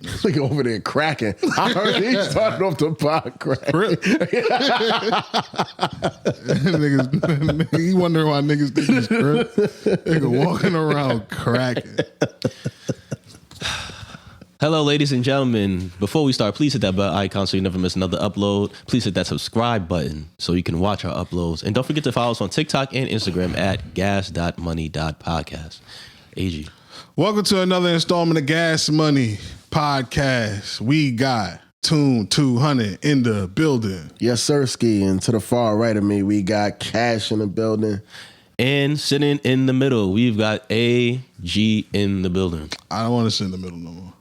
Nigga over there cracking. I heard he started off the pot crack. Niggas, he wondering why niggas think he's crip. Nigga walking around cracking. Hello, ladies and gentlemen. Before we start, please hit that bell icon so you never miss another upload. Please hit that subscribe button so you can watch our uploads. And don't forget to follow us on TikTok and Instagram at gas.money.podcast. AG. Welcome to another installment of Gas Money Podcast. We got Tune 200 in the building. Yes, sir, Ski. And to the far right of me, we got Cash in the building. And sitting in the middle, we've got AG in the building. I don't want to sit in the middle no more.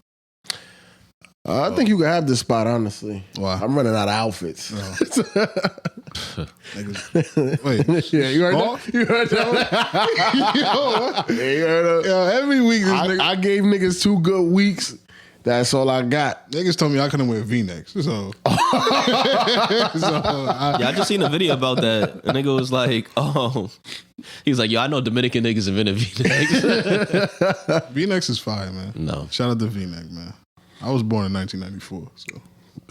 I think you can have this spot, honestly. Why? I'm running out of outfits. No. Wait. Yeah, you heard that? You heard that? Yeah, you heard that? Yo, every week this nigga... I gave niggas 2 good weeks. That's all I got. Niggas told me I couldn't wear V-necks. So I just seen a video about that. A nigga was like, he's like, yo, I know Dominican niggas invented V-necks. V-necks is fire, man. No. Shout out to V-neck, man. I was born in 1994, so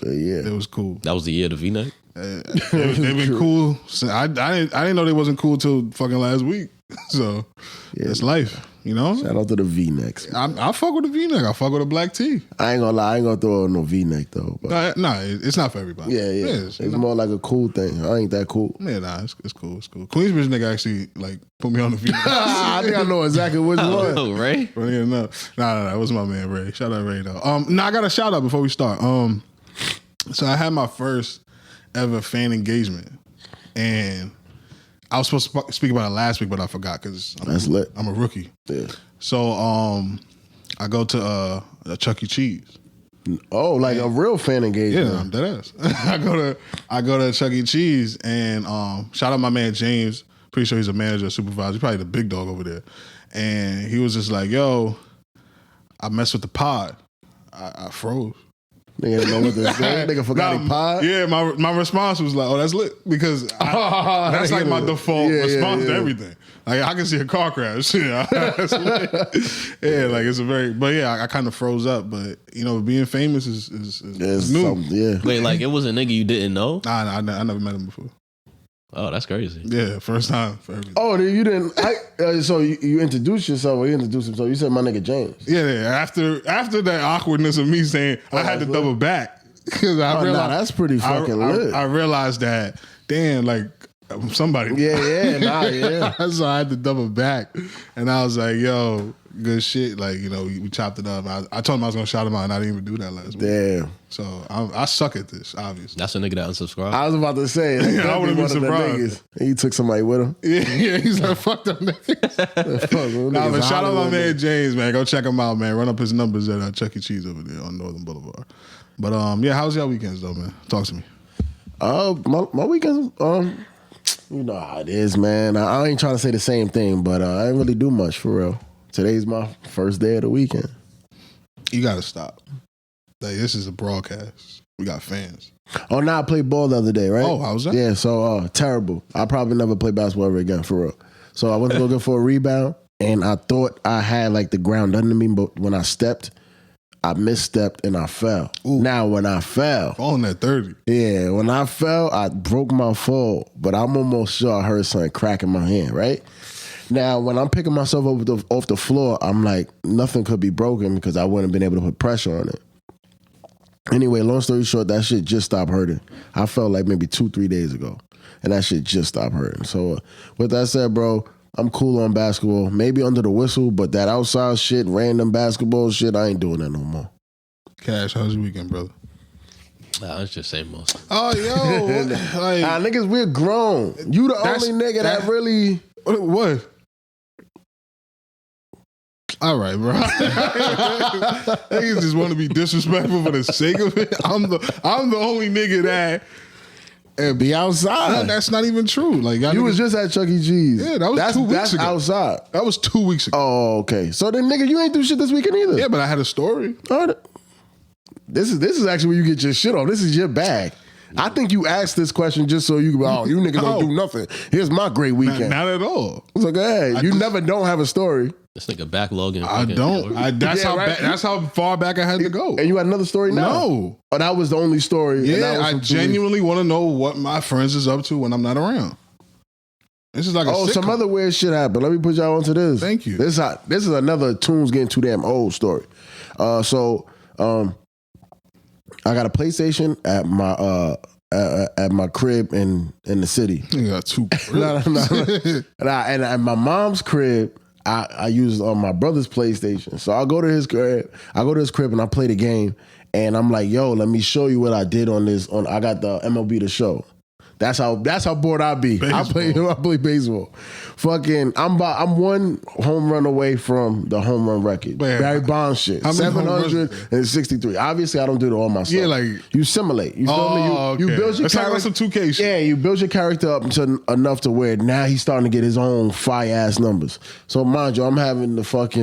yeah, it was cool. That was the year of the V-neck? They've been cool. I didn't know they wasn't cool till fucking last week. So yeah, it's life, you know? Shout out to the V-necks. I fuck with a V-neck. I fuck with a black tee. I ain't gonna lie. I ain't gonna throw on no V-neck, though. But no, it's not for everybody. Yeah. It's more like a cool thing. I ain't that cool. Yeah, nah, it's cool. It's cool. Queensbridge nigga actually, like, put me on the V-neck. I think I know exactly which one. Oh, Ray? Yeah, no. Nah, it was my man, Ray. Shout out Ray, though. I got a shout out before we start. So I had my first ever fan engagement. And I was supposed to speak about it last week, but I forgot because I'm a rookie. Yeah. So I go to a Chuck E. Cheese. Oh, like a real fan engagement. Yeah, I'm dead ass. I go to Chuck E. Cheese and shout out my man James. Pretty sure he's a manager, supervisor. He's probably the big dog over there. And he was just like, yo, I messed with the pod. I froze. Nigga didn't know what to say. Nigga forgot he pod. Yeah, my response was like, oh, that's lit. Because that's like my default response to everything. Like, I can see a car crash. Yeah, that's lit. Yeah, like it's a very, but yeah, I kind of froze up. But, you know, being famous is new. Yeah. Wait, like it was a nigga you didn't know? Nah, I never met him before. Oh, that's crazy. Yeah, first time for everything. Oh, you didn't. So you introduced yourself, or you introduced himself. You said my nigga James. Yeah. After that awkwardness of me saying I had to double back because I realized that's pretty fucking lit. I realized that, damn, like somebody. Yeah. So I had to double back, and I was like, yo, good shit. Like, you know, we chopped it up. I told him I was gonna shout him out, and I didn't even do that last week. Damn. So I suck at this, obviously. That's a nigga that unsubscribed. I was about to say, I would have been surprised. He took somebody with him. Yeah, he's like, fuck them niggas. Nah, but shout out my man James, man. Go check him out, man. Run up his numbers at Chuck E. Cheese over there on Northern Boulevard. But yeah, how's y'all weekends though, man? Talk to me. My weekends, you know how it is, man. I ain't trying to say the same thing, but I ain't really do much for real. Today's my first day of the weekend. You gotta stop. Like, this is a broadcast. We got fans. Oh, now I played ball the other day, right? Oh, how was that? Yeah, so terrible. I'll probably never play basketball ever again, for real. So I went to go for a rebound, and I thought I had like the ground under me, but when I stepped, I misstepped and I fell. Ooh. Now, when I fell... Falling at 30. Yeah, when I fell, I broke my fall, but I'm almost sure I heard something crack in my hand, right? Now, when I'm picking myself off the floor, I'm like, nothing could be broken because I wouldn't have been able to put pressure on it. Anyway, long story short, that shit just stopped hurting. I felt like maybe 2-3 days ago, and that shit just stopped hurting. So with that said, bro, I'm cool on basketball. Maybe under the whistle, but that outside shit, random basketball shit, I ain't doing that no more. Cash, how's your weekend, brother? Nah, it's just same most. Oh, yo. Like, niggas, we're grown. You the only nigga that really... What? All right, bro. Niggas just want to be disrespectful for the sake of it. I'm the only nigga that and be outside. That's not even true. Like, you was just at Chuck E. Cheese. Yeah, that was 2 weeks ago. Outside. That was 2 weeks ago. Oh, okay. So then, nigga, you ain't do shit this weekend either. Yeah, but I had a story. This is actually where you get your shit off. This is your bag. I think you asked this question just so you can, you niggas don't do nothing. Here's my great weekend. Not at all. It's like, hey, you never don't have a story. This nigga backlogging. I don't. That's how far back I had to go. And you had another story now? No. Oh, that was the only story. Yeah, I genuinely want to know what my friends is up to when I'm not around. This is like a sitcom. Some other weird shit happened. Let me put y'all onto this. Thank you. This is another Tunes Getting Too Damn Old story. I got a PlayStation at my crib in the city. You got two. And my mom's crib, I use my brother's PlayStation. So I go to his crib and I play the game. And I'm like, yo, let me show you what I did on this. I got the MLB The Show. That's how bored I be. I play baseball. Fucking, I'm one home run away from the home run record. Man, Barry Bonds shit. 763. Obviously, I don't do it all myself. Yeah, like you simulate. You feel me? You build your character. Like some 2K shit. Yeah, you build your character up enough to where now he's starting to get his own fire ass numbers. So mind you, I'm having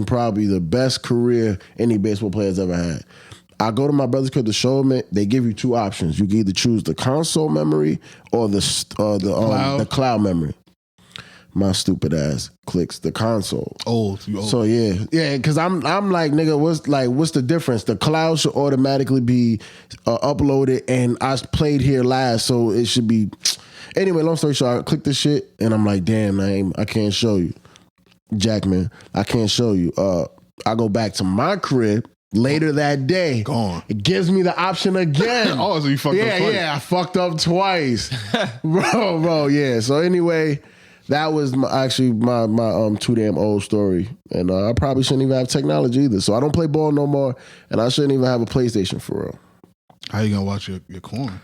probably the best career any baseball player's ever had. I go to my brother's crib to show him it. They give you two options. You can either choose the console memory or the cloud memory. My stupid ass clicks the console. Old. So yeah, because I'm like, nigga, what's the difference? The cloud should automatically be uploaded, and I played here last, so it should be. Anyway, long story short, I click this shit, and I'm like, damn, I can't show you, Jackman. I can't show you. I go back to my crib. Later that day, gone. It gives me the option again. So you fucked up twice. Yeah, I fucked up twice. bro, yeah. So anyway, that was my too damn old story. And I probably shouldn't even have technology either. So I don't play ball no more, and I shouldn't even have a PlayStation for real. How you gonna watch your corn?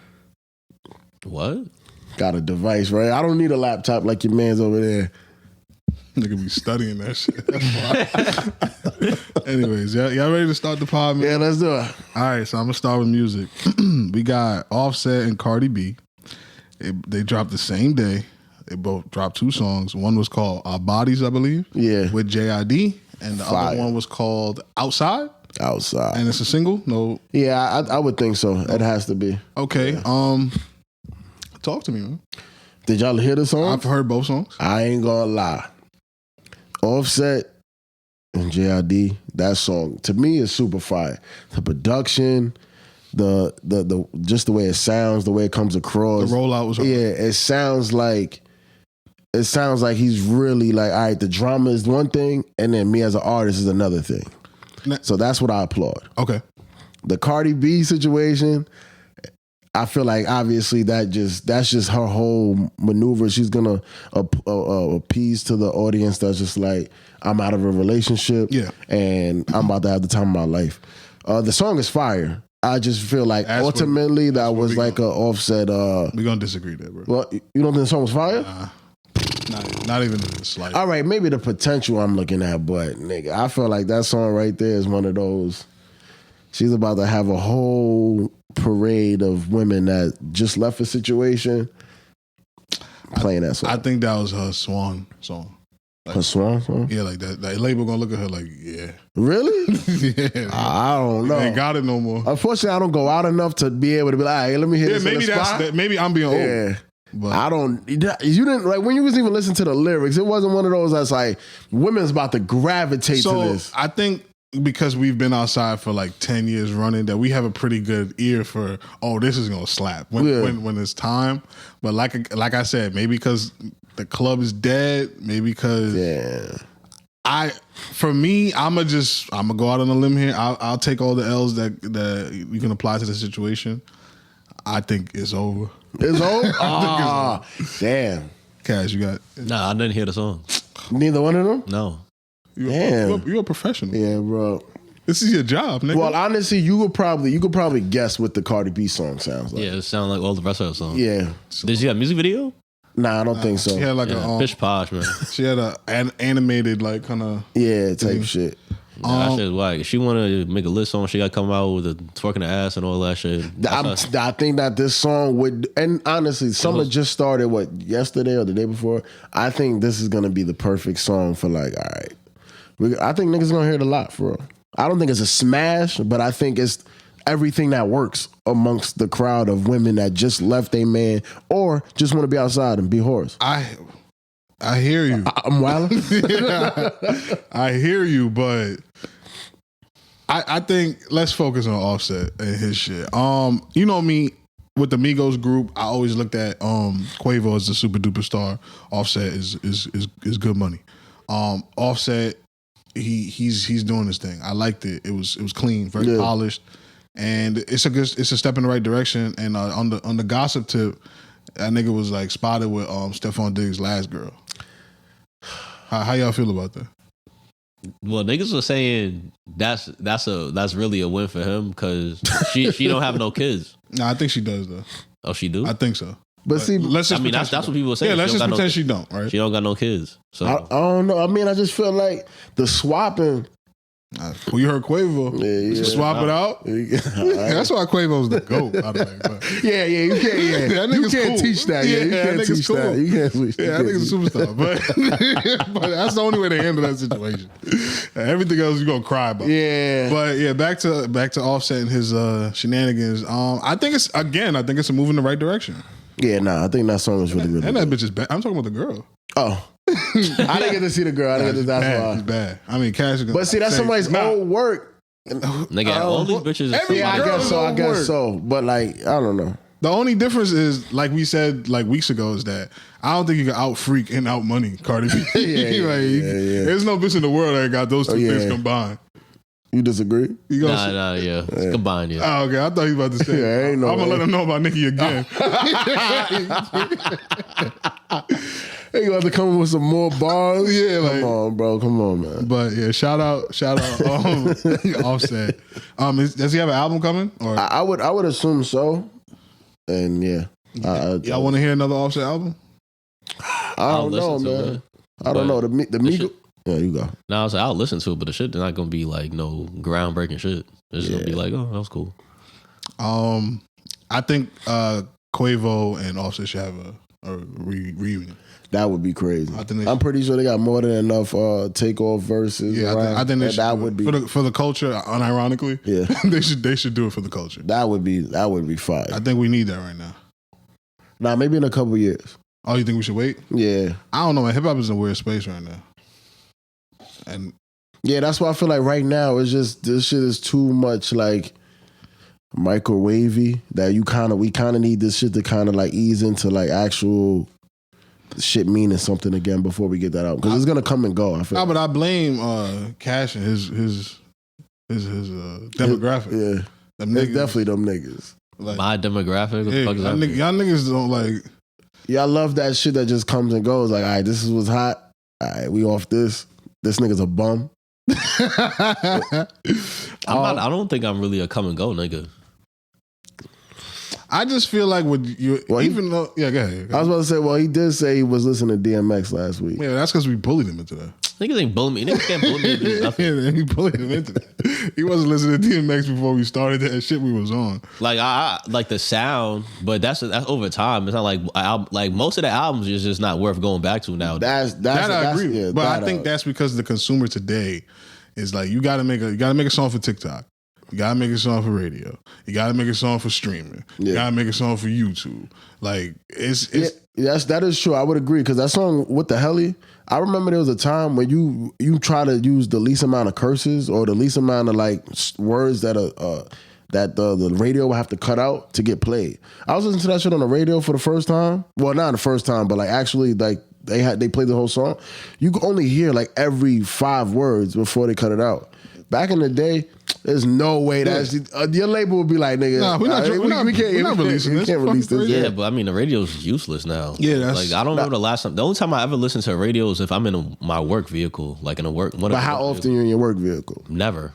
What? Got a device, right? I don't need a laptop like your man's over there. Nigga be studying that shit. Anyways, y'all ready to start the pod, man? Yeah, let's do it. All right, so I'm gonna start with music. We got Offset and Cardi B. They dropped the same day. They both dropped two songs. One was called Our Bodies, I believe. Yeah. With JID. And the other one was called Outside. Outside. And it's a single? No. Yeah, I would think so. It has to be. Okay. Yeah. Talk to me, man. Did y'all hear the song? I've heard both songs. I ain't gonna lie. Offset and JID, that song to me is super fire. The production, the just the way it sounds, the way it comes across. The rollout was hard. Yeah, it sounds like he's really like, all right, the drama is one thing, and then me as an artist is another thing. So that's what I applaud. Okay. The Cardi B situation, I feel like obviously that's just her whole maneuver. She's gonna appease to the audience that's just like, I'm out of a relationship, and I'm about to have the time of my life. The song is fire. I just feel like ultimately that was like a Offset. We're gonna disagree there, bro. Well, you don't think the song was fire? Not even the slight. All right, maybe the potential I'm looking at, but nigga, I feel like that song right there is one of those. She's about to have a whole parade of women that just left a situation playing that song. I think that was her swan song. Like, her swan song? Yeah, like that label gonna look at her like, yeah. Really? Yeah. I don't know. They ain't got it no more. Unfortunately, I don't go out enough to be able to be like, hey, let me hit this maybe in the spot. Maybe I'm being old. Yeah. But I don't. You didn't like when you was even listening to the lyrics. It wasn't one of those that's like women's about to gravitate to this. I think because we've been outside for like 10 years running, that we have a pretty good ear for, this is gonna slap when it's time. But like I said, maybe because the club is dead, maybe because for me, I'm gonna go out on a limb here. I'll take all the L's that you can apply to the situation. I think it's over. It's over? Damn. Cash, you got... Nah, I didn't hear the song. Neither one of them? No. You're a professional. Yeah, bro. This is your job, nigga. Well, honestly, you could probably guess what the Cardi B song sounds like. Yeah, it sounds like all the rest of the songs. Yeah. Did she have a music video? Nah, I don't think so. She had like a... Pish posh, man. She had an animated like kind of... Yeah, type shit. Nah, that shit like if she wanted to make a list song, she got to come out with a twerking the ass and all that shit. I think that this song would, and honestly, summer just started yesterday or the day before. I think this is gonna be the perfect song for like, all right, I think niggas gonna hear it a lot for real. I don't think it's a smash, but I think it's everything that works amongst the crowd of women that just left a man or just want to be outside and be whores. I hear you. I'm wilding. Yeah, I hear you, but I think let's focus on Offset and his shit. You know me with the Migos group, I always looked at Quavo as the super duper star. Offset is good money. Offset, he's doing his thing. I liked it. It was clean, very polished, and it's a step in the right direction. And on the gossip tip, that nigga was like spotted with Stephon Diggs' last girl. How y'all feel about that? Well, niggas were saying that's really a win for him because she don't have no kids. Nah, I think she does though. Oh, she do? I think so. But see, let's just that's what people were saying. Yeah, let's She just don't got pretend she don't. Right? She don't got no kids. So I don't know. I mean, I just feel like the swapping. Well, you heard Quavo. Yeah. Swap it out. That's why Quavo's the GOAT. Out of that, but. Yeah, you can't. Yeah, that you nigga's can't cool. teach that. Yeah, you can't that teach nigga's cool. that. You can't teach. Yeah, that nigga's a superstar. But that's the only way to handle that situation. Everything else you're gonna cry about. Yeah. But yeah, back to Offset and his shenanigans. I think it's a move in the right direction. Yeah, I think that song was really good. And that bitch is bad. I'm talking about the girl. Oh. I didn't get to see the girl. That's why. It's bad. I mean, Cash is gonna But see, that's somebody's old work. nigga, all these bitches. Yeah, I guess so. I guess so. But like, I don't know. The only difference is, like we said like weeks ago, is that I don't think you can out freak and out money Cardi B. There's no bitch in the world that got those two things combined. You disagree? Nah, yeah. It's combined, yeah. Oh, okay. I thought you were about to say. I'm gonna let him know about Nicki again. Hey, you have to come up with some more bars. Yeah, like, come on, bro. Come on, man. But yeah, shout out, Offset. Does he have an album coming? Or I would assume so. And yeah, y'all want to hear another Offset album? I don't know, man. I don't know. The Migos. Yeah, you go. No, I was like, I'll listen to it, but the shit not gonna be like no groundbreaking shit. It's just gonna be like, oh, that was cool. I think Quavo and Offset should have a reunion. That would be crazy. I'm pretty sure they got more than enough takeoff verses. Yeah, I think that would be for the culture. Unironically, yeah, they should do it for the culture. That would be fire. I think we need that right now. Nah, maybe in a couple years. Oh, you think we should wait? Yeah, I don't know, man. Hip hop is in a weird space right now, and yeah, that's why I feel like right now it's just this shit is too much like microwavy that we kind of need this shit to kind of like ease into like actual shit meaning something again before we get that out because it's gonna come and go. I feel. But I blame Cash and his demographic. Yeah, it's definitely them niggas. Like, my demographic. Yeah, y'all niggas don't like. Yeah, I love that shit that just comes and goes. Like, all right, this is what's hot. All right, we off this. This nigga's a bum. I don't think I'm really a come and go nigga. I just feel like with you, go ahead. I was about to say, well, he did say he was listening to DMX last week. Yeah, that's because we bullied him into that. Niggas ain't bullying me. Niggas can't bully me into nothing. Yeah, he bullied him into that. He wasn't listening to DMX before we started that shit we was on. Like I like the sound, but that's over time. It's not like most of the albums is just not worth going back to now. That I agree with. Yeah, but I think that's because the consumer today is like you gotta make a song for TikTok. You gotta make a song for radio. You gotta make a song for streaming. You gotta make a song for YouTube. Like that is true. I would agree because that song, What the Helly? I remember there was a time when you try to use the least amount of curses or the least amount of like words that the radio will have to cut out to get played. I was listening to that shit on the radio for the first time. Well, not the first time, but like actually like they played the whole song. You could only hear like every 5 words before they cut it out. Back in the day, there's no way that your label would be like, nigga. Nah, we can't release this. Yeah, but I mean, the radio's useless now. Yeah, that's like I don't remember the last time. The only time I ever listen to a radio is if I'm in my work vehicle, like in a work. But how often you're in your work vehicle? Never.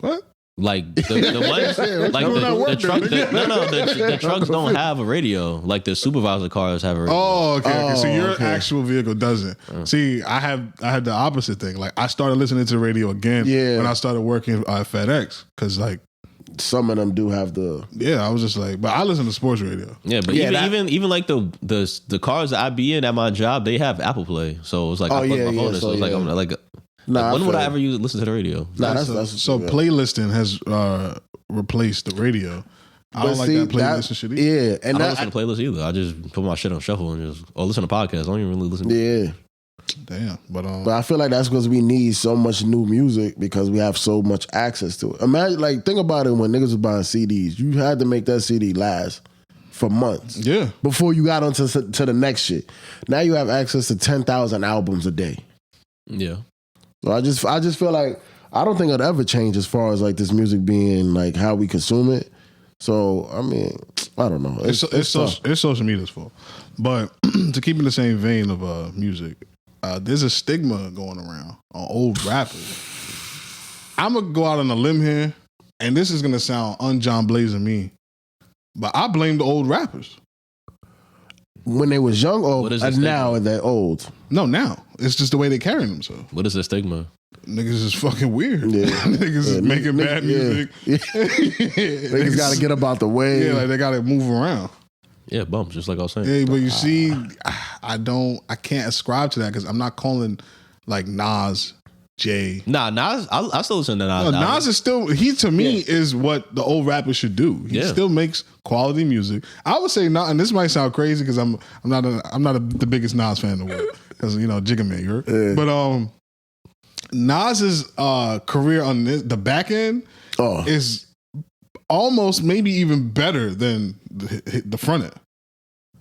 What? Like the ones, like the truck. The trucks don't have a radio. Like the supervisor cars have a radio. Oh, okay. So your actual vehicle doesn't. See, I had the opposite thing. Like I started listening to the radio again when I started working at FedEx because like some of them do have the. Yeah, I was just like, but I listen to sports radio. Yeah, but even like the cars that I be in at my job, they have Apple Play. So it's like I plug my phone in. So it's like I'm like. Nah, when would I ever listen to the radio? That's playlisting has replaced the radio. I don't like that playlist and shit either. Yeah, and I don't listen to playlists either. I just put my shit on shuffle and just listen to podcasts. I don't even really listen to yeah. Damn, but I feel like that's because we need so much new music because we have so much access to it. Imagine, like, think about it when niggas was buying CDs. You had to make that CD last for months. Yeah. Before you got onto to the next shit. Now you have access to 10,000 albums a day. Yeah. So I just feel like I don't think it'll ever change as far as like this music being like how we consume it. So I mean, I don't know. It's social media's fault. But to keep in the same vein of music, there's a stigma going around on old rappers. I'm gonna go out on a limb here, and this is gonna sound un-John Blazing me, but I blame the old rappers. When they was young or What is the now stigma? they're old. No, now it's just the way they carry themselves. What is the stigma? Niggas is fucking weird. Yeah. Niggas is making bad music. Yeah. Niggas got to get up out the way. Yeah, like they gotta move around. Yeah, bumps, just like I was saying. Yeah, but you see, I can't ascribe to that because I'm not calling like Nas, Jay. Nah, Nas, I still listen to Nas. No, Nas is still, he to me is what the old rappers should do. He still makes quality music. I would say not, and this might sound crazy because I'm not the biggest Nas fan in the world because Jigga Man, you heard? But Nas's career on the back end is almost maybe even better than the front end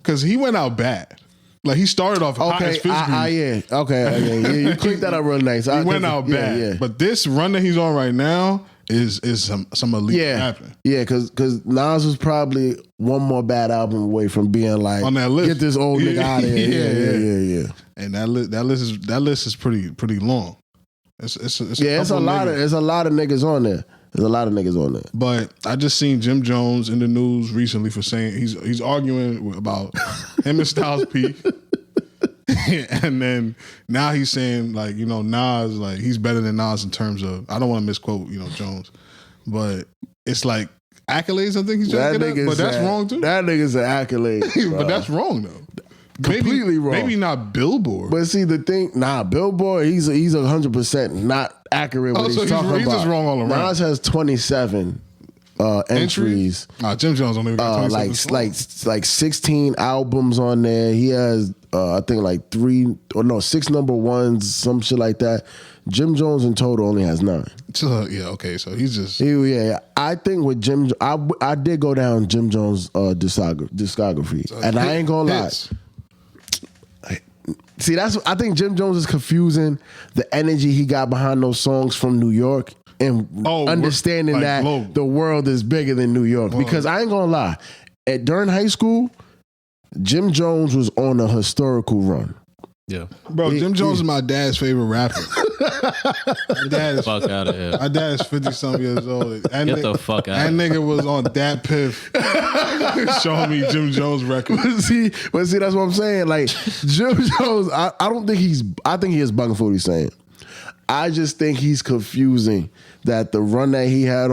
because he went out bad. Like he started off hot as fish grease. You clicked that up real nice. He went out bad. Yeah. But this run that he's on right now is some elite rapping. Yeah, because Nas was probably one more bad album away from being like on that list. Get this old nigga out of here. Yeah. And that list is pretty long. It's a lot of niggas on there. There's a lot of niggas on there. But I just seen Jim Jones in the news recently for saying he's arguing about him and Styles P. And then now he's saying like, Nas, like he's better than Nas in terms of, I don't want to misquote, Jones, but it's like accolades I think he's trying to get at, but that's wrong too. That nigga's an accolade. But that's wrong though. Completely wrong. Maybe not Billboard. But see the thing, Billboard, he's 100% not accurate what he's talking about. He's just wrong all around. Nas has 27 entries. Jim Jones only got 27 like 16 albums on there. He has I think like 6 number ones, some shit like that. Jim Jones in total only has 9. So so he's just I think with Jim, I did go down Jim Jones' discography, and I ain't gonna lie. See, I think Jim Jones is confusing the energy he got behind those songs from New York and understanding like that global. The world is bigger than New York. Because I ain't gonna lie, during high school, Jim Jones was on a historical run. Yeah, bro. Jim Jones is my dad's favorite rapper. Fuck out of here. My dad is 50-something years old. Get the fuck out. That nigga was on Dat Piff showing me Jim Jones records. But see, that's what I'm saying. Like Jim Jones, I don't think I think he is bugging for what he's saying. I just think he's confusing that the run that he had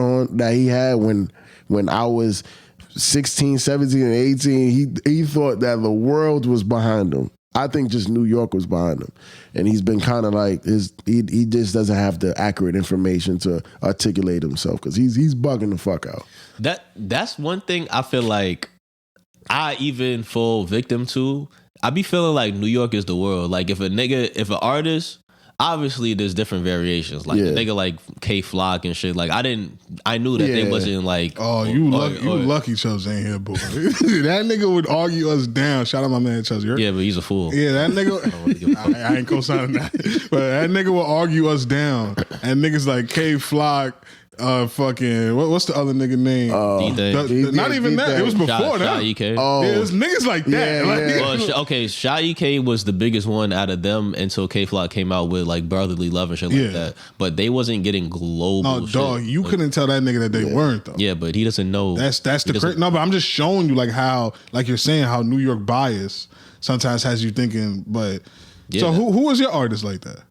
when I was 16, 17, and 18, he thought that the world was behind him. I think just New York was behind him. And he's been kind of like, he just doesn't have the accurate information to articulate himself because he's bugging the fuck out. That's one thing I feel like I even fall victim to. I be feeling like New York is the world. Like if an artist, obviously there's different variations. Like a nigga like K Flock and shit. Like I knew that they wasn't like. Oh, you lucky Chubbs ain't here, boy. That nigga would argue us down. Shout out my man Chubbs. Yeah, but he's a fool. Yeah, that nigga. I ain't co-signing that. But that nigga will argue us down. And niggas like K Flock. Fucking what's the other nigga name? Not even that. It was before that. Shy EK. It was niggas like that. Well, Shy EK was the biggest one out of them until K Flock came out with like Brotherly Love and shit like that. But they wasn't getting global. No, dog, you couldn't tell that nigga that they weren't though. Yeah, but he doesn't know. That's the crazy. No, but I'm just showing you like how, like you're saying, how New York bias sometimes has you thinking. But so who was your artist like that?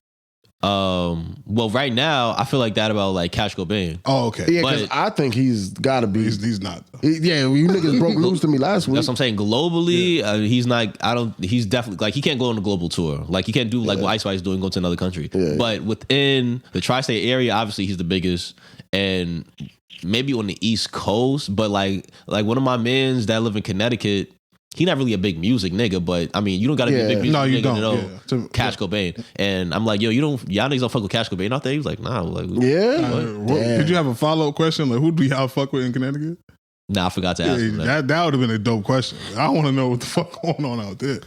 Well, right now I feel like that about like Cash Cobain. Oh, okay. Yeah, because But- I think he's got to be. He's not. Yeah, you niggas broke news to me last week. That's what I'm saying. Globally, he's not. I don't. He's definitely like he can't go on a global tour. Like he can't do like what Ice Spice is doing, go to another country. Yeah. But within the tri-state area, obviously he's the biggest, and maybe on the East Coast. But like one of my mans that live in Connecticut. He not really a big music nigga, but I mean, you don't gotta be a big music No, you nigga to don't. know Cash Cobain. And I'm like, yo, y'all niggas don't fuck with Cash Cobain out there? He was like, nah. Like, Yeah. Did you have a follow-up question? Like, who do y'all fuck with in Connecticut? Nah, I forgot to ask him that. That would have been a dope question. I want to know what the fuck going on out there.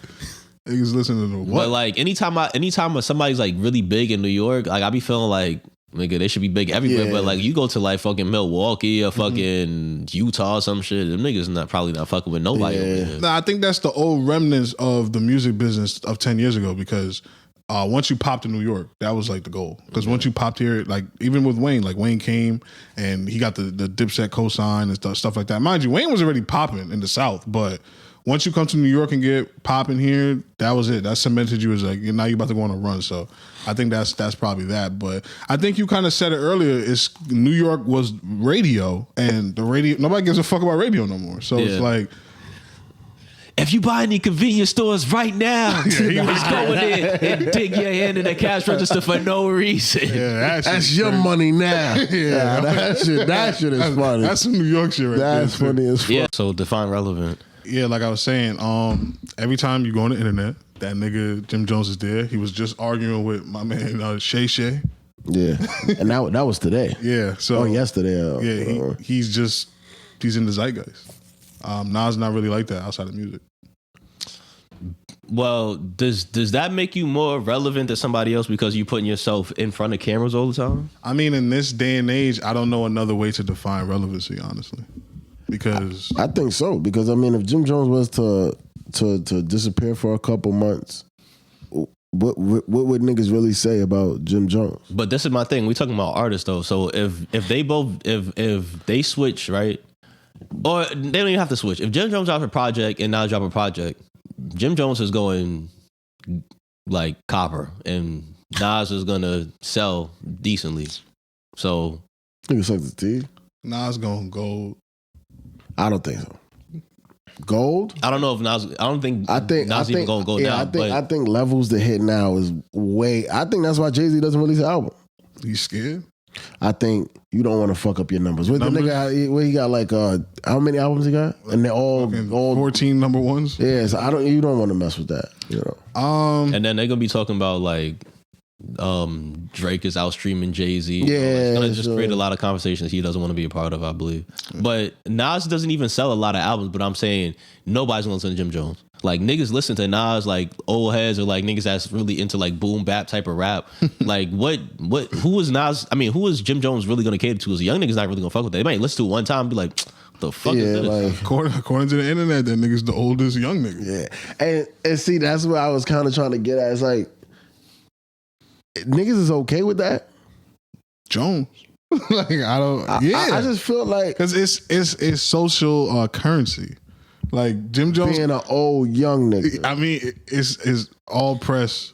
Niggas listening to what? But like anytime somebody's like really big in New York, like I be feeling like nigga, they should be big everywhere. Yeah. But like you go to like fucking Milwaukee or fucking Utah or some shit, them niggas probably not fucking with nobody over there. Nah, I think that's the old remnants of the music business of 10 years ago because once you popped in New York, that was like the goal. Because once you popped here, like even with Wayne, like Wayne came and he got the Dipset cosign and stuff like that. Mind you, Wayne was already popping in the South, but once you come to New York and get popping here, that was it. That cemented you as like now you're about to go on a run. So I think that's probably that. But I think you kind of said it earlier. It's New York was radio, and the radio nobody gives a fuck about radio no more. So it's like if you buy any convenience stores right now, just go in there and dig your hand in the cash register for no reason. yeah, That's your money now. Yeah, that shit is funny. That's some New York shit right there. That's funny as fuck. Yeah. So define relevant. Yeah, like I was saying, every time you go on the internet, that nigga Jim Jones is there. He was just arguing with my man Shay Shay. Yeah, and that was today. Yeah, so yesterday. He's in the zeitgeist. Nas not really like that outside of music. Well, does that make you more relevant than somebody else because you putting yourself in front of cameras all the time? I mean, in this day and age, I don't know another way to define relevancy, honestly. Because I think so. Because I mean, if Jim Jones was to disappear for a couple months, what would niggas really say about Jim Jones? But this is my thing. We talking about artists though. So if they switch, right? Or they don't even have to switch. If Jim Jones drops a project and Nas drop a project, Jim Jones is going like copper and Nas is gonna sell decently. So Nigga suck the teeth. Nas going gold. I don't think so. Gold? I don't know if Nas. I think Nas even gonna go down. I think levels to hit now is way. I think that's why Jay-Z doesn't release an album. He's scared. I think you don't want to fuck up your numbers. What the nigga? Where he got like how many albums he got? And they're all 14 number ones. Yeah, so you don't want to mess with that. You know. And then they're gonna be talking about like Drake is out streaming Jay-Z. Yeah, it's gonna just create a lot of conversations he doesn't want to be a part of, I believe. But Nas doesn't even sell a lot of albums, but I'm saying nobody's gonna listen to Jim Jones. Like niggas listen to Nas, like old heads or like niggas that's really into like boom bap type of rap. Like who is Nas? I mean, who is Jim Jones really gonna cater to? As a young nigga's not really gonna fuck with that. They might listen to it one time and be like, the fuck is this? Like, according to the internet, that nigga's the oldest young nigga. Yeah. And see, that's what I was kind of trying to get at. It's like niggas is okay with that. Jones. Like I don't. I just feel like because it's social currency. Like Jim Jones being an old young nigga. I mean, it's all press.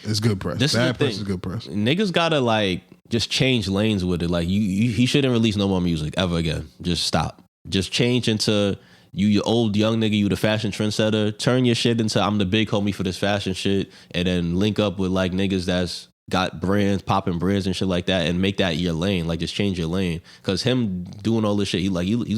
It's good press. This Bad is the press thing. is good press. Niggas gotta like just change lanes with it. Like he shouldn't release no more music ever again. Just stop. Just change into you old young nigga, you the fashion trendsetter. Turn your shit into I'm the big homie for this fashion shit, and then link up with like niggas that's got brands, popping brands and shit like that, and make that your lane. Like just change your lane. Cause him doing all this shit, he's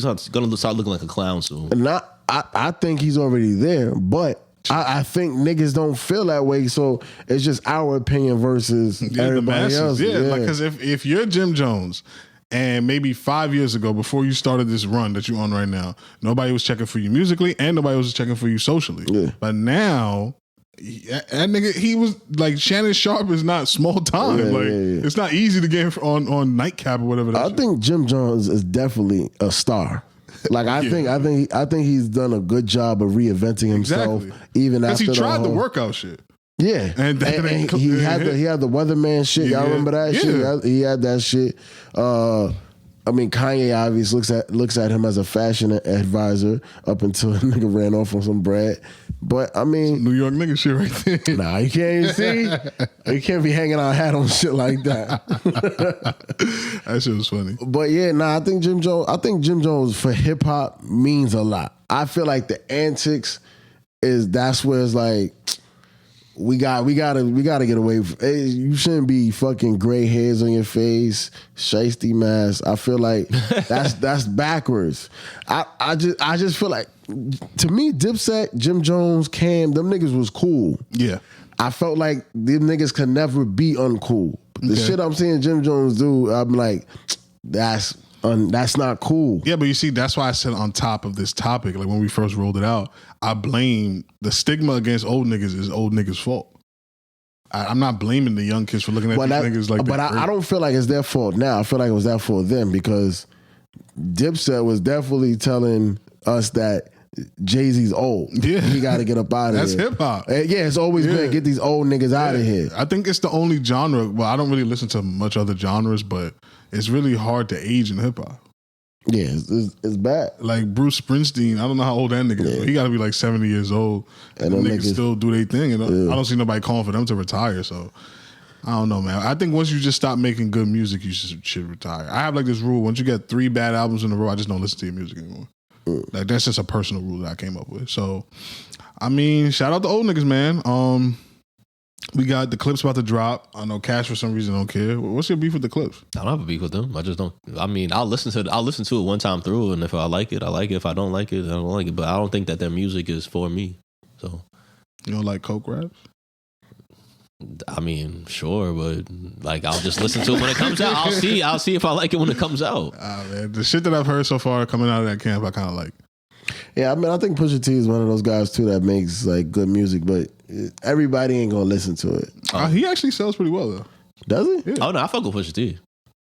gonna start looking like a clown soon. And I think he's already there, but I think niggas don't feel that way. So it's just our opinion versus everybody else. Yeah, like because if you're Jim Jones. And maybe 5 years ago, before you started this run that you're on right now, nobody was checking for you musically and nobody was checking for you socially. Yeah. But now, that nigga, he was like Shannon Sharp is not small time. It's not easy to get on Nightcap or whatever. I think Jim Jones is definitely a star. Like I think he's done a good job of reinventing himself. Even after he tried the workout shit. Yeah, and he had the weatherman shit. Y'all remember that shit? He had that shit. I mean, Kanye obviously looks at him as a fashion advisor up until a nigga ran off on some bread. But I mean, New York nigga shit right there. nah, you can't even see. You can't be hanging our hat on shit like that. That shit was funny. But yeah, nah, I think Jim Jones for hip hop means a lot. I feel like the antics that's where it's like we gotta get away from. You shouldn't be fucking gray hairs on your face, shiesty mask. I feel like that's backwards. I just feel like, to me, Dipset, Jim Jones, Cam, them niggas was cool. Yeah. I felt like them niggas could never be uncool. The shit I'm seeing Jim Jones do, I'm like, that's not cool. Yeah, but you see, that's why I said on top of this topic, like when we first rolled it out, I blame the stigma against old niggas is old niggas' fault. I'm not blaming the young kids for looking at these niggas like that. But I don't feel like it's their fault now. I feel like it was their fault then, because Dipset was definitely telling us that Jay-Z's old. Yeah. He got to get up out of here. That's hip hop. Yeah, it's always been get these old niggas out of here. I think it's the only genre. Well, I don't really listen to much other genres, but it's really hard to age in hip hop. Yeah, it's bad. Like Bruce Springsteen, I don't know how old that nigga is, but he got to be like 70 years old. And them niggas still do their thing. And I don't see nobody calling for them to retire. So I don't know, man. I think once you just stop making good music, you should retire. I have like this rule: once you get 3 bad albums in a row, I just don't listen to your music anymore. Like that's just a personal rule that I came up with. So, I mean, shout out to old niggas, man. We got the clips about to drop. I know Cash for some reason don't care. What's your beef with the clips? I don't have a beef with them. I just don't. I mean, I'll listen to it one time through, and if I like it, I like it. If I don't like it, I don't like it. But I don't think that their music is for me. So, you don't like coke raps? I mean, sure, but like I'll just listen to it when it comes out. I'll see if I like it when it comes out. Man, the shit that I've heard so far coming out of that camp, I kind of like. Yeah, I mean, I think Pusha T is one of those guys too that makes like good music, but everybody ain't gonna listen to it. He actually sells pretty well though. Does he? Yeah. Oh no, I fuck with Pusha T.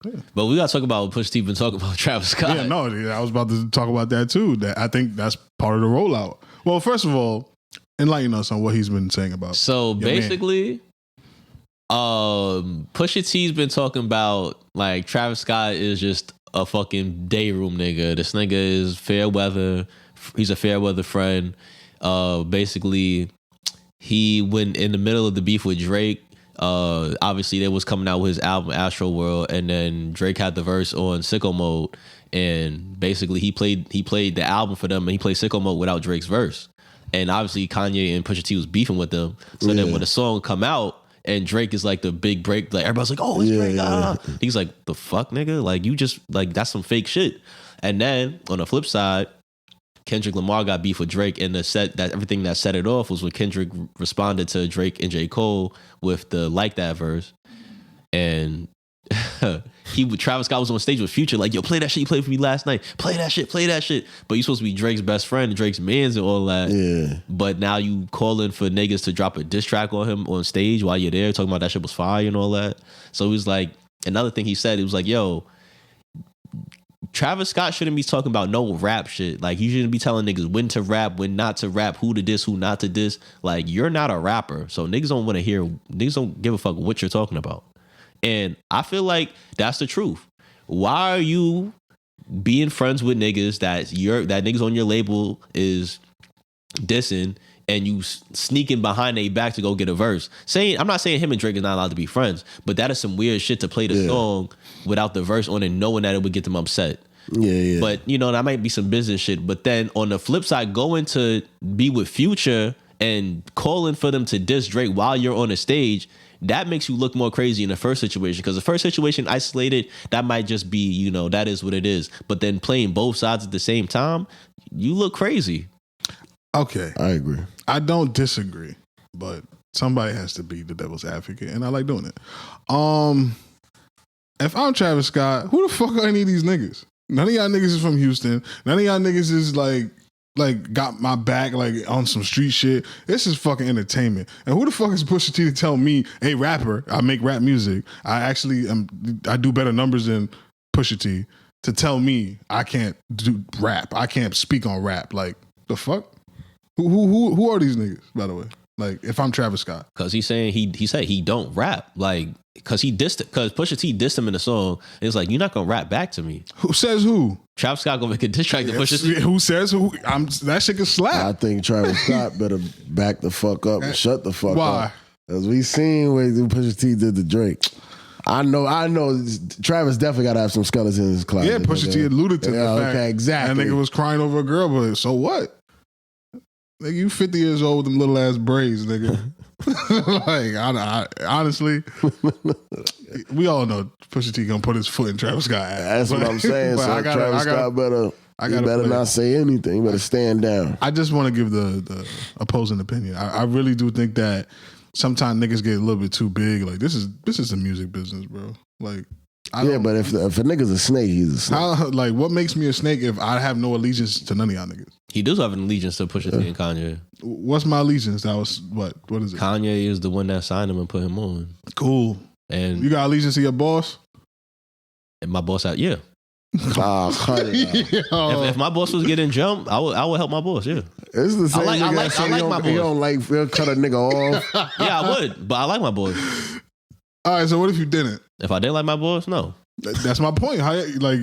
Yeah. But we gotta talk about what Pusha T been talking about Travis Scott. Yeah, no, I was about to talk about that too. That I think that's part of the rollout. Well, first of all, enlighten us on what he's been saying about. So basically, Pusha T's been talking about like Travis Scott is just a fucking day room nigga. This nigga is fair weather. He's a fair weather friend. Basically, he went in the middle of the beef with Drake. Obviously, they was coming out with his album Astro World, and then Drake had the verse on Sicko Mode, and basically he played the album for them, and he played Sicko Mode without Drake's verse. And obviously, Kanye and Pusha T was beefing with them. So then when the song come out, and Drake is like the big break, like everybody's like, "Oh, it's Drake!" He's like, "The fuck, nigga! Like you just like that's some fake shit." And then on the flip side, Kendrick Lamar got beef with Drake, and everything that set it off was when Kendrick responded to Drake and J. Cole with the Like That verse, and Travis Scott was on stage with Future, like, "Yo, play that shit you played for me last night. Play that shit. But you supposed to be Drake's best friend, and Drake's mans, and all that. Yeah. But now you calling for niggas to drop a diss track on him on stage while you're there, talking about that shit was fire and all that. So he was like, another thing he said, he was like, "Yo, Travis Scott shouldn't be talking about no rap shit. Like, you shouldn't be telling niggas when to rap, when not to rap, who to diss, who not to diss. Like, you're not a rapper, so niggas don't give a fuck what you're talking about." And I feel like that's the truth. Why are you being friends with niggas that niggas on your label is dissing, and you sneaking behind their back to go get a verse? I'm not saying him and Drake is not allowed to be friends, but that is some weird shit to play the song without the verse on and knowing that it would get them upset. Yeah. But, you know, that might be some business shit. But then on the flip side, going to be with Future and calling for them to diss Drake while you're on the stage, that makes you look more crazy in the first situation. Because the first situation, isolated, that might just be, you know, that is what it is. But then playing both sides at the same time, you look crazy. Okay. I agree. I don't disagree, but somebody has to be the devil's advocate, and I like doing it. If I'm Travis Scott, who the fuck are any of these niggas? None of y'all niggas is from Houston. None of y'all niggas is like got my back like on some street shit. This is fucking entertainment. And who the fuck is Pusha T to tell me, "Hey, rapper, I make rap music. I do better numbers than Pusha T," to tell me I can't do rap. I can't speak on rap. Like, the fuck? Who are these niggas, by the way? Like, if I'm Travis Scott. Because he's saying he said he don't rap. Like, because Pusha T dissed him in the song. It's like, you're not going to rap back to me. Who says who? Travis Scott going to make a diss track to Pusha T. Who says who? That shit can slap. I think Travis Scott better back the fuck up and shut the fuck Why? up. As we seen what Pusha T did to Drake. I know. Travis definitely got to have some skeletons in his closet. Yeah, Pusha T alluded to the fact. Okay, exactly. That nigga was crying over a girl, but so what? Nigga, you 50 years old with them little ass braids, nigga. Like, I honestly, we all know Pusha T gonna put his foot in Travis Scott ass. That's what I'm saying. So Travis Scott better not say anything. He better stand down. I just want to give the opposing opinion. I really do think that sometimes niggas get a little bit too big. Like, this is a music business, bro. Like, but if a nigga's a snake, he's a snake. Like, what makes me a snake if I have no allegiance to none of y'all niggas? He does have an allegiance to Pusha T and Kanye. What's my allegiance? That was what? What is it? Kanye is the one that signed him and put him on. Cool. And you got allegiance to your boss? And my boss out, yeah. Cut it out. If my boss was getting jumped, I would help my boss. Yeah, it's the same. I like my boss. He don't like he'll cut a nigga off. Yeah, I would, but I like my boss. All right, so what if you didn't? If I didn't like my boss, no. That's my point.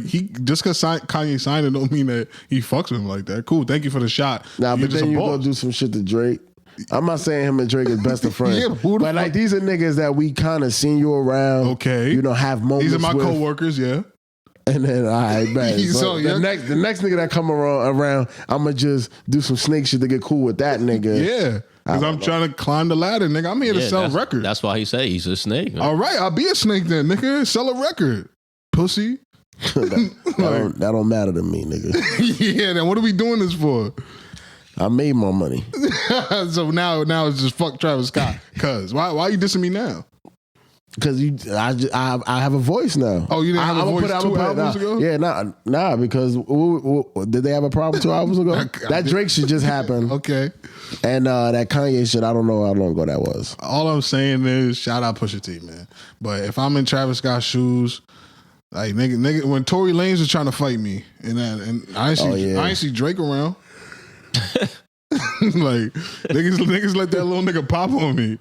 He just because Kanye signed it don't mean that he fucks with him like that. Cool, thank you for the shot. Nah, but then you go do some shit to Drake. I'm not saying him and Drake is best of friends. But like, these are niggas that we kind of seen you around. Okay, you know, have moments. These are my with. Co-workers, yeah. And then, all right, man. So the next nigga that come around, I'm gonna just do some snake shit to get cool with that nigga. Yeah, because I'm trying to climb the ladder, nigga. I'm here to sell records. That's why he say he's a snake. Man. All right, I'll be a snake then, nigga. Sell a record, pussy. that don't matter to me, nigga. Yeah, then what are we doing this for? I made more money. So now it's just fuck Travis Scott. Cause why are you dissing me now? Because I have a voice now. Oh, you didn't have a voice 2 albums ago? Yeah, nah. Because did they have a problem 2 albums ago? That Drake shit just happened. Okay. And that Kanye shit, I don't know how long ago that was. All I'm saying is shout out Pusha T, man. But if I'm in Travis Scott's shoes, like nigga, when Tory Lanez was trying to fight me, and I ain't see Drake around. Like niggas let that little nigga pop on me.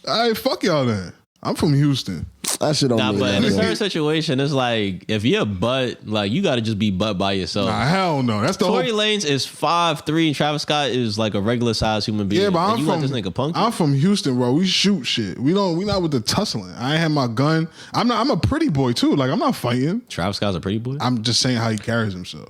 All right, fuck y'all then. I'm from Houston. That shit don't mean but in a nothing. certain situation, it's like if you're a butt, like you got to just be butt by yourself. Nah, hell no. That's the Tory Lanez is 5'3" and Travis Scott is like a regular sized human being. Yeah, but and you let this nigga punk you? I'm from Houston, bro. We shoot shit. We not with the tussling. I ain't have my gun. I'm a pretty boy too. Like, I'm not fighting. Travis Scott's a pretty boy. I'm just saying how he carries himself.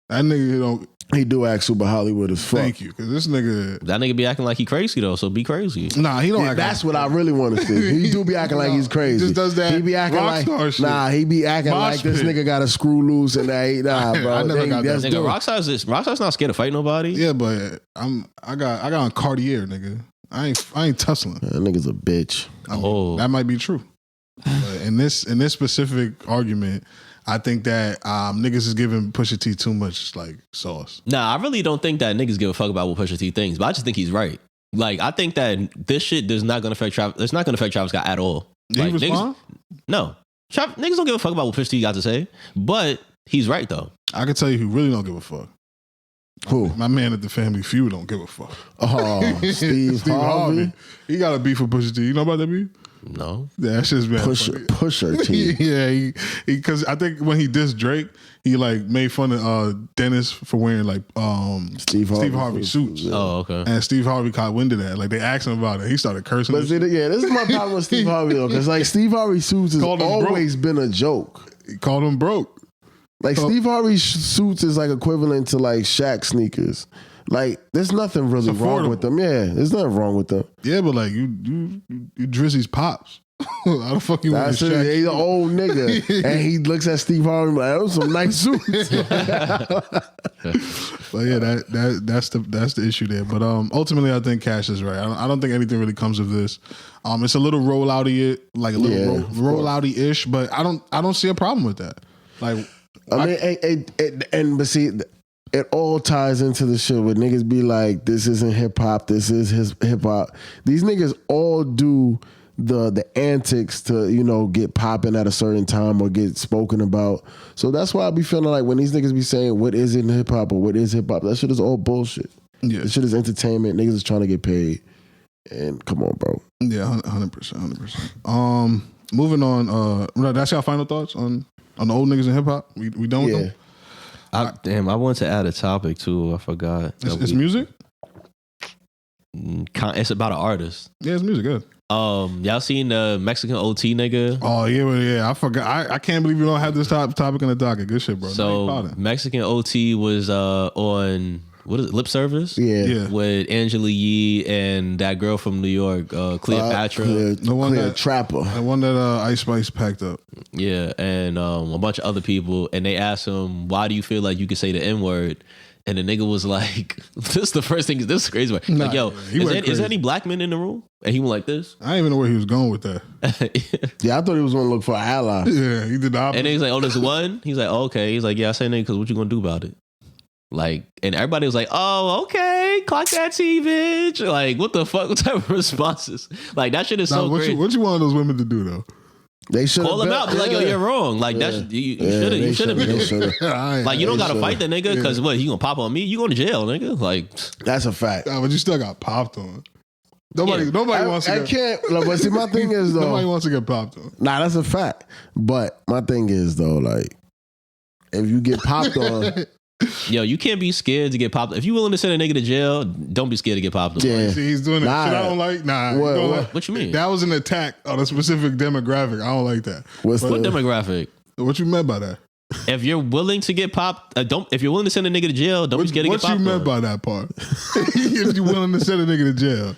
That nigga don't. He do act super Hollywood as fuck. Thank you, because this nigga. That nigga be acting like he crazy though, so be crazy. Nah, he don't. Yeah, that's what I really want to see. He do be acting like he's crazy. He just does that. He be acting like shit. Nah. He be acting like this nigga got a screw loose and nah, bro. I never got that. Nigga, Rockstar's not scared to fight nobody. Yeah, but I got on Cartier, nigga. I ain't tussling. That nigga's a bitch. That might be true. But in this specific argument, I think that niggas is giving Pusha T too much like sauce. Nah, I really don't think that niggas give a fuck about what Pusha T thinks, but I just think he's right. Like, I think that this shit is not gonna affect Travis. It's not gonna affect Travis Scott at all. Did like, he respond? No, niggas don't give a fuck about what Pusha T got to say, but he's right though. I can tell you who really don't give a fuck. Who? My man at the Family Feud don't give a fuck. Oh, Steve Harvey. He got a beef with Pusha T. You know about that beef? No. Yeah, that shit's bad. Pusher T. Yeah, because I think when he dissed Drake, he like made fun of Dennis for wearing like Steve Harvey suits. Oh, okay. And Steve Harvey caught wind of that. Like they asked him about it. He started cursing. But this is my problem with Steve Harvey though, because like Steve Harvey suits has always been a joke. He called him broke. Like Steve Harvey suits is like equivalent to like Shaq sneakers. Like, there's nothing really wrong with them. Yeah, there's nothing wrong with them. Yeah, but like you Drizzy's pops. How the fuck you want to Shaq? He's an old nigga, and he looks at Steve Harvey like, "Those some nice suits." But yeah, that's the issue there. But ultimately, I think Cash is right. I don't think anything really comes of this. It's a little rollouty, like a little rollouty ish, but I don't see a problem with that. Like, but see. It all ties into the shit where niggas be like, this isn't hip hop, this is his hip hop. These niggas all do the antics to, you know, get popping at a certain time or get spoken about. So that's why I be feeling like when these niggas be saying what is in hip hop or what is hip hop, that shit is all bullshit. Yeah. That shit is entertainment. Niggas is trying to get paid. And come on, bro. Yeah, 100%. Moving on. That's your final thoughts on the old niggas in hip hop. We done with them. I wanted to add a topic too. I forgot. It's music. It's about an artist. Yeah, it's music. Good. Y'all seen the Mexican OT nigga? Oh yeah. I forgot. I can't believe you don't have this topic in the docket. Good shit, bro. So Mexican OT was on what is it, Lip Service? Yeah. With Angela Yee and that girl from New York, Cleopatra. The one that Trapper. The one that Ice Spice packed up. Yeah, and a bunch of other people, and they asked him, "Why do you feel like you could say the N-word?" And the nigga was like, "This is the first thing. This is crazy." Like, yo, is there any black men in the room? And he went like this. I didn't even know where he was going with that. Yeah, I thought he was gonna look for an ally. Yeah, he did the opposite. And then he's like, "Oh, there's one." He's like, oh, "Okay." He's like, "Yeah, I say nigga because what you gonna do about it?" Like, and everybody was like, "Oh, okay, clock that T, bitch." Like, what the fuck? What type of responses? Like, that shit is so crazy. What you want those women to do though? They should call him out. Be like, yo, you're wrong. Like, that's you should have been. Like, you don't gotta fight that nigga because what, he gonna pop on me? You going to jail, nigga? Like, that's a fact. Nah, but you still got popped on. Nobody wants to. I can't. But see, my thing is though, nobody wants to get popped on. Nah, that's a fact. But my thing is though, like, if you get popped on. Yo, you can't be scared to get popped. If you willing to send a nigga to jail, don't be scared to get popped on. Yeah. See, he's doing that shit I don't like. Nah. What you mean? That was an attack on a specific demographic. I don't like that. What demographic? What you meant by that? If you're willing to get popped, if you're willing to send a nigga to jail, don't be scared to get popped on. What you meant by that part? If you're willing to send a nigga to jail.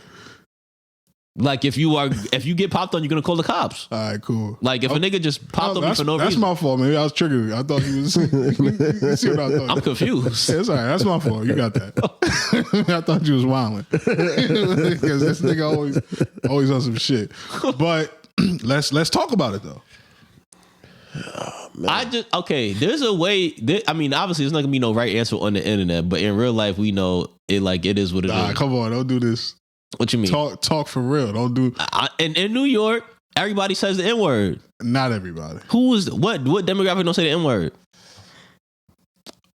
Like if you get popped on, you're gonna call the cops. All right, cool. Like if a nigga just popped on me for no reason. That's my fault. Maybe I was triggered. I thought he was. You see what I thought? I'm confused. Yeah, it's all right. That's my fault. You got that. I thought you was wilding because this nigga always on some shit. But let's talk about it though. There's a way. I mean, obviously, there's not gonna be no right answer on the internet, but in real life, we know it. Like it is what it is. Come on, don't do this. What you mean? Talk for real. Don't do. In New York, everybody says the N-word. Not everybody. What demographic don't say the N-word?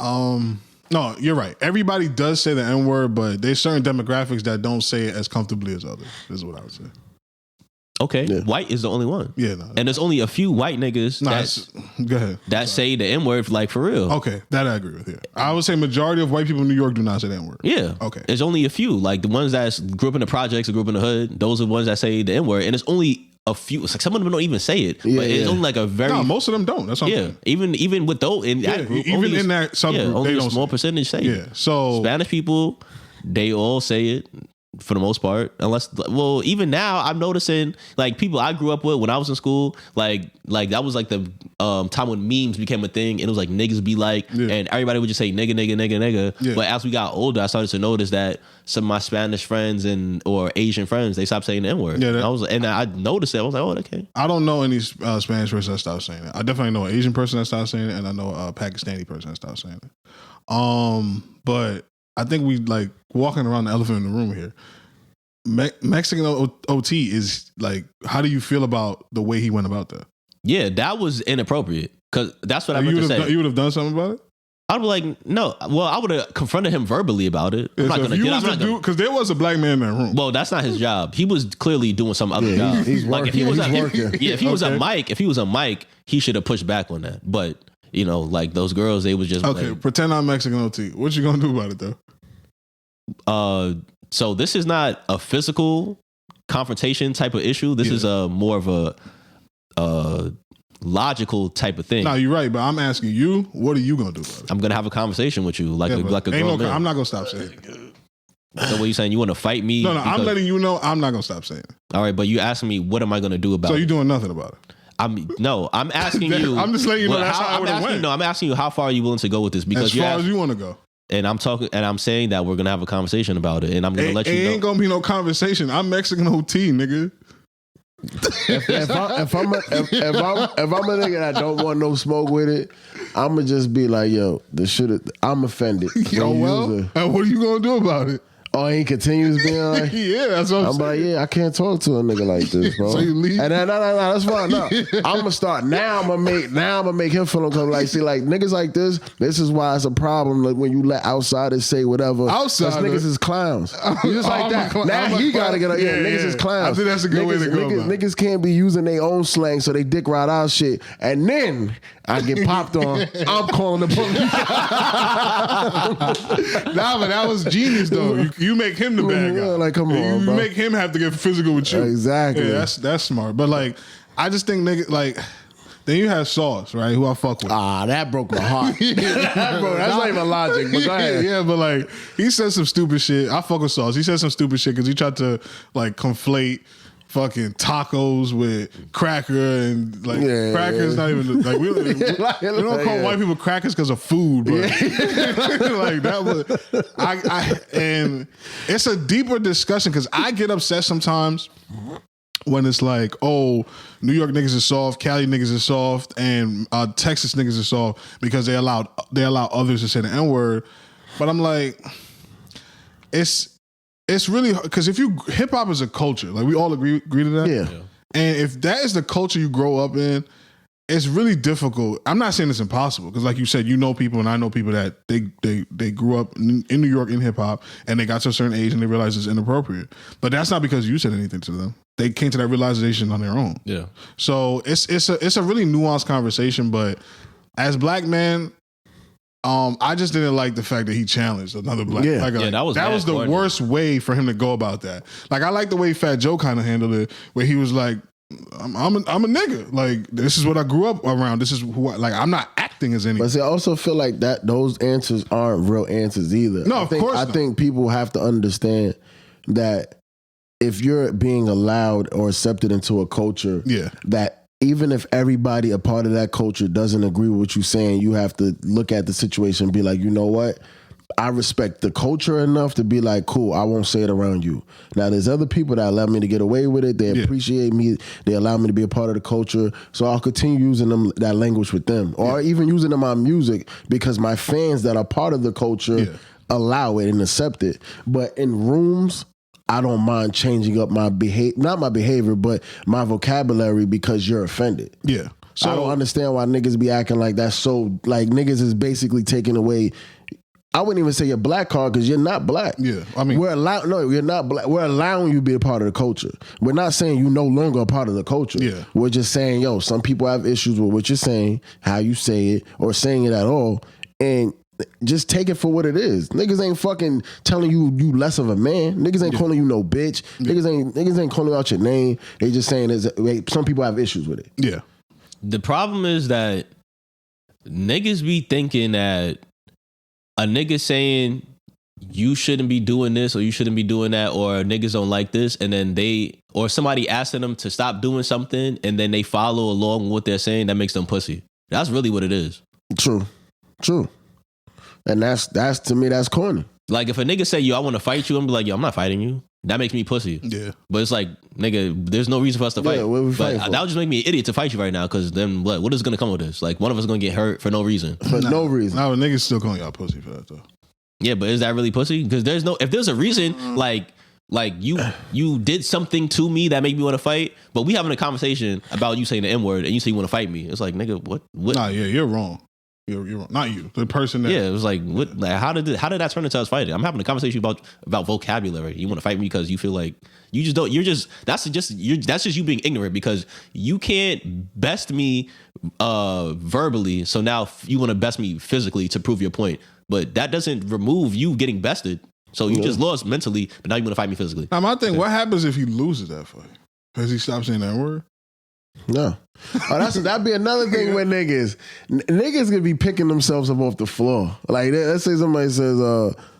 No, you're right. Everybody does say the N-word, but there's certain demographics that don't say it as comfortably as others. This is what I would say. Okay, yeah. White is the only one. Yeah, no. And there's only a few white niggas go ahead. That say the N-word like for real. Okay, that I agree with. Yeah, I would say majority of white people in New York do not say the N-word. Yeah. Okay. There's only a few, like the ones that grew up in the projects or grew up in the hood. Those are the ones that say the N-word, and it's only a few. It's like some of them don't even say it, but it's only like a very. No, most of them don't. That's what I'm saying. Even with those in that group, even in that subgroup, only they a don't small percentage say it. Yeah. So Spanish people, they all say it. For the most part, even now I'm noticing like people I grew up with when I was in school, like that was like the time when memes became a thing, and it was like niggas be like, and everybody would just say nigga, nigga, nigga, nigga. Yeah. But as we got older, I started to notice that some of my Spanish friends or Asian friends, they stopped saying the N-word. Yeah, I noticed that. I was like, oh, okay. I don't know any Spanish person that stopped saying it. I definitely know an Asian person that stopped saying it, and I know a Pakistani person that stopped saying it. But I think we like walking around the elephant in the room here. Mexican OT is like, how do you feel about the way he went about that? Yeah, that was inappropriate because that's what I meant to say. You would have done something about it? I'd be like, no. Well, I would have confronted him verbally about it. I'm not gonna because there was a black man in that room. Well, that's not his job. He was clearly doing some other job. He's working. If he was a Mike, he should have pushed back on that. But like those girls, they was just okay. Like, pretend I'm Mexican OT. What you gonna do about it though? So this is not a physical confrontation type of issue. This is a more of a logical type of thing. No, you're right, but I'm asking you, what are you gonna do about it? I'm gonna have a conversation with you like a grown man. I'm not gonna stop saying it. So what you saying? You want to fight me? No, I'm letting you know I'm not gonna stop saying it. All right, but you asking me what am I gonna do about it? So you're doing nothing about it. I'm asking you. I'm just letting you know that's how I would have went. No, I'm asking you how far are you willing to go with this? Because as far as you want to go. And I'm saying that we're gonna have a conversation about it, and I'm gonna let you know. It ain't gonna be no conversation. I'm Mexican OT, nigga. if I'm a nigga that don't want no smoke with it, I'ma just be like, yo, I'm offended. And what are you gonna do about it? Oh, he continues being like, Yeah, that's what I'm I'm saying. like, yeah, I can't talk to a nigga like this, bro. So you leave? And then, no, that's fine. No, I'm gonna start now. I'm gonna make him feel uncomfortable. Like, see, like niggas like this. This is why it's a problem. Like when you let outsiders say whatever. Outsiders? Niggas is clowns. You just like that. Now he gotta get up. Yeah, niggas is clowns. I think that's a good way to go. Niggas can't be using their own slang, so they dick ride our shit. And then I get popped on. I'm calling the police. Nah, but that was genius though. You make him the bad guy. Yeah, like, come on, you bro. make him have to get physical with you. Exactly. Yeah, that's smart. But like, I just think nigga like. Then you have Sauce, right? Who I fuck with. That broke my heart. That's not even logic. But go ahead. Yeah, but like he said some stupid shit. I fuck with Sauce. He said some stupid shit because he tried to like conflate fucking tacos with cracker and like crackers. Not even like we don't call white people crackers because of food, but like that was I and it's a deeper discussion because I get upset sometimes when it's like, oh, New York niggas is soft, Cali niggas is soft, and Texas niggas is soft because they allow others to say the N-word. But I'm like, it's really because if you hip hop is a culture, like we all agree to that. Yeah. And if that is the culture you grow up in, it's really difficult. I'm not saying it's impossible because, like you said, you know people, and I know people that they grew up in New York in hip hop, and they got to a certain age and they realized it's inappropriate. But that's not because you said anything to them. They came to that realization on their own. Yeah. So it's a really nuanced conversation. But as black men, I just didn't like the fact that he challenged another black. Yeah. That was the worst way for him to go about that. Like I like the way Fat Joe kind of handled it, where he was like, I'm a nigga. Like this is what I grew up around. This is who I'm not acting as any. But see, I also feel like that those answers aren't real answers either. No, of course not. I think people have to understand that if you're being allowed or accepted into a culture, that even if everybody a part of that culture doesn't agree with what you're saying, you have to look at the situation and be like, you know what? I respect the culture enough to be like, cool, I won't say it around you. Now, there's other people that allow me to get away with it. They appreciate me. They allow me to be a part of the culture. So I'll continue using that language with them or even using it in my music because my fans that are part of the culture allow it and accept it. But in rooms, I don't mind changing up my behavior, not my behavior, but my vocabulary because you're offended. Yeah. So I don't understand why niggas be acting like that's so, like niggas is basically taking away, I wouldn't even say your black card because you're not black. Yeah. I mean, you're not black. We're allowing you to be a part of the culture. We're not saying you no longer a part of the culture. Yeah. We're just saying, yo, some people have issues with what you're saying, how you say it, or saying it at all. And just take it for what it is. Niggas ain't fucking telling you less of a man. Niggas ain't calling you no bitch. Niggas ain't calling out your name. They just saying some people have issues with it. Yeah. The problem is that niggas be thinking that a nigga saying you shouldn't be doing this or you shouldn't be doing that or niggas don't like this and then or somebody asking them to stop doing something and then they follow along with what they're saying, that makes them pussy. That's really what it is. True. And that's to me, that's corny. Like if a nigga say, yo, I want to fight you, I'm be like, yo, I'm not fighting you. That makes me pussy. Yeah. But it's like, nigga, there's no reason for us to fight. What we but for? that would just make me an idiot to fight you right now because then what is going to come with this? Like one of us is going to get hurt for no reason. No reason. No, niggas still calling y'all pussy for that though. Yeah, but is that really pussy? Because if there's a reason, like you did something to me that made me want to fight, but we having a conversation about you saying the N-word and you say you want to fight me. It's like, nigga, what? Nah, yeah, you're wrong. You're wrong. Not you. The person that. Yeah, it was like, what? Like, how did that turn into us fighting? I'm having a conversation about vocabulary. You want to fight me because you feel like you just don't. That's just you being ignorant because you can't best me verbally. So now you want to best me physically to prove your point, but that doesn't remove you getting bested. So you just lost mentally, but now you want to fight me physically. Now my thing, what happens if he loses that fight? Has he stopped saying that word? No. That'd be another thing with niggas. Niggas could be picking themselves up off the floor. Like let's say somebody says,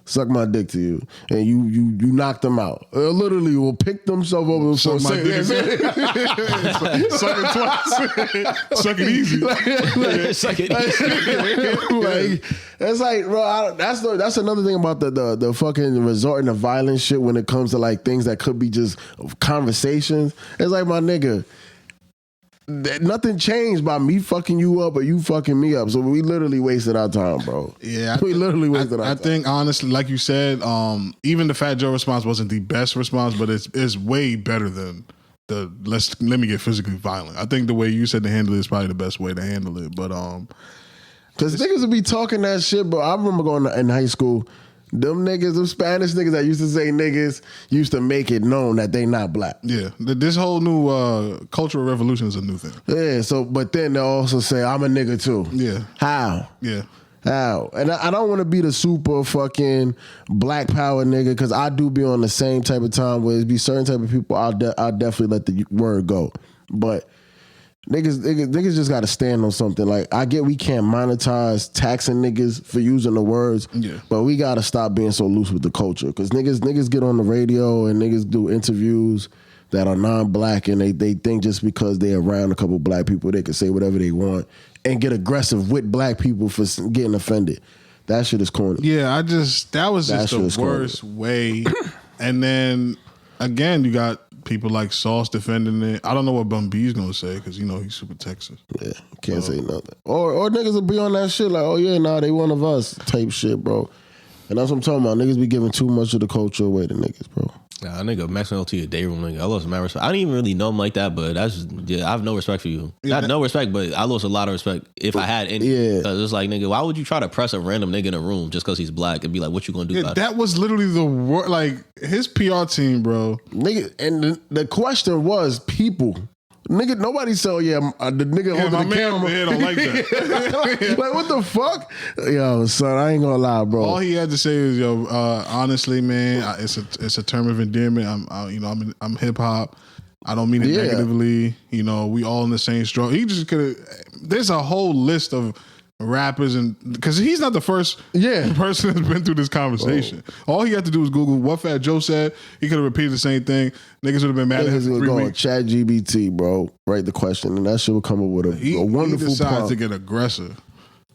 suck my dick to you, and you knock them out. Literally will pick themselves up and suck my dick. Suck it twice. Suck it easy. Suck it easy. Like, it's like, bro, that's another thing about the fucking resorting to violence shit when it comes to like things that could be just conversations. It's like, my nigga, nothing changed by me fucking you up or you fucking me up. So we literally wasted our time, bro. Yeah, we literally wasted our time. I think honestly, like you said, even the Fat Joe response wasn't the best response, but it's way better than the let me get physically violent. I think the way you said to handle it is probably the best way to handle it. But because niggas would be talking that shit, bro. I remember going in high school. Them niggas, them Spanish niggas that used to say niggas, used to make it known that they not black. Yeah, this whole new cultural revolution is a new thing. Yeah, so, but then they'll also say, I'm a nigga too. Yeah. How? Yeah. How? And I don't want to be the super fucking black power nigga, because I do be on the same type of time where it be certain type of people, I'll definitely let the word go. But niggas just got to stand on something. Like, I get we can't monetize taxing niggas for using the words, but we got to stop being so loose with the culture. Because niggas get on the radio and niggas do interviews that are non-black, and they think just because they're around a couple black people, they can say whatever they want and get aggressive with black people for getting offended. That shit is corny. Yeah, that was just the worst way. And then, again, you got people like Sauce defending it. I don't know what Bun B's gonna say because he's super Texas. Yeah, can't say nothing. Or niggas will be on that shit like, oh yeah, nah, they one of us type shit, bro. And that's what I'm talking about. Niggas be giving too much of the culture away to niggas, bro. Nah, nigga, Maxwell to your day room, nigga. I lost mad respect. I didn't even really know him like that, but I have no respect for you. Not no respect, but I lost a lot of respect if I had any. Yeah. Cause it's like, nigga, why would you try to press a random nigga in a room just because he's black and be like, what you gonna do about it? That was literally the word. Like, his PR team, bro. Nigga, and the question was people. Nigga, nobody said, the nigga holding the camera. Man don't like that. Like, what the fuck? Yo, son, I ain't gonna lie, bro. All he had to say is, honestly, man, it's a term of endearment. I'm hip hop. I don't mean it negatively. We all in the same struggle. He just could have. There's a whole list of rappers, and because he's not the first person that's been through this conversation. All he had to do was Google what Fat Joe said. He could have repeated the same thing. Niggas would have been mad at him for 3 weeks. Chat GBT, bro. Write the question, and that shit will come up with a wonderful. He decided to get aggressive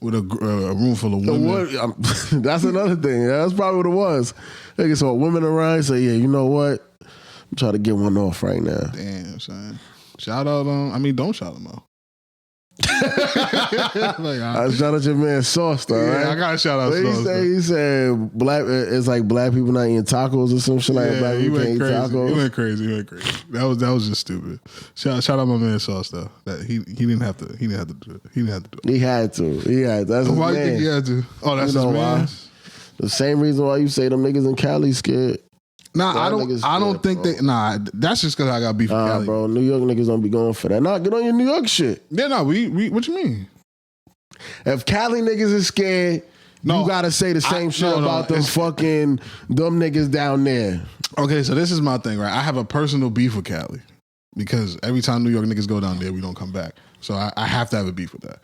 with a room full of women. That's another thing. That's probably what it was. Niggas saw women around. Say, you know what? I'm trying to get one off right now. Damn, son. Shout out don't shout him out. I shout out your man Sauce, though. Yeah, right? I gotta shout out Sauce. He said black. It's like black people not eating tacos or some shit like that. Black people can't eat tacos. He went crazy. That was just stupid. Shout out my man Sauce though. That he didn't have to do it. He had to. That's his why man. You think he had to? Oh, that's his man. The same reason why you say them niggas in Cali scared. Nah, I don't think they. Nah, that's just because I got beef with Cali. Bro, New York niggas don't be going for that. Nah, get on your New York shit. Yeah, nah, we what you mean? If Cali niggas is scared, you gotta say the same shit about them niggas down there. Okay, so this is my thing, right? I have a personal beef with Cali because every time New York niggas go down there, we don't come back. So I have to have a beef with that.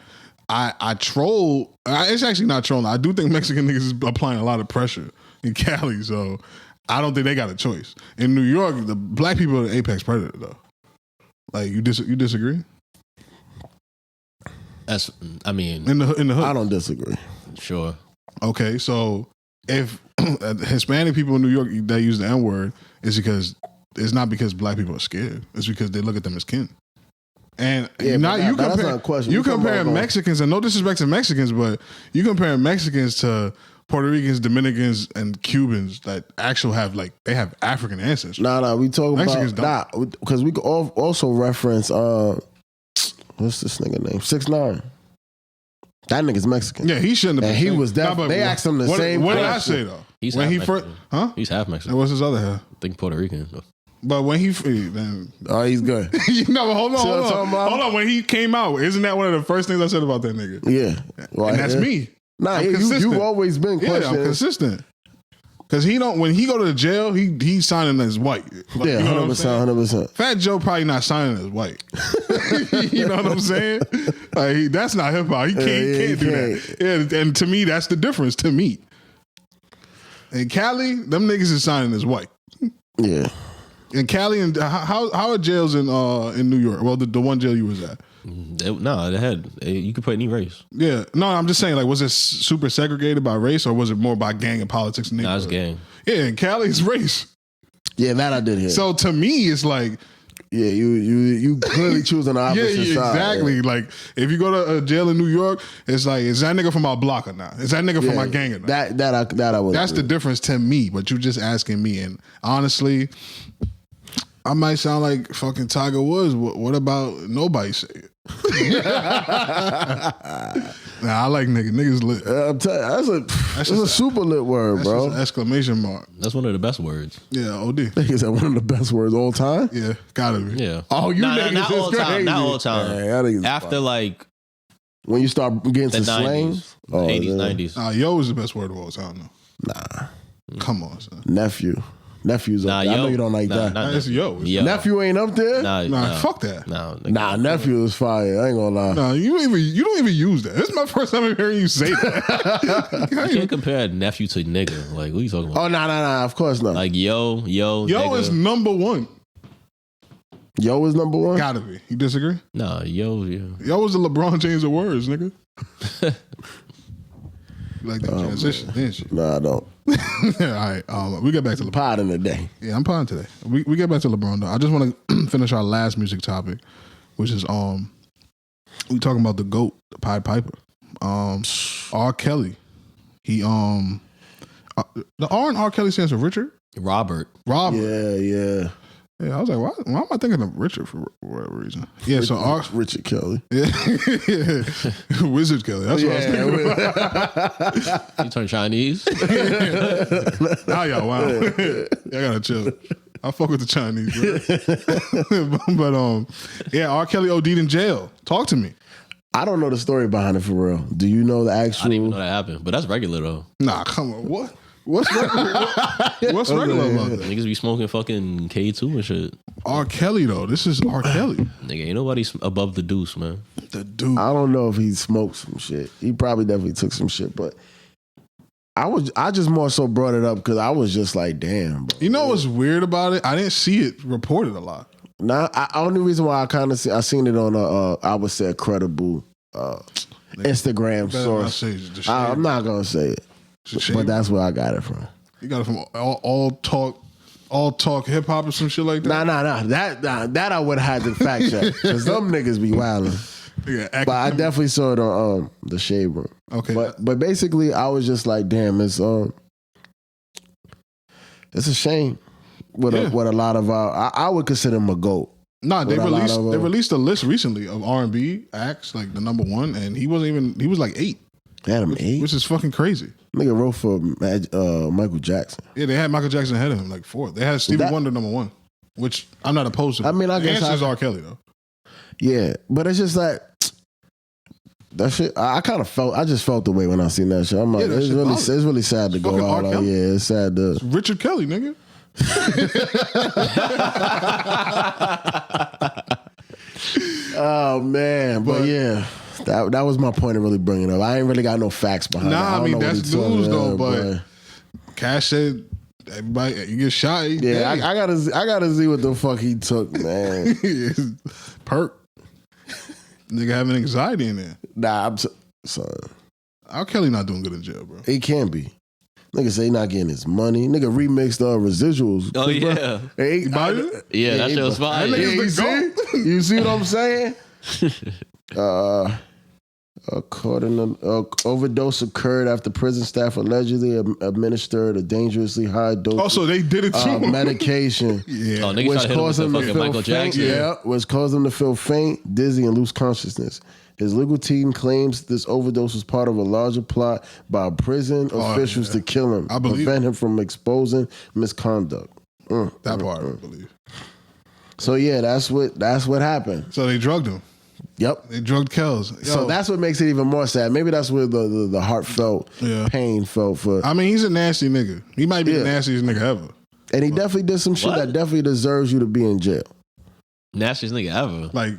I troll. It's actually not trolling. I do think Mexican niggas is applying a lot of pressure in Cali, so I don't think they got a choice. In New York, the black people are the apex predator, though. Like, you disagree? That's, in the hood, I don't disagree. Sure. Okay, so if Hispanic people in New York that use the N-word, it's not because black people are scared. It's because they look at them as kin. And that's not a question. You compare Mexicans, and no disrespect to Mexicans, but you compare Mexicans to Puerto Ricans, Dominicans, and Cubans that actually have African ancestry. Nah, we talk Mexicans about because we could also reference what's this nigga name? 6ix9ine. That nigga's Mexican. Yeah, he shouldn't have. And he was definitely. They asked him the same. What did I say though? He's half Mexican. He's half Mexican. And what's his other half? I think Puerto Rican. But when he's good. Hold on. When he came out, isn't that one of the first things I said about that nigga? Yeah, right, and that's me. Nah, you've always been questioning. Yeah, I'm consistent. Because when he go to the jail, he's signing as white. Like, yeah, 100%. Fat Joe probably not signing as white. You know what I'm saying? Like, that's not hip hop. He can't do that. Yeah, and to me, that's the difference. To me, in Cali, them niggas is signing as white. Yeah. In Cali, and how are jails in New York? Well, the one jail you was at. You could put any race. Yeah, no, I'm just saying, like, was it super segregated by race or was it more by gang and politics? Nah, it's gang. Yeah, in Cali, it's race. Yeah, that I did hear. So to me, it's like Yeah, you clearly choosing the opposite side. Exactly. Yeah. Like if you go to a jail in New York, it's like, is that nigga from our block or not? Is that nigga from my gang or not? That I would. That's the difference to me. But you just asking me, and honestly, I might sound like fucking Tiger Woods. What about nobody say it? Nah, I like nigga. Niggas lit. I'm telling you, that's a super lit word, That's bro. just an exclamation mark. That's one of the best words. Yeah, OD. Is that one of the best words all time? Yeah, gotta be. Yeah. Oh, you niggas not is all time. crazy. Not all time. Yeah, y'all niggas is After fine. like When you start getting the to slang, 90s, 80s, 90s. Yo is the best word of all time, though. Nah, Come on, son. nephew's up there. I know you don't like that. Nah, It's yo. yo. Nephew ain't up there. Nah, fuck that. Nah, Nephew is fire. I ain't gonna lie. No, you don't even use that. This is my first time ever hearing you say that. You can't compare nephew to nigga. Like, what are you talking about? Oh nah. Of course not. Like, yo, Yo nigga. is number one. Yo is number one. Gotta be. You disagree? Nah, yo. Yo is the LeBron James of words, nigga. You like that transition, didn't you? Nah, I don't. All right. We get back to LeBron. Pod in the day. Yeah, I'm potting today. We get back to LeBron though. I just want to finish our last music topic, which is we talking about the GOAT, the Pied Piper. R. Kelly. He the R in R. Kelly stands for Richard? Robert. Yeah. Yeah, I was like, why am I thinking of Richard for whatever reason? Yeah, so Richard Kelly. Yeah. Wizard Kelly. That's what I was thinking about. You turn Chinese? Now y'all, wow. I gotta chill. I fuck with the Chinese, bro. But yeah, R. Kelly OD'd in jail. Talk to me. I don't know the story behind it for real. Do you know the I actual? didn't even know that happened, but that's regular though. Nah, come on. What? What's regular? What's regular about that? Niggas be smoking fucking K2 and shit. R. Kelly though. This is R. Kelly. Nigga, ain't nobody above the deuce, man. The dude. I don't know if he smoked some shit. He probably definitely took some shit, but I just more so brought it up because I was just like, damn, bro. You know what's weird about it? I didn't see it reported a lot. Nah, only reason why I seen it on I would say a credible Instagram Better not source. say it's the shade. I'm not gonna say it, It's the shade. but that's where I got it from. You got it from all talk hip hop or some shit like that. Nah. That I would have had to fact check because them niggas be wilding. Yeah, But I definitely saw it on the Shade Room. Okay. But basically, I was just like, damn, it's a shame. What a lot of I would consider him a GOAT. Nah, they With a lot released of, they released a list recently of R&B acts, like the number one, and he was like 8, They had him 8. which is fucking crazy. Nigga wrote for Michael Jackson. Yeah, they had Michael Jackson ahead of him, like 4. They had Stevie Wonder number 1, which I'm not opposed to. I mean, I the guess answer is R. Kelly though. Yeah, but it's just like that shit. I just felt the way when I seen that shit. I'm like, Yeah, that it's shit really, bothered. it's really sad to go Fucking out. R. Like, Kelly. yeah, it's sad to. Richard Kelly, nigga. Oh man, but yeah, that was my point of really bringing it up. I ain't really got no facts behind it. Nah, I mean don't know what that's he told news me, though. But boy. Cash said everybody you get shot. Yeah, I gotta see what the fuck he took, man. Perk. Nigga having anxiety in there. Nah, son. R. Kelly not doing good in jail, bro. He can't be. Nigga say he not getting his money. Nigga remixed Residuals. Oh, yeah. Hey, Yeah, that shit was fire. Yeah, you see? You see what I'm saying? According to overdose occurred after prison staff allegedly administered a dangerously high dose. Oh, so they did it too. Medication. Yeah. Oh, niggas Which tried to hit him with caused the him to fucking feel Michael faint. Jackson. Yeah, which caused him to feel faint, dizzy, and lose consciousness. His legal team claims this overdose was part of a larger plot by prison officials to kill him, I believe prevent him from exposing misconduct. That part, I believe. So yeah, that's what happened. So they drugged him. Yep. They drugged Kells. Yo, So that's what makes it even more sad. Maybe that's where the heartfelt pain felt for. I mean, he's a nasty nigga. He might be the nastiest nigga ever. And he definitely did some shit that definitely deserves you to be in jail. Nastiest nigga ever. Like,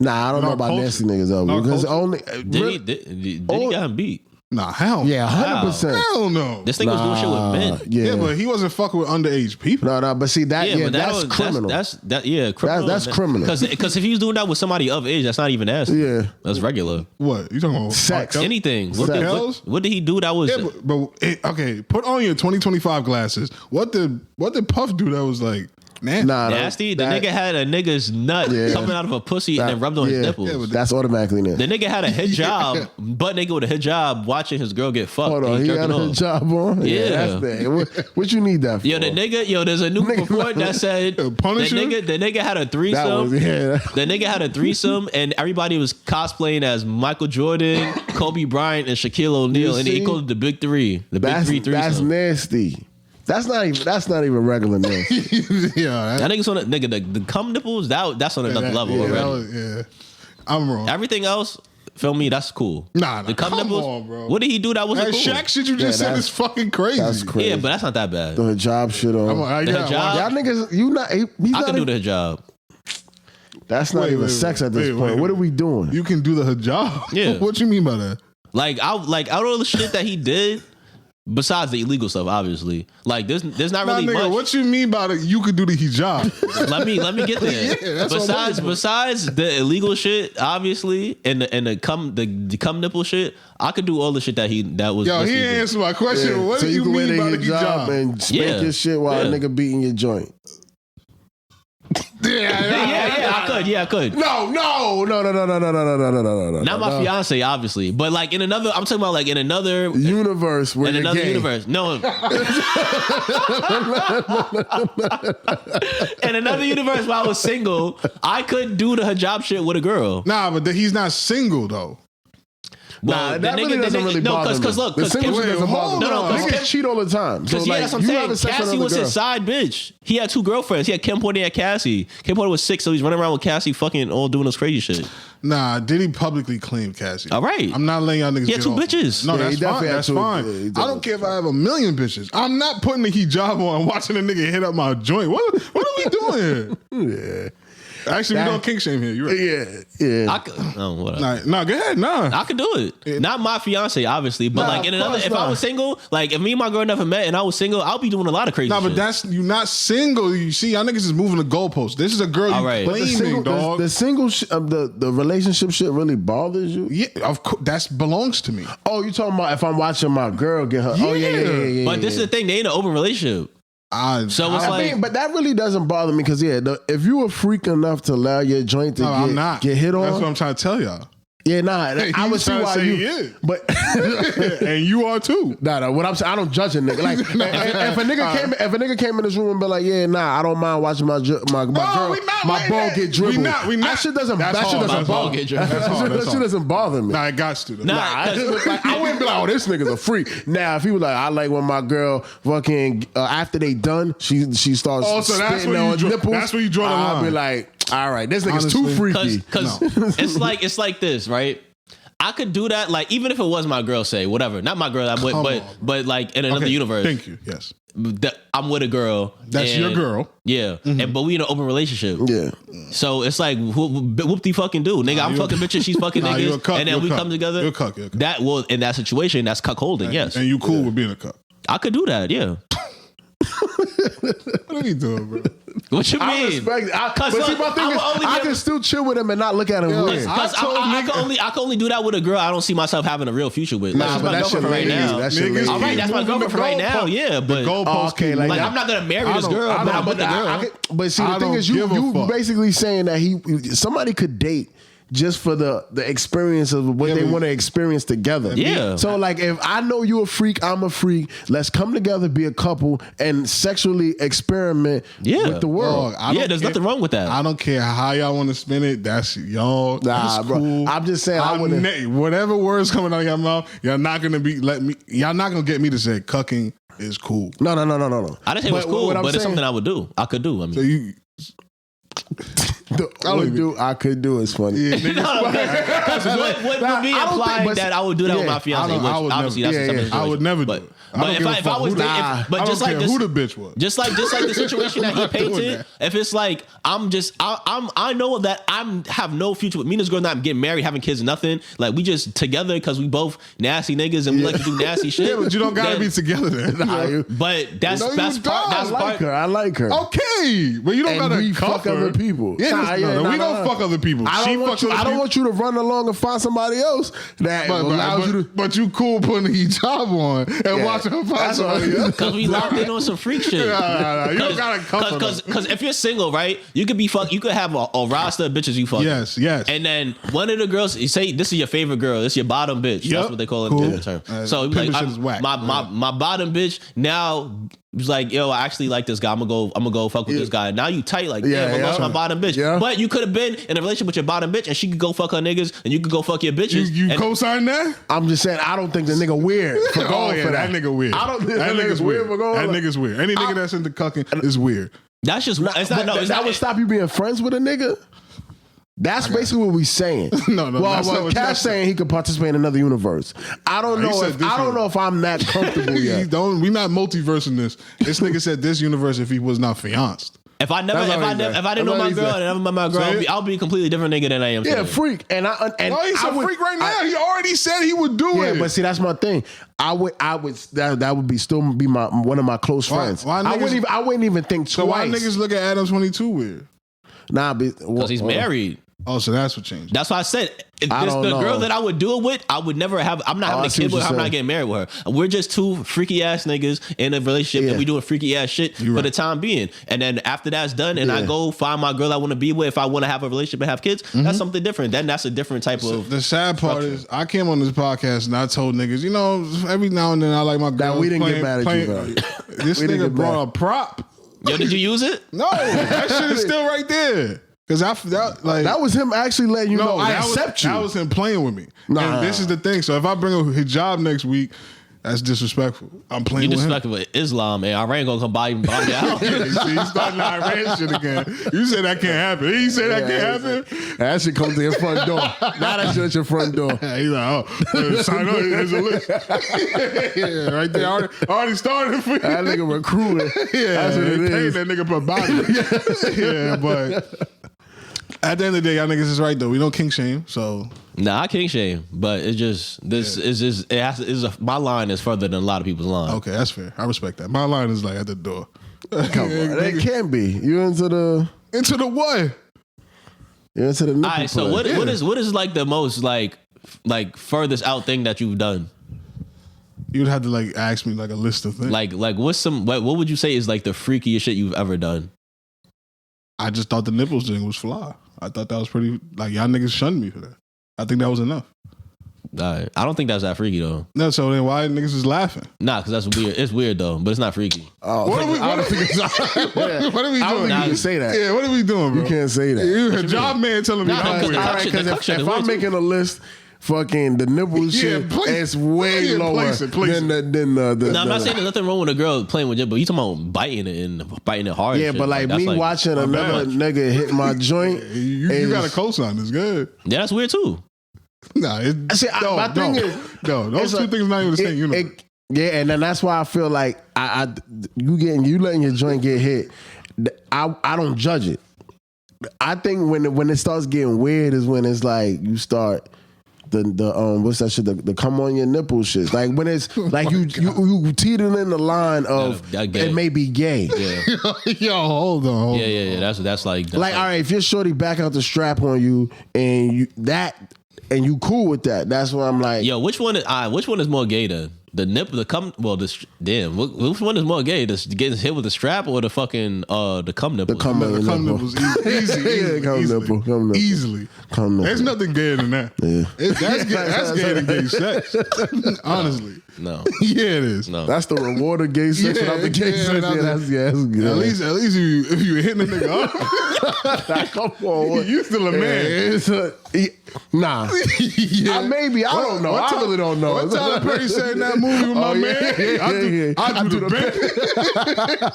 nah, I don't know about nasty niggas ever. Because only Did he got him beat? nah, hell. yeah, 100%. Hell no. This thing was doing shit with men. Yeah, but he wasn't fucking with underage people. No, but see that, but that's criminal. Criminal. That's criminal. Because if he was doing that with somebody of age, that's not even nasty. Yeah. That's regular. What? You talking about? Sex. Anything. What Kells? did he do that was? Yeah, okay, put on your 2025 glasses. What did Puff do that was like Nasty. The nigga had a nigga's nut coming out of a pussy and then rubbed on his nipples. Yeah, that's automatically nasty. The nigga had a hijab, butt nigga with a hijab, watching his girl get fucked. Hold on, he had a hijab on? Yeah. That's bad. What you need that for? There's a new report that said the nigga had a threesome. The nigga had a threesome and everybody was cosplaying as Michael Jordan, Kobe Bryant, and Shaquille O'Neal, and he called it the Big Three. The Big Three threesome. That's nasty. That's not even regular nasty. That nigga's on the cum nipples. That's on another level already. I'm wrong. Everything else, feel me, that's cool. Nah, the cum come nipples. on, bro. What did he do that wasn't cool? Shaq shit you just said is fucking crazy. That's crazy. Yeah, but that's not that bad. The hijab shit on. The hijab. Y'all niggas, you not. I can do the hijab. That's not even sex at this point. What are we doing? You can do the hijab. Yeah. What you mean by that? Out of all the shit that he did, besides the illegal stuff, obviously, like there's not really much. What you mean by that? You could do the hijab. let me get there. Besides the illegal shit, obviously, and the cum nipple shit, I could do all the shit that was. Yo, he didn't answer my question. Yeah. What do you mean by the hijab? And spank your shit while a nigga beating your joint. I could. No. Not my fiance, obviously, but like I'm talking about like in another universe. In another universe, no. In another universe, while I was single, I could do the hijab shit with a girl. Nah, but he's not single though. Well, that really doesn't really bother me. Because look, because niggas cheat all the time. So that's what I'm saying. Cassie was his side bitch. He had 2 girlfriends. He had Kim Porter and Cassie. Kim Porter was 6, so he's running around with Cassie, fucking all doing this crazy shit. Nah, did he publicly claim Cassie? All right. I'm not letting y'all niggas. He had 2 bitches. No, that's fine. That's fine. I don't care if I have 1 million bitches. I'm not putting the hijab on, watching a nigga hit up my joint. What are we doing here? Yeah. Actually, we don't kink shame here. You're right. Yeah. Whatever. Nah, go ahead. Nah. I could do it. Yeah. Not my fiance, obviously, but like in another. If I was single, like if me and my girl never met and I was single, I'll be doing a lot of crazy. But you're not single. You see, y'all niggas is moving the goalposts. This is a girl you claiming, dog. The single, the relationship shit really bothers you. Yeah, of course. That belongs to me. Oh, you talking about if I'm watching my girl get her? Yeah. Oh yeah. But this is the thing. They in an open relationship. But that really doesn't bother me because if you were freak enough to allow your joint to get hit on, that's what I'm trying to tell y'all. Yeah, I would see why you. Is. But and you are too. Nah. What I'm saying, I don't judge a nigga. Like if a nigga came in this room and be like, yeah, I don't mind watching my girl, my ball get dribbled. That shit doesn't bother me. That shit doesn't bother me. Nah, it got to. I wouldn't be like, oh, this nigga's a freak. Now, if he was like, I like when my girl fucking after they done, she starts spitting on nipples. That's where you draw the line. I'll be like, all right, this nigga's too freaky. Because it's like this, right? I could do that, like even if it was my girl, say whatever, not my girl, but like in another universe. Thank you. Yes, I'm with a girl. That's your girl. Yeah, but we in an open relationship. Yeah. So it's like whoop the fucking do, nigga. I'm fucking bitches, she's fucking niggas, and then we come together. You're a cuck. That in that situation, that's cuck holding. Yes, and you cool with being a cuck. I could do that. Yeah. What are you doing, bro? What you mean? I respect it. But see, my thing is, I can still chill with him and not look at him weird. I can only do that with a girl I don't see myself having a real future with. Nah, but that's my girlfriend right now. All right, that's my girlfriend right now. Yeah, but okay, like I'm not gonna marry this girl. I'm with the girl. But see, the thing is, you basically saying that somebody could date just for the experience of what they want to experience together. Yeah. So like, if I know you a freak, I'm a freak. Let's come together, be a couple, and sexually experiment with the world. There's nothing wrong with that. I don't care how y'all want to spin it. That's y'all. Nah, that's bro. Cool. I'm just saying. Whatever words coming out of your mouth, y'all not gonna get me to say cucking is cool. No. I didn't say it was cool, but it's something I would do. I could do. I mean. So you. The only I could do is funny. Yeah, because would be implied that I would do that with my fiance. I would never do it. But if I was dating, but just like who the bitch was, just like the situation that he painted. If it's like I know that I have no future with me and this girl. Not getting married, having kids, nothing. Like we just together because we both nasty niggas and we like to do nasty shit. Yeah, but you don't gotta be together then. But that's part. I like her. Okay, but you don't gotta fuck other people. Yeah, We don't fuck other people. I don't want you to run along and find somebody else that allows you to. But you cool putting the hijab on and watching her find somebody else. Because we locked in on some freak shit. You don't gotta come. Because if you're single, right, you could be you could have a roster of bitches you fuck. Yes. And then one of the girls, you say this is your favorite girl, this is your bottom bitch. That's what they call it in the term. So like, my bottom bitch now. It's like, yo, I actually like this guy. I'm gonna go fuck with this guy. Now you tight, like, I lost my bottom bitch. Yeah. But you could have been in a relationship with your bottom bitch, and she could go fuck her niggas, and you could go fuck your bitches. You co-sign that? I'm just saying, I don't think the nigga weird for going for that. That nigga weird. I don't think that nigga's weird for going. That nigga's weird. Any nigga that's into cucking is weird. That's just that would stop you being friends with a nigga. That's basically what we saying. No. Well, Cash saying he could participate in another universe. I don't know if I'm that comfortable yet. We not multiversing this. This nigga said this universe if he was not fianced. If I didn't know my girl and never met my girl, I'll be a completely different nigga than I am today. Yeah, freak. And he's a freak right now. He already said he would do it. Yeah, but see, that's my thing. That would be one of my close friends. I wouldn't even think twice. So why niggas look at Adam 22 weird? Nah, because he's married. Oh, so that's what changed. That's why I said the girl that I would do it with, I would never have. I'm not having a kid with her. I'm not getting married with her. We're just two freaky ass niggas in a relationship and we doing freaky ass shit for the time being. And then after that's done, and I go find my girl I want to be with. If I want to have a relationship and have kids, that's something different. Then that's a different type of. The sad part is, I came on this podcast and I told niggas, every now and then I like my girl. We didn't get mad at you, bro. This nigga brought a prop. Yo, did you use it? No, that shit is still right there. Because that was him actually letting you know I accept you. That was him playing with me. And this is the thing. So if I bring a hijab next week, that's disrespectful. I'm playing with him. You disrespectful with Islam, and Iran gonna come by and bomb you out. See, he's starting the Iran shit again. You said that can't happen. He said that can't happen. That shit comes to your front door. Now that's at your front door. He's like, sign up. There's a list. Right there. Already started for you. That nigga recruiting. That's what it is. That nigga per body. But at the end of the day, y'all niggas is right though. We don't kink shame, so. Nah, I kink shame, but it's just my line is further than a lot of people's line. Okay, that's fair. I respect that. My line is like at the door. Come on, it can't be. You into the what? You're into the nipple. All right, so what is like the most like furthest out thing that you've done? You'd have to like ask me like a list of things. Like what would you say is like the freakiest shit you've ever done? I just thought the nipples thing was fly. I thought that was pretty, like, y'all niggas shunned me for that. I think that was enough. I don't think that's that freaky though. No, so then why niggas is laughing? Nah, because that's weird. It's weird though, but it's not freaky. What are we doing? You can say that. Yeah, what are we doing, bro? You can't say that. You a job man telling me I'm weird. All right, because if I'm making a list, fucking the nipple shit, it's way lower than the. No, I'm not saying there's nothing wrong with a girl playing with it, but you talking about biting it hard. Yeah, but like me watching another nigga hit my joint, you got a cosign. It's good. Yeah, that's weird too. Nah, my thing is, those two things not even the same universe. Yeah, and then that's why I feel like you letting your joint get hit. I don't judge it. I think when it starts getting weird is when it's like you start. The what's that shit? The come on your nipple shit. Like when it's like you teeter in the line of it may be gay. Yeah. Yo, hold on. Yeah. That's like all right. If your shorty back out the strap on you and you cool with that, that's what I'm like. Yo, which one is more gay then? The nipple, the cum. Well, damn. Which one is more gay? Getting hit with the strap or the fucking the cum nipple? The cum nipples, easily. There's nothing gayer than that. Yeah, that's gay than gay sex. Honestly, no. Yeah, it is. No, that's the reward of gay sex without the gay sex. That's good. At least if you hitting a nigga up, come on, you still a man. Nah, maybe I don't know. I really don't know. What Tyler Perry said in that movie with my man? I do the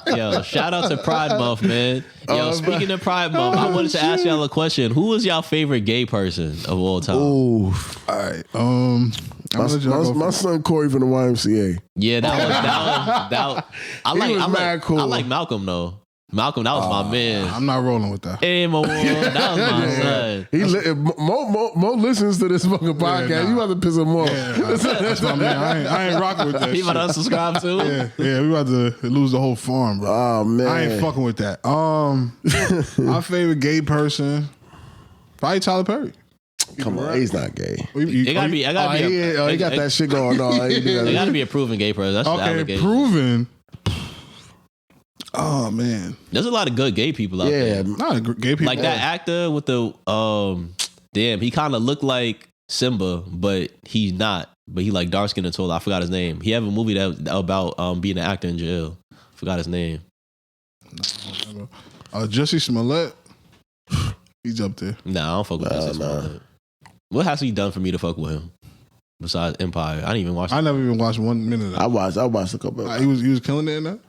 best. Yo, shout out to Pride Month, man. Yo, speaking of Pride Month, I wanted to ask y'all a question. Who was y'all favorite gay person of all time? Ooh, all right. My son Corey from the YMCA. Yeah, that was. I like Malcolm though. Malcolm, that was my man. I'm not rolling with that. Hey, Mo, that was my son. Mo listens to this fucking podcast. nah. You about to piss him off. That's my man. I ain't rocking with that. He about to unsubscribe too? Yeah, we about to lose the whole farm, bro. Oh man, I ain't fucking with that. My favorite gay person, probably Tyler Perry. Come on, he's not gay. It gotta be. He got that shit going on. It gotta be a proven gay person. That's Okay, proven. Oh man, there's a lot of good gay people out there. not gay people. Like that actor with the damn, he kind of looked like Simba, but he's not. But he like dark skinned and tall. I forgot his name. He have a movie that about being an actor in jail. Forgot his name. Jussie Smollett. He's up there. Nah, I don't fuck with Jussie Smollett. What has he done for me to fuck with him? Besides Empire, I didn't even watch. I never even watched 1 minute of that. I watched a couple. He was killing it in that.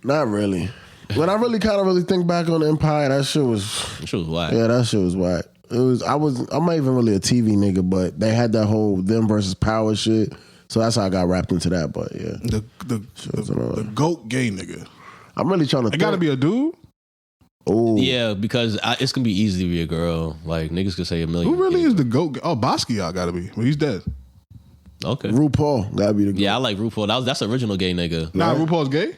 Not really. When I really think back on Empire, that shit was whack. Yeah, that shit was whack. I'm not even really a TV nigga, but they had that whole them versus power shit. So that's how I got wrapped into that. But yeah, the GOAT gay nigga. I'm really trying to. It got to be a dude. Oh yeah, because it's gonna be easy to be a girl. Like niggas could say a million. Who really is the GOAT? Oh, Basquiat got to be. Well, he's dead. Okay, RuPaul gotta be the GOAT. Yeah, I like RuPaul. That's the original gay nigga. Nah, right? RuPaul's gay.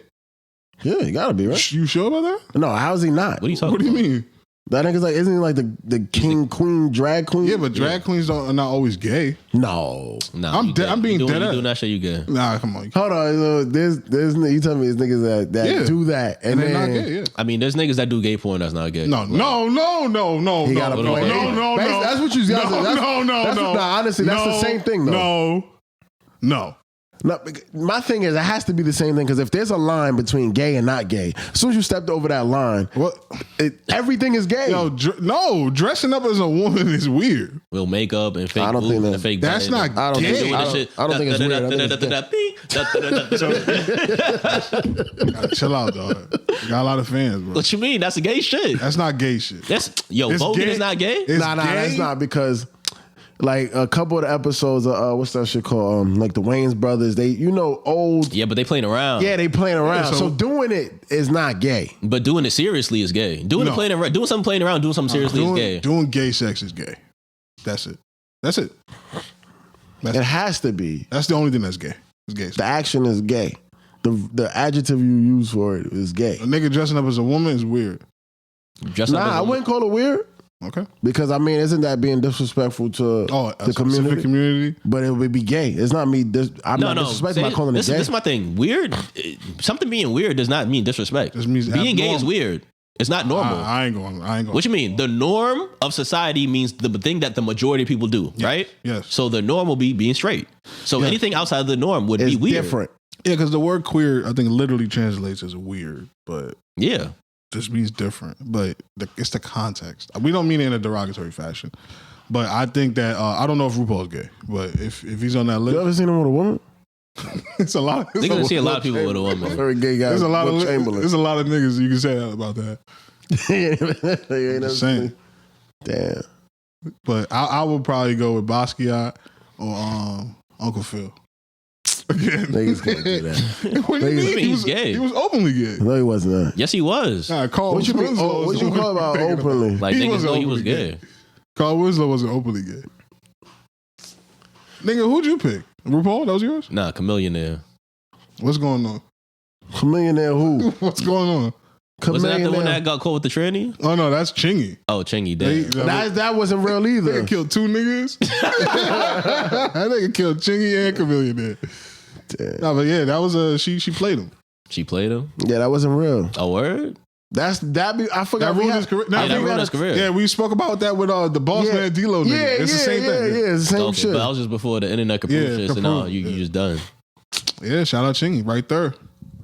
Yeah, he gotta be, right? You sure about that? No, how's he not? What are you talking about? What do you mean? That nigga's like, isn't he like the king, queen, drag queen? Yeah, but drag queens are not always gay. No. I'm being dead. You doing that shit, you gay. Nah, come on. Hold on. There's you tell me there's niggas that do that. And they're not gay, yeah. I mean, there's niggas that do gay porn that's not gay. No. He got a point. No. That's what you guys No. Nah, honestly, that's the same thing, though. No. No, my thing is, it has to be the same thing because if there's a line between gay and not gay, as soon as you stepped over that line, everything is gay. Yo, dressing up as a woman is weird. With makeup and fake. I don't think fake. That's not gay. I don't think it's weird. Chill out, dog. You got a lot of fans, bro. What you mean? That's a gay shit. That's not gay shit. Voguing is not gay. Nah, that's not because. Like a couple of the episodes of what's that shit called? Like the Wayans brothers, they old. Yeah, but they playing around. Yeah, they playing around. Yeah, so doing it is not gay. But doing it seriously is gay. Doing something playing around, doing something seriously is gay. Doing gay sex is gay. That's it. It has to be. That's the only thing that's gay. It's gay. The action is gay. The adjective you use for it is gay. A nigga dressing up as a woman is weird. I wouldn't call it weird. Okay. Because I mean, isn't that being disrespectful to the community? But it would be gay. It's not me. I'm not disrespecting by calling it gay. This is my thing. Weird. Something being weird does not mean disrespect. This means being gay is weird. It's not normal. I ain't going. What you mean? The norm of society means the thing that the majority of people do, right? Yes. So the norm will be being straight. So anything outside of the norm would be weird. Different. Yeah, because the word queer, I think, literally translates as weird, but yeah. Just means different, but it's the context. We don't mean it in a derogatory fashion, but I think that I don't know if RuPaul's gay, but if he's on that list, you ever seen him with a woman? It's a lot. They're gonna see a lot of people with a woman. Very gay guy. There's a lot of Chamberlain. There's a lot of niggas you can say that about that. You ain't saying. Damn. But I would probably go with Basquiat or Uncle Phil. Again. Niggas can't do that. What do you mean? He's gay. He was openly gay. No, he wasn't. Yes, he was. Nah, what you call about openly? Like niggas know he was gay. Carl Winslow wasn't openly gay. Nigga, who'd you pick? RuPaul? That was yours? Nah, Chameleonaire. What's going on? Chameleonaire who? What's going on? Wasn't that the one that got caught with the tranny? Oh no, that's Chingy. Oh, Chingy, damn. That wasn't real either. They killed two niggas. That nigga killed Chingy and Chameleonaire. No, but yeah, that was she played him. She played him? Yeah, that wasn't real. A word? I forgot. That ruined his career. That ruined his career. Yeah, we spoke about that with the boss man D-Lo nigga. Yeah, it's the same thing. Yeah, it's the same shit. But that was just before the internet could prove shit. So now you just done. Yeah, shout out Chingy right there.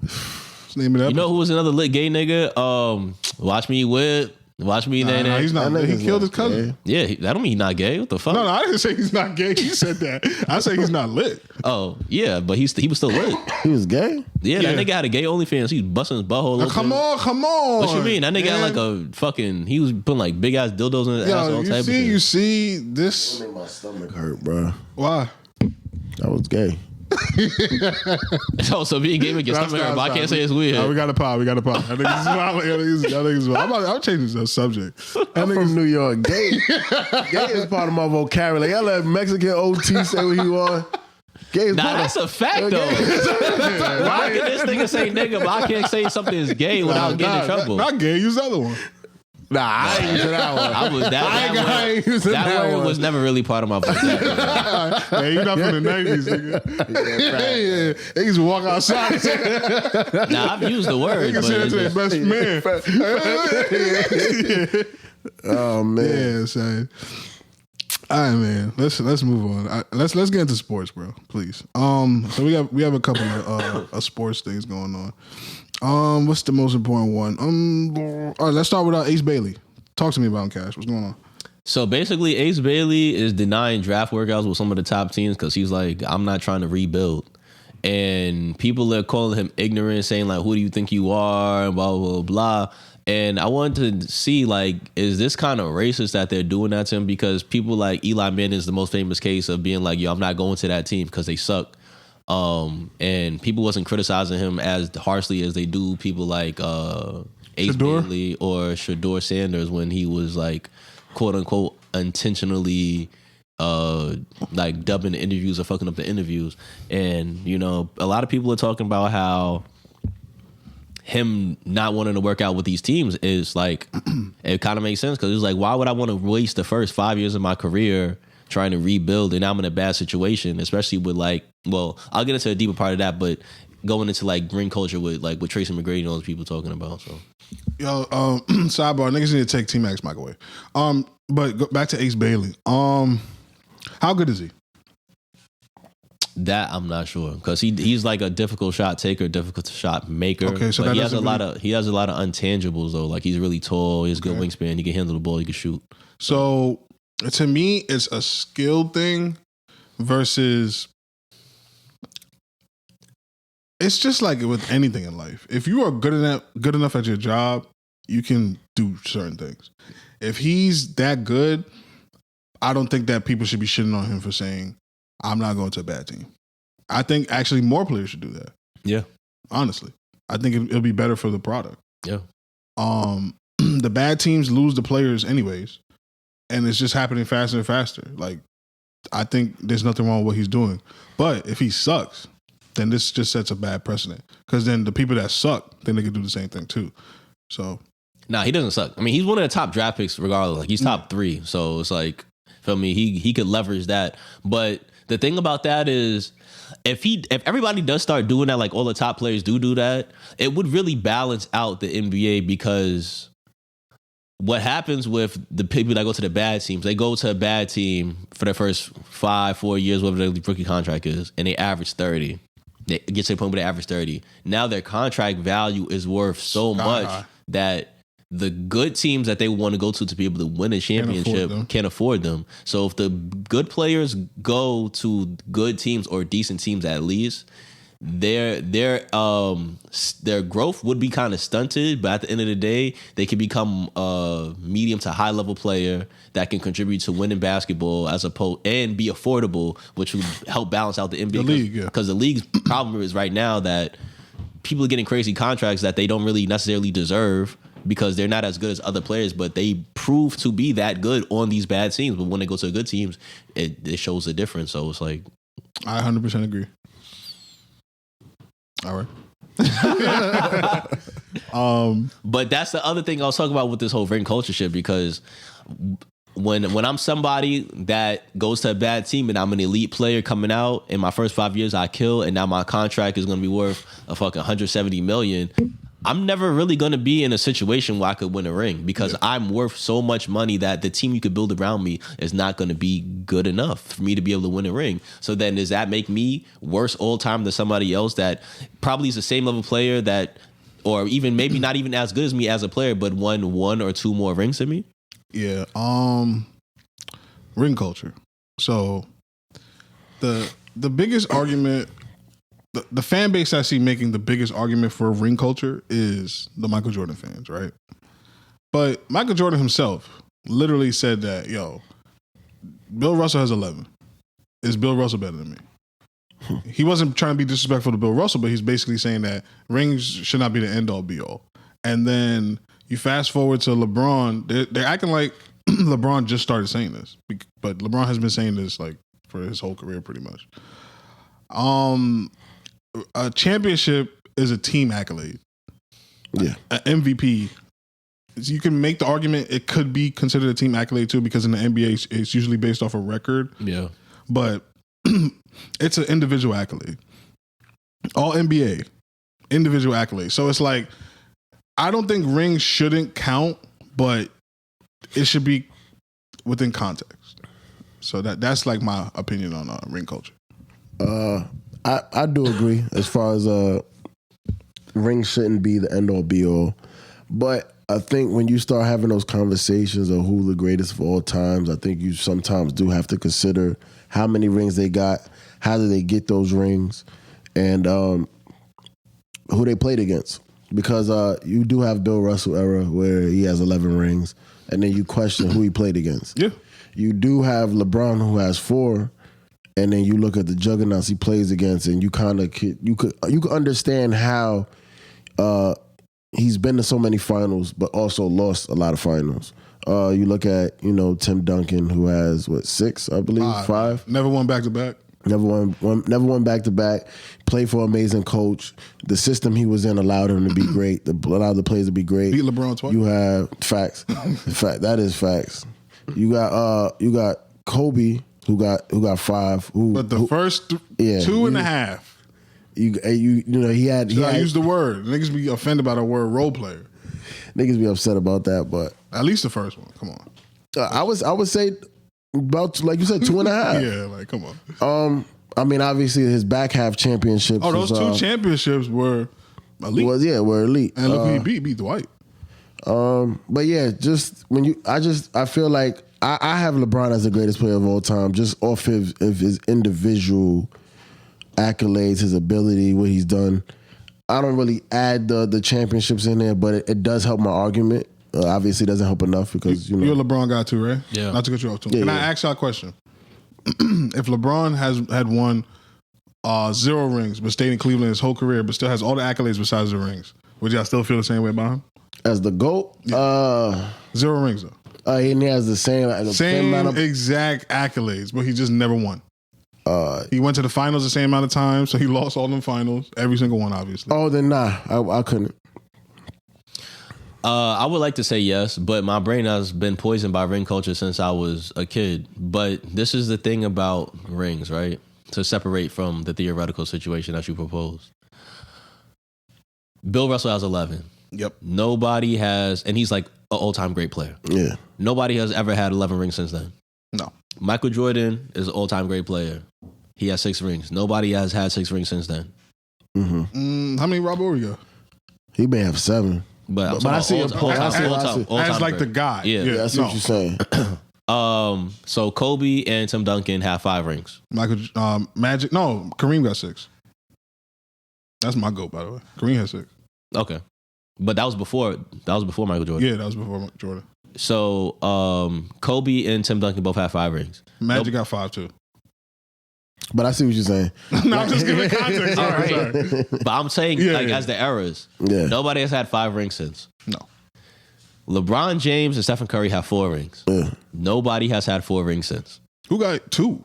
What's the name of that? You know who was another lit gay nigga? Watch Me Whip. Watch Me Nah, he's not. He killed his cousin. Yeah, that don't mean he's not gay. What the fuck? No, I didn't say he's not gay. He said that. I say he's not lit. Oh, yeah, but he was still lit. He was gay? Yeah, that nigga had a gay OnlyFans. He was busting his butthole open. Come on. What you mean? That nigga had like a fucking, he was putting like big ass dildos in his ass all type of shit. You see this? That made my stomach hurt, bro. Why? That was gay. So being gay make your stomach hurt, but I can't say it's weird. We got a pod. That niggas is wild. I'm changing the subject. I'm from New York. Gay is part of my vocabulary. I let Mexican OT say what he want. Gay is Nah, that's a fact though. Why can this nigga say nigga, but I can't say something is gay without getting in trouble? Not gay. Use the other one. Nah, I ain't using that one. I ain't using that word was never really part of my vocabulary. Hey, you not from the 90s, nigga. Niggas walk outside and say, Nah, I've used the word. niggas say that to their best man. Oh man. Yeah, son. All right, man. Let's move on. Let's get into sports, bro. Please. So we have a couple of sports things going on. What's the most important one? All right, let's start with Ace Bailey. Talk to me about him, Cash. What's going on? So basically, Ace Bailey is denying draft workouts with some of the top teams because he's like, I'm not trying to rebuild. And people are calling him ignorant, saying like, who do you think you are? Blah, blah, blah. And I wanted to see, like, is this kind of racist that they're doing that to him? Because people like Eli Manning is the most famous case of being like, yo, I'm not going to that team because they suck. And people wasn't criticizing him as harshly as they do people like Ace Bailey or Shador Sanders when he was like, quote unquote, intentionally like dubbing the interviews or fucking up the interviews. And, you know, a lot of people are talking about how him not wanting to work out with these teams is like, it kind of makes sense because it's like, why would I want to waste the first 5 years of my career trying to rebuild and I'm in a bad situation, especially with like, well, I'll get into a deeper part of that, but going into like ring culture with Tracy McGrady and all those people talking about. So, yo, sidebar, niggas need to take T-Mac's mic away. But go back to Ace Bailey. How good is he? That I'm not sure because he's like a difficult shot taker, difficult shot maker. Okay, so but that he has a lot of intangibles though. Like he's really tall, he has good wingspan, he can handle the ball, he can shoot. So to me, it's a skill thing versus. It's just like with anything in life. If you are good enough at your job, you can do certain things. If he's that good, I don't think that people should be shitting on him for saying, I'm not going to a bad team. I think actually more players should do that. Yeah. Honestly. I think it'll be better for the product. Yeah. The bad teams lose the players anyways. And it's just happening faster and faster. Like, I think there's nothing wrong with what he's doing. But if he sucks, then this just sets a bad precedent. Because then the people that suck, then they can do the same thing too. So. Nah, he doesn't suck. I mean, he's one of the top draft picks regardless. Like, he's top 3. So it's like, feel me, he could leverage that. But the thing about that is, if everybody does start doing that, like all the top players do that, it would really balance out the NBA because what happens with the people that go to the bad teams, they go to a bad team for their first 5-4 years, whatever their rookie contract is, and they average 30. They get to the point where they average 30. Now their contract value is worth so much that the good teams that they want to go to be able to win a championship can't afford them. So if the good players go to good teams or decent teams at least, their growth would be kind of stunted, but at the end of the day, they can become a medium to high level player that can contribute to winning basketball as opposed and be affordable, which would help balance out the NBA. Because the league's problem is right now that people are getting crazy contracts that they don't really necessarily deserve because they're not as good as other players, but they prove to be that good on these bad teams. But when they go to good teams, it shows a difference. So it's like, I 100% agree. All right. But that's the other thing I was talking about with this whole ring culture shit, because when I'm somebody that goes to a bad team and I'm an elite player coming out, in my first 5 years I kill, and now my contract is going to be worth a fucking $170 million, I'm never really going to be in a situation where I could win a ring because I'm worth so much money that the team you could build around me is not going to be good enough for me to be able to win a ring. So then does that make me worse all time than somebody else that probably is the same level player that, or even maybe not even as good as me as a player, but won 1 or 2 more rings than me? Yeah. Ring culture. So the biggest argument, the fan base I see making the biggest argument for ring culture is the Michael Jordan fans, right? But Michael Jordan himself literally said that, yo, Bill Russell has 11. Is Bill Russell better than me? he wasn't trying to be disrespectful to Bill Russell, but he's basically saying that rings should not be the end all be all. And then you fast forward to LeBron, they're acting like LeBron just started saying this, but LeBron has been saying this like for his whole career pretty much. A championship is a team accolade. Yeah. An MVP, you can make the argument it could be considered a team accolade too, because in the NBA it's usually based off a record. Yeah. But it's an individual accolade. All NBA, individual accolade. So it's like, I don't think rings shouldn't count, but it should be within context. So that's like my opinion on ring culture. I do agree as far as rings shouldn't be the end all be all, but I think when you start having those conversations of who the greatest of all times, I think you sometimes do have to consider how many rings they got, how did they get those rings, and who they played against. Because you do have Bill Russell era where he has 11 rings, and then you question who he played against. Yeah. You do have LeBron who has 4, and then you look at the juggernauts he plays against, and you kind of you could understand how he's been to so many finals, but also lost a lot of finals. You look at Tim Duncan, who has 6, I believe, 5. Never won back to back. Never won back to back. Played for an amazing coach. The system he was in allowed him to be great. Allowed the players to be great. Beat LeBron twice. You have facts. That is facts. You got Kobe who got 5. But the first 2.5. He had. I use the word. Niggas be offended by the word role player. Niggas be upset about that, but at least the first one. Come on. I would say about, like you said, 2.5. Yeah, like come on. I mean, obviously his back half championships. Oh, those 2 championships were elite. Were elite. And look who he beat Dwight. But yeah, just when I feel like I have LeBron as the greatest player of all time, just off of his individual accolades, his ability, what he's done. I don't really add the championships in there, but it does help my argument. Obviously, it doesn't help enough because you're a LeBron guy too, right? Yeah. Not to cut you off too. Yeah, Can I ask y'all a question? If LeBron had won 0 rings, but stayed in Cleveland his whole career, but still has all the accolades besides the rings, would y'all still feel the same way about him? As the GOAT, 0 rings though. And he has the same amount of exact accolades, but he just never won. He went to the finals the same amount of times, so he lost all them finals, every single one, obviously. Oh, then nah, I couldn't. I would like to say yes, but my brain has been poisoned by ring culture since I was a kid. But this is the thing about rings, right? To separate from the theoretical situation that you proposed. Bill Russell has 11. Yep. Nobody has, and he's like an all-time great player. Yeah. Nobody has ever had 11 rings since then. No. Michael Jordan is an all-time great player. He has 6 rings. Nobody has had 6 rings since then. Mm-hmm. How many Rob Ory got? He may have 7. But I see him. As like the guy. Yeah. That's what you're saying. So Kobe and Tim Duncan have 5 rings. Magic. No, Kareem got 6. That's my GOAT, by the way. Kareem has 6. Okay. But that was before Michael Jordan. Yeah, that was before Jordan. So Kobe and Tim Duncan both have 5 rings. Magic got 5 too. But I see what you're saying. No, I'm just giving context. Sorry. But I'm saying as the eras, nobody has had 5 rings since. No. LeBron James and Stephen Curry have 4 rings. Yeah. Nobody has had 4 rings since. Who got 2?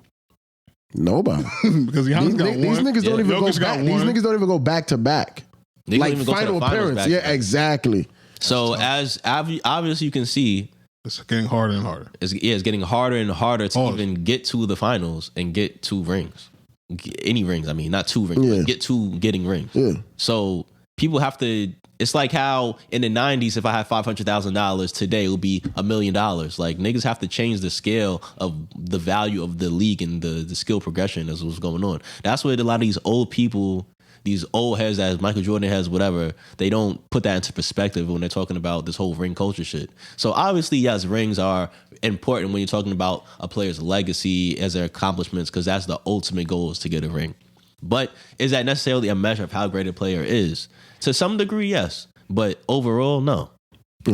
Nobody. Because Giannis got 1. These niggas don't even go back. These niggas don't even go back to back. They like even go final to the finals appearance. Yeah, exactly. So as obviously you can see, it's getting harder and harder. It's getting harder and harder to even get to the finals and get 2 rings. Any rings, I mean, not 2 rings, but get to getting rings. Yeah. So people have to, it's like how in the 90s, if I had $500,000 today, it would be $1 million. Like niggas have to change the scale of the value of the league and the skill progression as what's going on. That's what a lot of these old people, these old heads as Michael Jordan has, whatever, they don't put that into perspective when they're talking about this whole ring culture shit. So obviously, yes, rings are important when you're talking about a player's legacy as their accomplishments, because that's the ultimate goal, is to get a ring. But is that necessarily a measure of how great a player is? To some degree, yes. But overall, no. I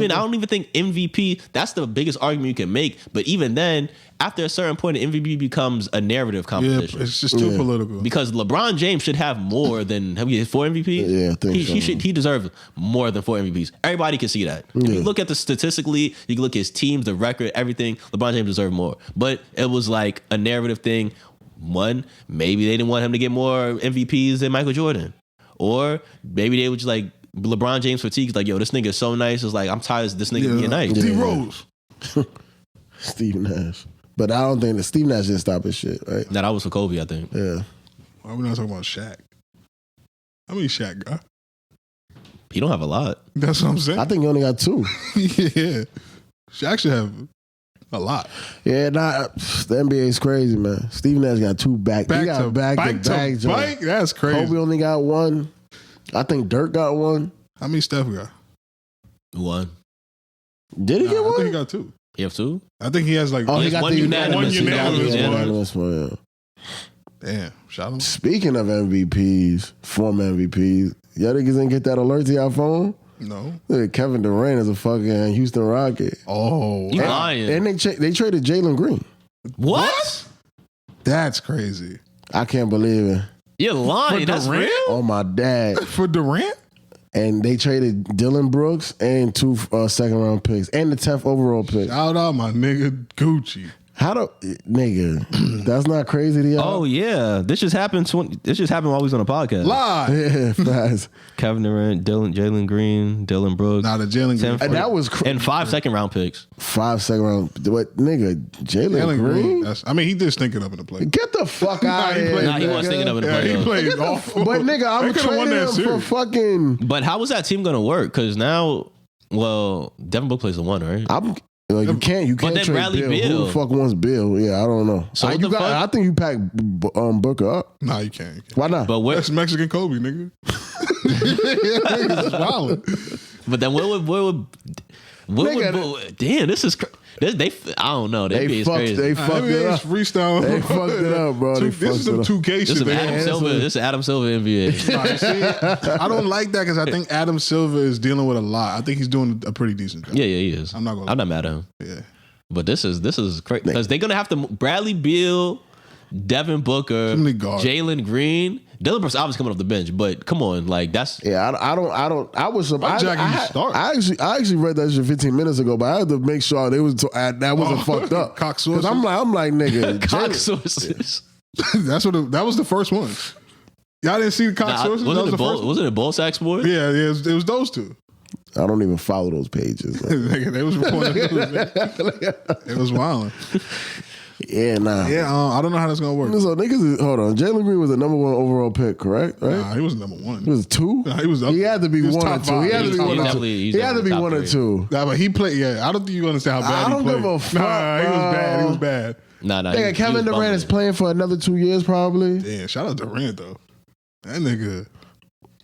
don't even think MVP, that's the biggest argument you can make. But even then, after a certain point, MVP becomes a narrative competition. Yeah, it's just too political. Because LeBron James should have more than, have we hit 4 MVPs? Yeah, I think so. He deserves more than 4 MVPs. Everybody can see that. If you look at the statistically, you can look at his teams, the record, everything, LeBron James deserved more. But it was like a narrative thing. One, maybe they didn't want him to get more MVPs than Michael Jordan. Or maybe they were just like, LeBron James fatigues, like, yo, this nigga is so nice. It's like, I'm tired of this nigga being nice. D Rose. Steve Nash. But I don't think that Steve Nash didn't stop his shit, right? That was for Kobe, I think. Yeah. Why are we not talking about Shaq? How many Shaq got? He don't have a lot. That's what I'm saying. I think he only got 2. Yeah. Shaq should have a lot. Yeah, the NBA is crazy, man. Steve Nash got 2 back. He got back to back. That's crazy. Kobe only got 1. I think Dirk got 1. How many Steph got? 1. Did he get 1? I think he got 2. You have 2? I think he has like he got one the unanimous one. Damn, shout him. Speaking of MVPs, former MVPs, y'all niggas didn't get that alert to your phone? No. Look, Kevin Durant is a fucking Houston Rocket. Oh, You lying. And they traded Jalen Green. What? That's crazy. I can't believe it. You're lying. For That's Durant? real? Oh, my dad. For Durant? And they traded Dylan Brooks and 2 second-round picks and the 10th overall pick. Shout out my nigga Gucci. Nigga, that's not crazy to y'all? Oh, yeah. This just happened while we was on a podcast. Live. Yeah, fast. Kevin Durant, Jalen Green, Dylan Brooks. Nah, the Jalen Green. And that was and 5 second-round picks. 5 second-round. What, nigga, Jalen Green? I mean, he did stink it up in the play. Get the fuck out of here. Nah, he was thinking of it in the Yeah, he playoffs. played awful. But nigga, I'm trading him for fucking. But how was that team going to work? Because now, well, Devin Booker plays the 1, right? You can't then trade Bradley Bill. Bill. Who the fuck wants Bill? Yeah, I don't know. So what the fuck? I think you pack Booker up. Nah, you can't. But Why not? That's Mexican Kobe, nigga. Niggas is wildin'. But then what would damn, this is I don't know. The NBA is crazy. They fucked it up. Freestyle. They fucked it up, bro. This is some 2K This shit. is Adam Silver NBA. Nah, you see, I don't like that because I think Adam Silver is dealing with a lot. I think he's doing a pretty decent job. Yeah, he is. I'm not mad at him. Yeah. But this is crazy because they're gonna have to Bradley Beal, Devin Booker, Too many guards. Jalen Green. Dylan Brooks obviously coming off the bench, but come on, like that's Yeah, I was surprised. I actually read that shit 15 minutes ago, but I had to make sure that wasn't fucked up. Cock sources. I'm like, nigga, cock sources. That was the first one. Y'all didn't see the cock sources? Wasn't it Bull Sack Sports? Yeah, it was those two. I don't even follow those pages. They was reporting the news. It was wild. Yeah, nah. Yeah, I don't know how that's gonna work. So niggas, hold on. Jalen Green was the number 1 overall pick, correct? Right? Nah, he was number 1. He was 2. Nah, he was up. He had to be He was 1 or top 2. five. He had to be 1 or 2. He had to be 1 or 2. Nah, but he played. Yeah, I don't think you understand how bad I don't he played. give a fuck, Nah, he was bro. bad. He was bad. Nah. Nigga, Kevin Durant is playing for another 2 years, probably. Damn, shout out Durant though. That nigga.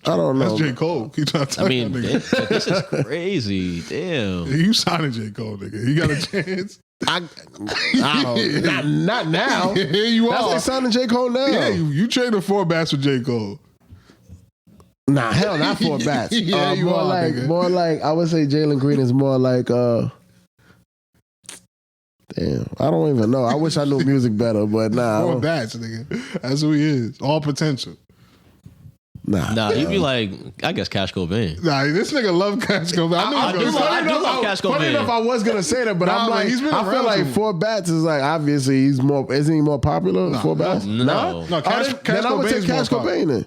I don't know. That's J. Cole. Keep trying to tell I mean, that nigga. this is crazy. Damn. You signing J. Cole, nigga. He got a chance. I don't. Not now. Yeah, you That's are. like signing J. Cole now. Yeah, you traded 4 bats for J. Cole. Nah, hell, not 4 bats. Yeah, you are, nigga. More like, I would say Jalen Green is more like, damn, I don't even know. I wish I knew music better, but nah. 4 bats, nigga. That's who he is. All potential. Nah, he'd be like, I guess Cash Cobain. Nah, this nigga love Cash Cobain. I do love Cash Funny Cobain. enough, I was gonna say that, but Nah, I'm like, he's been I feel around like too. 4 bats is like, obviously isn't he more popular? 4 bats? No. No, Cash Then I would say Cobain's Cash more popular. Cobain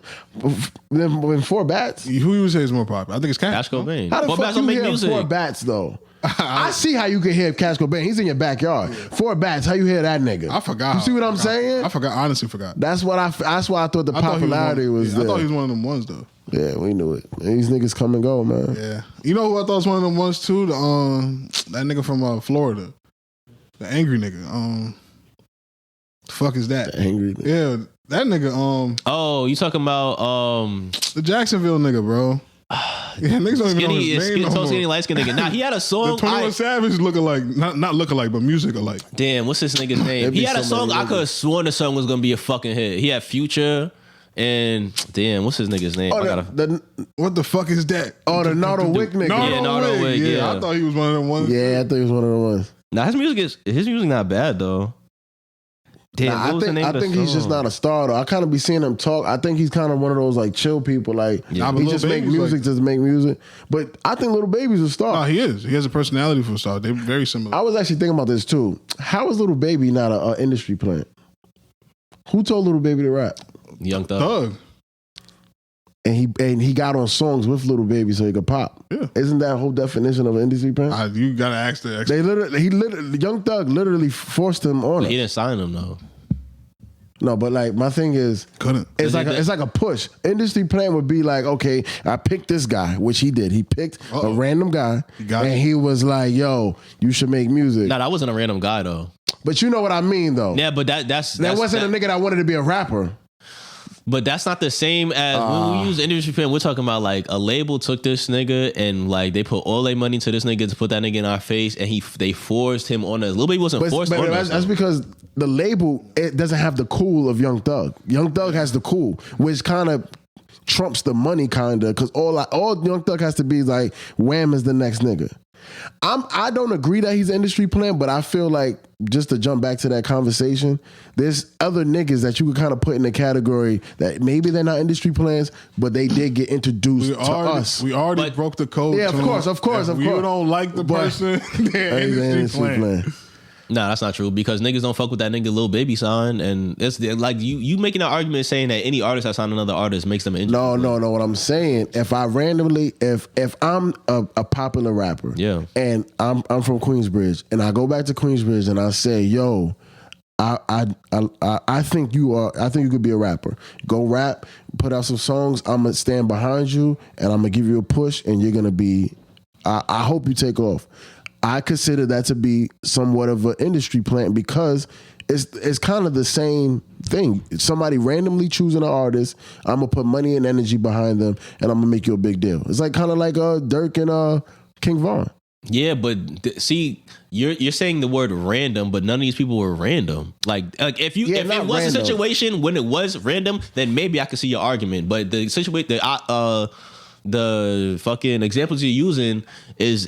then. When 4 bats. Who you would say is more popular? I think it's Cash Cobain. How the What fuck bats you don't make hear music? 4 bats though? I see how you can hear Cash Cobain. He's in your backyard. 4 bats. How you hear that nigga? I forgot. You see what I'm saying? I forgot. Honestly, forgot. That's why I thought the I thought he popularity was I there. thought he was one of them ones though. Yeah, we knew it. These niggas come and go, man. Yeah. You know who I thought was one of them ones too? That nigga from Florida. The angry nigga. The fuck is that? The angry nigga. Yeah, that nigga. Oh, you talking about The Jacksonville nigga, bro. Yeah, niggas don't even know his name no more. skinny light skin nigga. Nah, he had a The song. 21 Savage look alike, not look alike, but music alike. Damn, what's this nigga's name? be He had a so many song. I could have sworn the song was gonna be a fucking hit. He had Future And damn, what's his nigga's name? What the fuck is that? Oh, the Nardo Wick nigga. Nardo Wick, yeah. I thought he was one of them ones. Yeah, I thought he was one of the ones. Nah, his music not bad though. Damn, I think he's just not a star though. I kind of be seeing him talk. I think he's kind of one of those like chill people. Like he just make music, just make music. But I think Lil Baby's a star. No, he is. He has a personality for a star. They're very similar. I was actually thinking about this too. How is Lil Baby not an industry plant? Who told Lil Baby to rap? Young Thug. And he got on songs with Lil Baby so he could pop. Yeah. Isn't that whole definition of an industry plant? You gotta ask the expert. Young Thug literally forced him on it. He didn't sign him though. No, but like my thing is, it's like a push. Industry plan would be like, okay, I picked this guy, which he did. He picked a random guy, he was like, "Yo, you should make music." Nah, that wasn't a random guy though. But you know what I mean, though. Yeah, but that wasn't a nigga that wanted to be a rapper. But that's not the same as when we use industry plan. We're talking about like a label took this nigga and like they put all their money to this nigga to put that nigga in our face, and they forced him on us. Lil Baby wasn't forced on us. That's because the label, it doesn't have the cool of Young Thug. Young Thug has the cool, which kind of trumps the money, kind of, because all Young Thug has to be is like, Wham is the next nigga. I don't agree that he's an industry plant, but I feel like, just to jump back to that conversation, there's other niggas that you could kind of put in the category that maybe they're not industry plants, but they did get introduced to us. We already broke the code. Yeah, of course. If you don't like the person, they're industry plant. Nah, that's not true, because niggas don't fuck with that nigga Lil Baby sign, and it's like you making an argument saying that any artist that sign another artist makes them an industry. No. What I'm saying, if I randomly, if I'm a popular rapper, and I'm from Queensbridge, and I go back to Queensbridge and I say, yo, I think you could be a rapper. Go rap, put out some songs. I'm gonna stand behind you, and I'm gonna give you a push, and you're gonna be. I hope you take off. I consider that to be somewhat of an industry plant, because it's kind of the same thing. Somebody randomly choosing an artist, I'm gonna put money and energy behind them, and I'm gonna make you a big deal. It's like kind of like Dirk and King Von. Yeah, but see, you're saying the word random, but none of these people were random. Like if it was random. A situation when it was random, then maybe I could see your argument. But the situation the fucking examples you're using is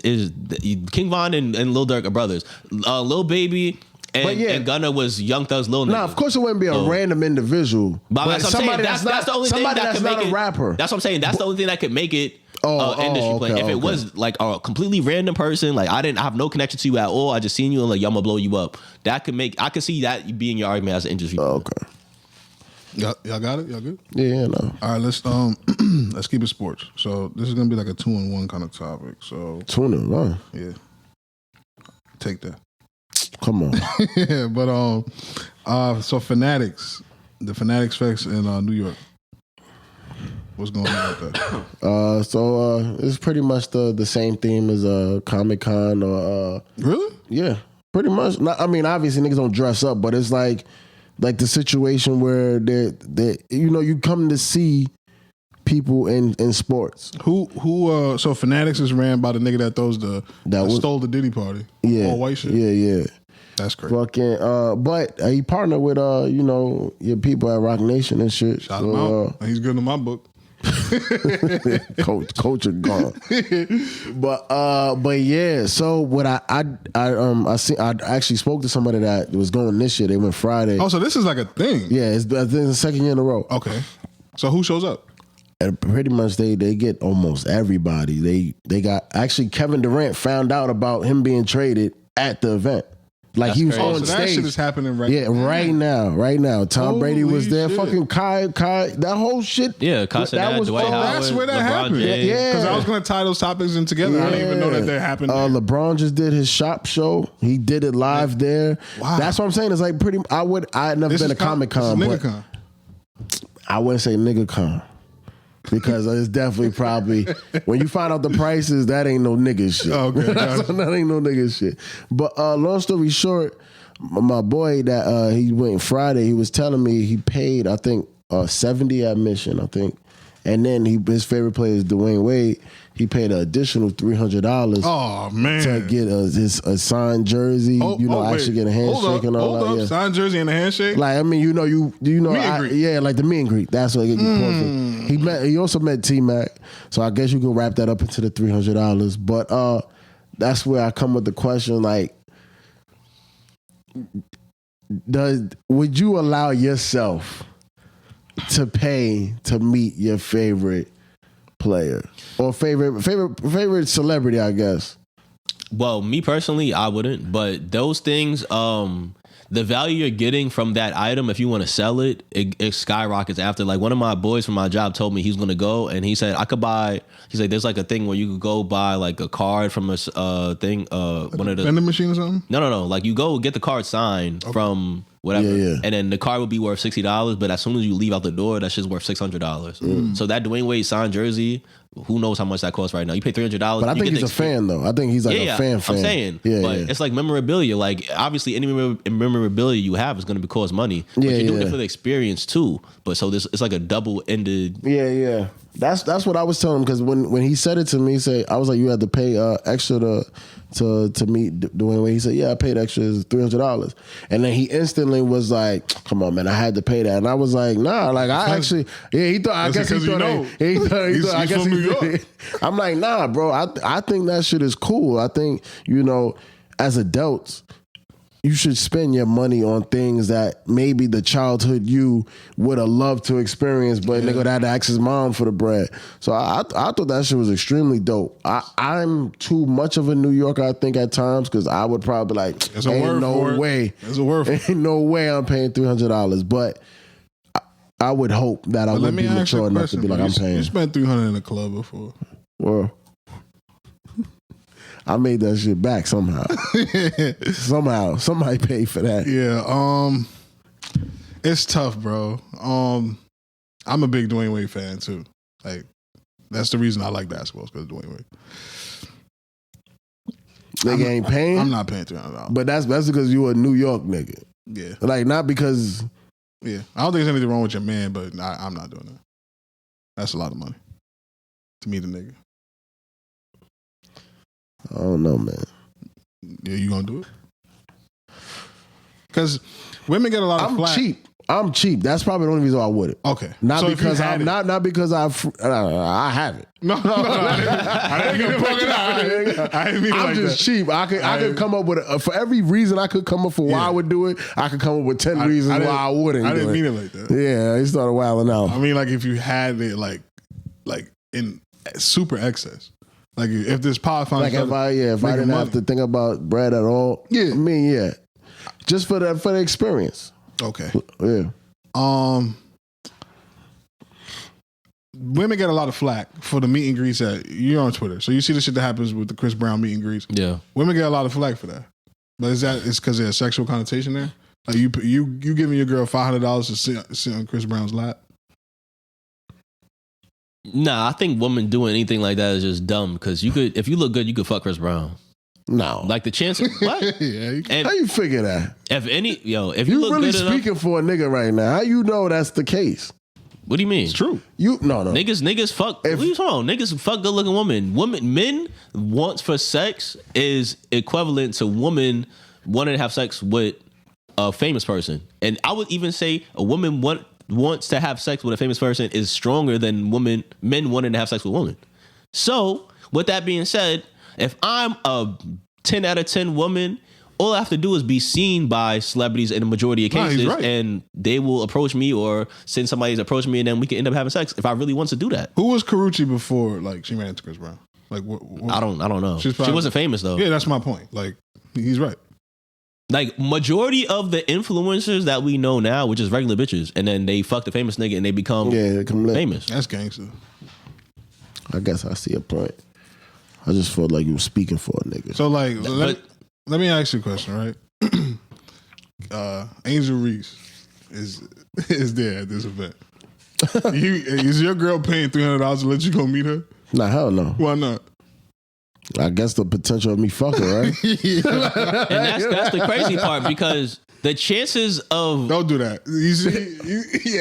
King Von and Lil Durk are brothers. Lil Baby and Gunna was Young Thug's Lil nigga. Nah, of course it wouldn't be a random individual. But somebody that's the only thing that could make it. Rapper. That's what I'm saying. That's the only thing that could make it industry play. If it was like a completely random person, like I have no connection to you at all, I just seen you and like I'm gonna blow you up. I could see that being your argument as an industry. Okay. Y'all got it? Y'all good? Yeah, no. All right, let's let's keep it sports. So this is gonna be like a 2-in-1 kind of topic. So 2-in-1. Yeah. Take that. Come on. Yeah, but so Fanatics, the Fanatics Fest in New York. What's going on with that? So it's pretty much the same theme as Comic-Con or Really? Yeah, pretty much. I mean, obviously niggas don't dress up, but it's like the situation where they you come to see people in sports. So Fanatics is ran by the nigga that stole the Diddy party. Yeah. All white shit. Yeah. That's crazy. Fucking but he partnered with your people at Rock Nation and shit. Shout him out. He's good in my book. Coach are gone. But yeah, so what I actually spoke to somebody that was going this year. They went Friday. Oh, so this is like a thing. Yeah, it's the second year in a row. Okay. So who shows up? And pretty much they get almost everybody. They got actually Kevin Durant found out about him being traded at the event. Like he was on so stage. That shit is happening right now. Right now. Tom Brady was there. Shit. Fucking Kai, that whole shit. Yeah, Kai said that was Dwight Howard. That's where that happened. Yeah. Because I was going to tie those topics in together. I didn't even know that happened. LeBron just did his shop show. He did it live there. Wow. That's what I'm saying. It's like I had never been to Comic-Con. Nigga-con. I wouldn't say nigga-con. Because it's definitely probably when you find out the prices, that ain't no nigga shit. Okay, that ain't no nigga shit. But long story short, my boy that he went Friday, he was telling me he paid I think $70 admission, I think, and then his favorite player is Dwayne Wade. He paid an additional $300 Oh man, to get a signed jersey. Actually get a handshake and all that. Hold up, Yeah. signed jersey and a handshake. Like, I mean, meet and greet. Yeah, like the meet and greet. That's what he also met T-Mac. So I guess you can wrap that up into the $300. But that's where I come with the question, like, would you allow yourself to pay to meet your favorite player or favorite celebrity, I guess? Well, me personally, I wouldn't. But those things, the value you're getting from that item, if you want to sell it, it skyrockets after. Like, one of my boys from my job told me he's going to go, and he said I could buy. He's like, there's like a thing where you could go buy like a card from a thing, one of the vending machine or something. No. Like, you go get the card signed from whatever, and then the card would be worth $60. But as soon as you leave out the door, that shit's worth $600. So that Dwayne Wade signed jersey, who knows how much that costs right now? You pay $300. But I think he's a fan, though. I think he's like a fan. I'm saying, but it's like memorabilia. Like, obviously, any memorabilia you have is going to cost money. But you're doing it for the experience too. But so it's like a double-ended. Yeah. That's what I was telling him, because when he said it to me, I was like, you had to pay extra to meet Dwayne Wade. He said, yeah, I paid extra, $300. And then he instantly was like, come on, man, I had to pay that. And I was like, nah, like he thought, I guess he thought, I guess he did. I'm like, nah, bro, I think that shit is cool. I think, as adults, you should spend your money on things that maybe the childhood you would have loved to experience, but nigga had to ask his mom for the bread. So I thought that shit was extremely dope. I'm too much of a New Yorker, I think, at times, because I would probably be like, There's no way I'm paying $300. But I would hope that I would be mature enough to be like, I'm paying. You spent $300 in a club before. Well, I made that shit back somehow. Somehow, somebody paid for that. Yeah, it's tough, bro. I'm a big Dwayne Wade fan too. Like, that's the reason I like basketball, because of Dwayne Wade. Nigga ain't paying. I'm not paying $300. But that's because you a New York nigga. Yeah, like, not because. Yeah, I don't think there's anything wrong with your man, but I'm not doing that. That's a lot of money to meet a nigga. I don't know, man. Yeah, you gonna do it? Because women get a lot of flack. I'm cheap. That's probably the only reason why I wouldn't. Okay, not so because I have it. No, I didn't mean to plug it out. I didn't mean I'm like just that. cheap. I could come up with for every reason I could come up for why I would do it. I could come up with 10 reasons why I wouldn't. I didn't mean it like that. Yeah, he started wilding out. I mean, like, if you had it like in super excess. Like, if this power found like if I didn't have to think about bread at all. Yeah, I mean, just for the experience. Okay. Yeah. Women get a lot of flack for the meet and greets that you're on Twitter. So you see the shit that happens with the Chris Brown meet and greets. Yeah. Women get a lot of flack for that. But it's because there's a sexual connotation there? Like, you giving your girl $500 to sit on Chris Brown's lap? Nah, I think women doing anything like that is just dumb, because if you look good, you could fuck Chris Brown. No. Like, the chance. What? Yeah. How you figure that? If you look really good speaking enough, for a nigga right now. How you know that's the case? What do you mean? It's true. No. Niggas fuck. What are you talking about? Niggas fuck good looking women. Men wants for sex is equivalent to women wanting to have sex with a famous person, and I would even say a woman wants to have sex with a famous person is stronger than men wanting to have sex with women. So, with that being said, if I'm a 10 out of 10 woman, all I have to do is be seen by celebrities in the majority of cases, right. and they will approach me or send somebody to approach me, and then we can end up having sex if I really want to do that. Who was Karrueche before, like, she ran into Chris Brown? Like, what? I don't know. She wasn't famous though. Yeah, that's my point. Like, he's right. Like, majority of the influencers that we know now, which is regular bitches, and then they fuck the famous nigga and they become famous. That's gangster. I guess I see a point. I just felt like you were speaking for a nigga. So, like, let me ask you a question, right? Angel Reese is there at this event. Is your girl paying $300 to let you go meet her? Nah, hell no. Why not? I guess the potential of me fucking, right? And that's the crazy part, because the chances of... Don't do that. You see,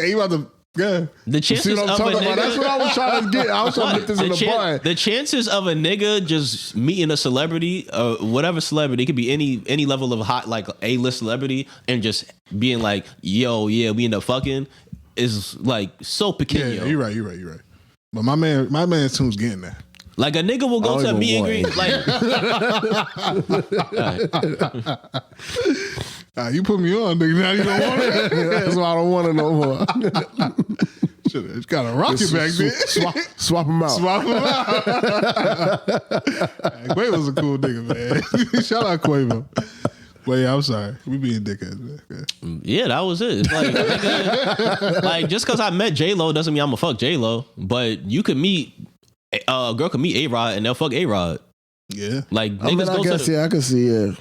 he about to Yeah. The You chances see what I'm of a talking about? That's nigga. what I was trying to get. I was trying to get this in the bun. The chances of a nigga just meeting a celebrity, whatever celebrity, it could be any level of hot, like A-list celebrity, and just being like, yo, yeah, we end up fucking, is like so pequeño. Yeah, you're right. But my man Tune's getting there. Like a nigga will go I to a don't meet and even greet. Like, You put me on, nigga. Now you don't want it. That's why I don't want it no more. Shit, it's got a rocket back there. Swap them out. Swap him out. Quavo's a cool nigga, man. Shout out Quavo. But yeah, I'm sorry. We being dickheads, man. yeah, that was it. It's like, nigga, like just because I met J-Lo doesn't mean I'm gonna fuck J-Lo. But you could meet a girl could meet A-Rod and they'll fuck A-Rod. Yeah. Like I mean, niggas I go guess, to the, I can see,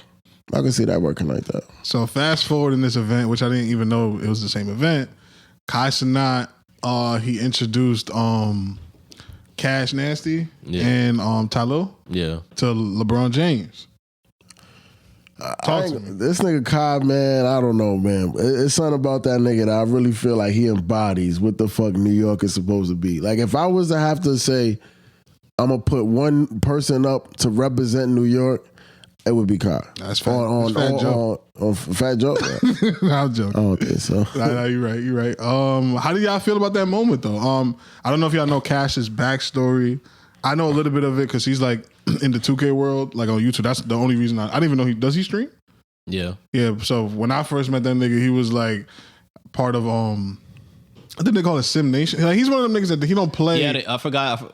I can see that working like that. So fast forward in this event, which I didn't even know it was the same event. Kai Cenat, he introduced Cash Nasty and Tylo yeah. to LeBron James. Talk to me. This nigga Kai, man, I don't know, man. It's something about that nigga that I really feel like he embodies what the fuck New York is supposed to be. Like, if I was to have to say, I'm going to put one person up to represent New York, it would be Kai. That's Fat Joe. On Fat Joe? I'm joking. I don't think so. No, you're right. How do y'all feel about that moment though? I don't know if y'all know Cash's backstory. I know a little bit of it because he's like in the 2K world, like on YouTube. That's the only reason I didn't even know does he stream? Yeah. Yeah. So when I first met that nigga, he was like part of I think they call it Sim Nation. Like, he's one of them niggas that he don't play. Yeah, I forgot.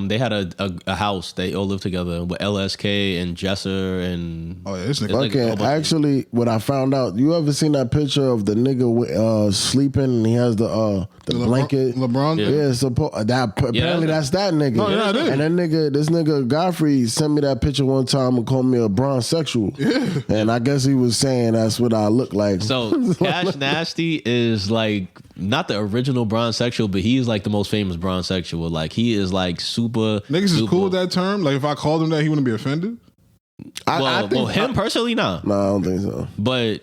They had a house. They all lived together with LSK and Jesser and. Oh yeah, this nigga. Okay, actually, what I found out, you ever seen that picture of the nigga sleeping and he has the blanket? LeBron? Yeah, apparently that's that nigga. No, yeah, it is. And this nigga Godfrey sent me that picture one time and called me a bronzexual. Yeah. And I guess he was saying that's what I look like. So Cash Nasty is like not the original bronzexual, but he's like the most famous bronzexual. Like he is like super. Niggas is cool with that term. Like if I called him that, he wouldn't be offended. I think him personally, nah. No, I don't think so. But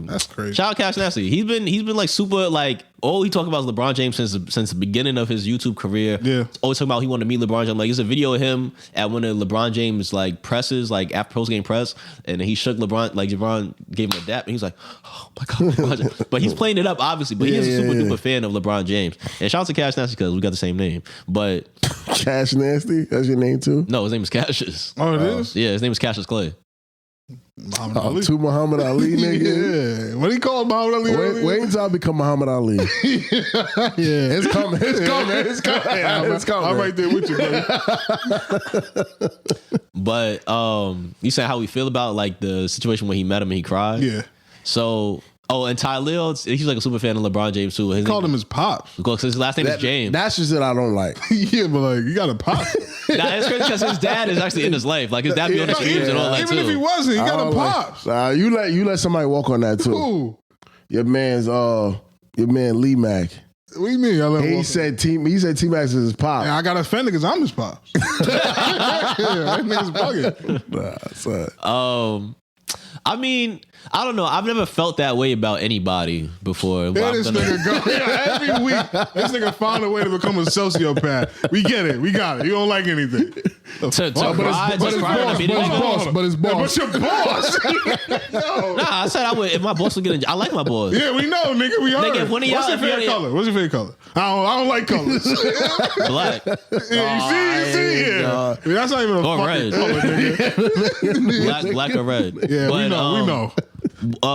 that's crazy. Shout out Cash Nasty. He's been like super like all he talked about is LeBron James since the beginning of his YouTube career. Yeah. Always talking about he wanted to meet LeBron James. Like there's a video of him at one of LeBron James like presses, like after post game press, and he shook LeBron, like LeBron gave him a dap, and he's like, oh my God, LeBron James. But he's playing it up obviously. But he is a super duper fan of LeBron James. And shout out to Cash Nasty because we got the same name. But Cash Nasty, that's your name too? no, his name is Cassius. Oh, it is? Yeah, his name is Cassius Clay. Muhammad Ali. To Muhammad Ali, nigga. Yeah. What do you call Muhammad Ali? Wait until I become Muhammad Ali. Yeah. It's coming. It's coming. I'm right there with you, buddy. But you said how we feel about like the situation when he met him and he cried. Yeah. So and Ty Lil, he's like a super fan of LeBron James too. He called him his pops. Because his last name is James. That's just it I don't like. Yeah, but like you got a pop. Nah, it's crazy because his dad is actually in his life. Like his dad be on the streams and all that Even too. if he wasn't, he got a pops. You let somebody walk on that too. Who? Your man Lee Mack. What do you mean? He said T Mac is his pop. I got offended because I'm his pops. That nigga's bugging. Nah, son. I mean, I don't know. I've never felt that way about anybody before. There this nigga go. Yeah, every week, this nigga found a way to become a sociopath. We get it. We got it. You don't like anything. But his boss. What's your boss? No. Nah, I said I would. If my boss would get I like my boss. Yeah, we know, nigga. We heard. Nigga, if one of y'all- What's your favorite color? What's your favorite color? I don't like colors. Black. Yeah, you see? Yeah. I mean, that's not even a Or fucking red. color, nigga. Black or red. Yeah, But, we know.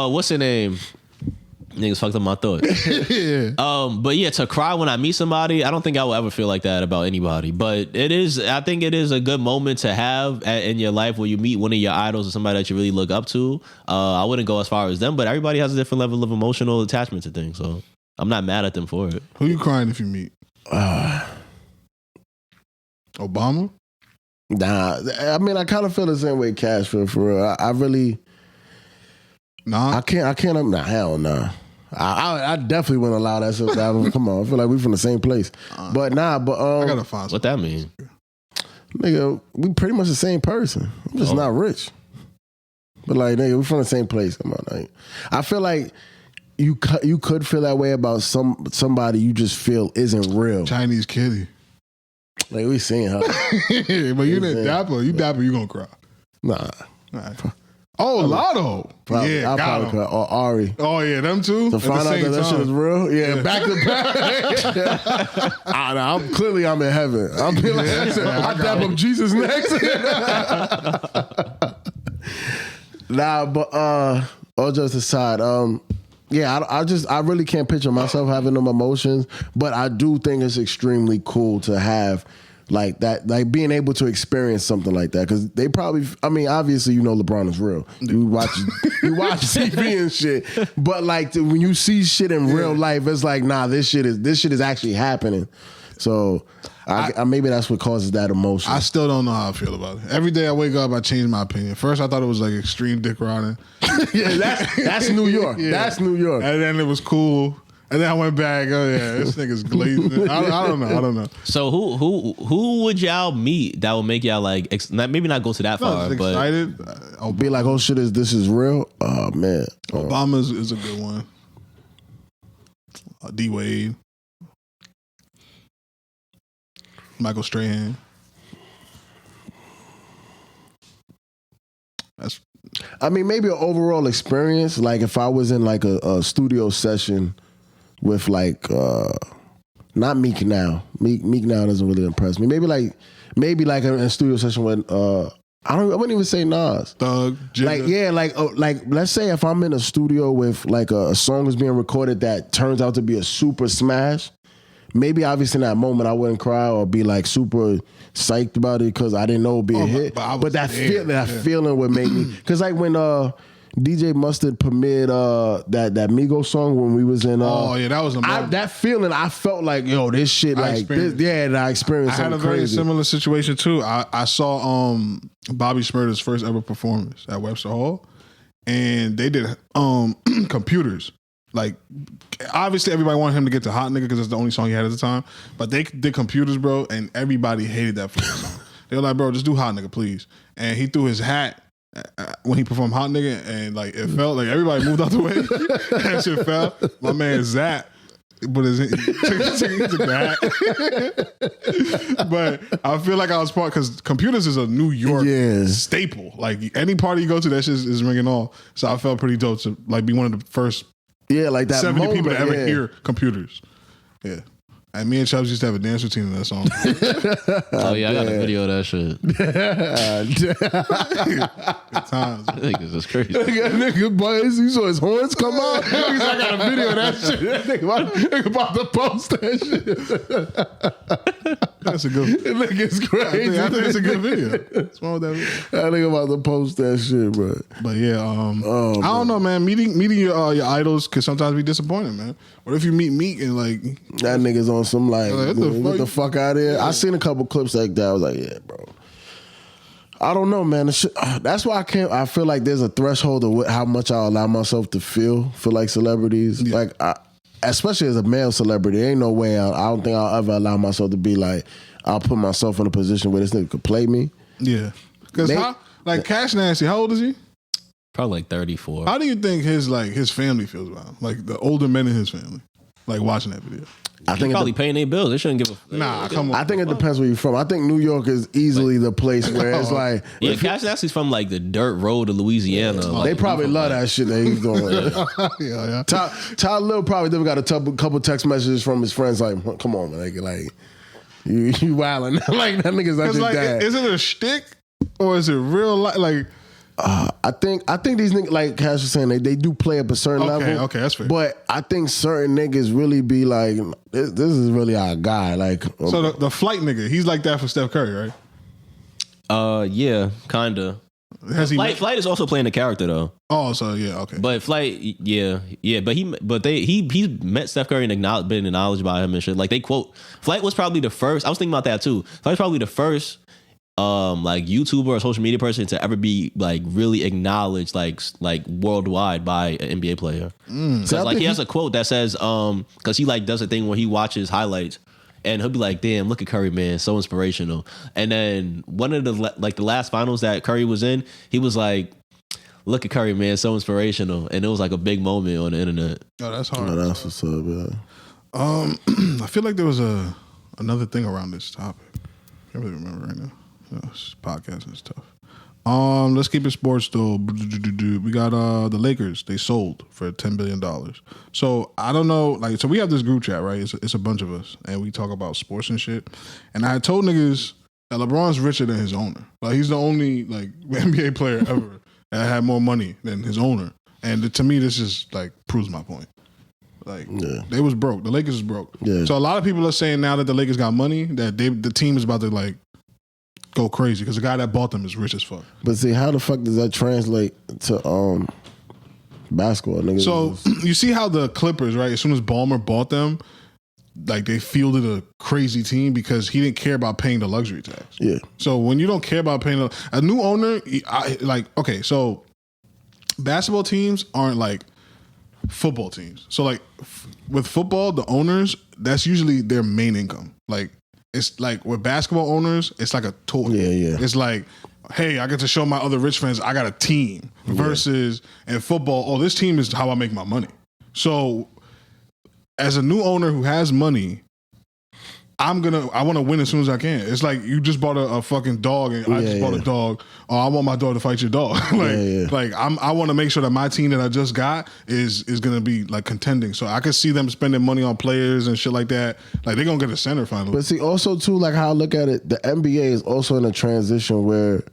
What's her name? Niggas fucked up my thoughts. Yeah. But yeah, to cry when I meet somebody, I don't think I will ever feel like that about anybody. But I think it is a good moment to have in your life where you meet one of your idols or somebody that you really look up to. I wouldn't go as far as them, but everybody has a different level of emotional attachment to things. So I'm not mad at them for it. Who you crying if you meet? Obama? Nah, I mean, I kind of feel the same way Cash feel for real. I really, Nah. I can't. Nah, hell no. I definitely wouldn't allow that stuff to happen. Come on, I feel like we from the same place. But I gotta find What that mean? nigga, we pretty much the same person. I'm just not rich. But like, nigga, we from the same place. Come on, like, I feel like you could feel that way about somebody you just feel isn't real. Chinese kitty. Like we seen her. But you didn't dapper. You dapper, you gonna cry. Nah. Right. Oh, Lotto. Probably, Yeah, I'll got probably him. cry. Or Ari. Oh, yeah, them two? To find out that shit is real? Yeah, back to back. I'm in heaven. I'm be like, I dap up Jesus next. Nah, but all jokes aside, yeah, I really can't picture myself having them emotions, but I do think it's extremely cool to have like that, like being able to experience something like that, because they probably, I mean, obviously you know LeBron is real. You watch TV and shit, but like when you see shit in real life, it's like, nah, this shit is actually happening. So I maybe that's what causes that emotion. I still don't know how I feel about it. Every day I wake up, I change my opinion. First, I thought it was like extreme dick riding. Yeah, that's New York. Yeah. That's New York. And then it was cool. And then I went back. Oh yeah, this nigga's glazing. I don't know. So who would y'all meet that would make y'all like maybe not go to that far, but excited? I'll be like, oh shit, this is real. Oh man, Obama is a good one. D Wade, Michael Strahan. I mean, maybe an overall experience. Like if I was in like a studio session with like not Meek now. Meek now doesn't really impress me. Maybe like a studio session with I wouldn't even say Nas. Thug, Jigga. Like let's say if I'm in a studio with like a song is being recorded that turns out to be a super smash. Maybe obviously in that moment I wouldn't cry or be like super psyched about it because I didn't know it would be a hit. But that feeling would make me, because like when DJ Mustard premiered that Migos song when we was in. That was that feeling. I felt like, yo, this shit like this. Yeah, I experienced. I had a very crazy. similar situation too. I saw Bobby Shmurda's first ever performance at Webster Hall, and they did computers. Like, obviously everybody wanted him to get to Hot Nigga because it's the only song he had at the time. But they did computers, bro, and everybody hated that fucking song. They were like, bro, just do Hot Nigga, please. And he threw his hat when he performed Hot Nigga, and like it felt like everybody moved out the way. That shit fell. My man Zap, but he took the hat. But I feel like I was part, because computers is a New York staple. Like any party you go to, that shit is ringing off. So I felt pretty dope to like be one of the first. Yeah, like that 70 moment, people to ever hear computers. Yeah. And me and Chubbs used to have a dance routine in that song. Oh yeah, I got a video of that shit. Good times. Niggas is crazy. Nigga, boys, you saw his horns come out? I got a video of that shit. Nigga about to post that shit. That's a good video. Nigga's crazy. I think it's a good video. What's wrong with that video? That nigga about to post that shit, bro. But yeah, I don't know, man. Meeting your idols can sometimes be disappointing, man. What if you meet Meek and like that nigga's on some like get the fuck out of here? Yeah. I seen a couple clips like that. I was like, yeah, bro. I don't know, man. That's why I feel like there's a threshold of how much I allow myself to feel for like celebrities. Yeah. Like, especially as a male celebrity, ain't no way I don't think I'll ever allow myself to be like, I'll put myself in a position where this nigga could play me. Yeah. Because like Cash Nasty, how old is he? Probably like 34. How do you think his family feels about him? Like the older men in his family, like watching that video. I think probably paying their bills. They shouldn't give a. Nah, come on. I think it depends where you're from. I think New York is easily the place where it's like. Yeah, Cash Nasty's from like the dirt road of Louisiana. Yeah, they probably love that shit that he's doing. Yeah. Ty Lil probably got a couple text messages from his friends like, "Come on, man, like you wilding." Like that nigga's not your dad. Is it a shtick or is it real life? Like. I think these niggas, like Cash was saying, they do play up a certain level. Okay, that's fair. But I think certain niggas really be like, this is really our guy. Like, so the flight nigga, he's like that for Steph Curry, right? Yeah, kinda. Flight is also playing the character though. Oh, so yeah, okay. But Flight, yeah, but he met Steph Curry and been acknowledged by him and shit. Like they quote, Flight was probably the first. I was thinking about that too. Flight was probably the first. Like YouTuber or social media person to ever be like really acknowledged like worldwide by an NBA player. Because like he has a quote that says because he like does a thing where he watches highlights and he'll be like, damn, look at Curry, man, so inspirational. And then one of the last finals that Curry was in, he was like look at Curry, man, so inspirational. And it was like a big moment on the internet. Oh, that's hard. Oh, that's what's up, man. I feel like there was another thing around this topic. I can't really remember right now. This podcast is tough. Let's keep it sports though. We got the Lakers. They sold for $10 billion. So I don't know. Like, so we have this group chat, right? It's a bunch of us, and we talk about sports and shit. And I told niggas that LeBron's richer than his owner. Like, he's the only like NBA player ever that had more money than his owner. And to me, this just like proves my point. Like, they was broke. The Lakers was broke. Yeah. So a lot of people are saying now that the Lakers got money, that the team is about to like go crazy because the guy that bought them is rich as fuck. But see, how the fuck does that translate to basketball? Niggas so you see how the Clippers, right? As soon as Ballmer bought them, like they fielded a crazy team because he didn't care about paying the luxury tax. Yeah. So when you don't care about paying a new owner, okay, so basketball teams aren't like football teams. So like with football, the owners, that's usually their main income. Like it's like with basketball owners, it's like a toy. Yeah. It's like, hey, I get to show my other rich friends I got a team. Versus in football, this team is how I make my money. So as a new owner who has money, I want to win as soon as I can. It's like you just bought a fucking dog and I just bought a dog. Oh, I want my dog to fight your dog. I want to make sure that my team that I just got is going to be like contending. So I can see them spending money on players and shit like that. Like they're going to get a center finally. But see, also too, like how I look at it, the NBA is also in a transition where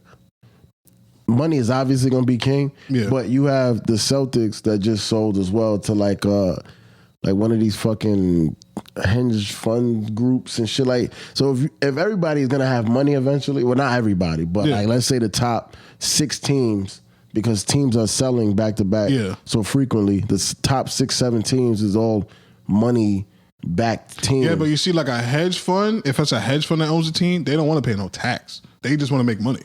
money is obviously going to be king. Yeah. But you have the Celtics that just sold as well to like one of these fucking hedge fund groups and shit. Like, so if everybody's gonna have money eventually, well, not everybody, but like let's say the top 6 teams, because teams are selling back to back so frequently. The top 6-7 teams is all money backed teams. Yeah, but you see, like a hedge fund, if it's a hedge fund that owns a team, they don't want to pay no tax. They just want to make money.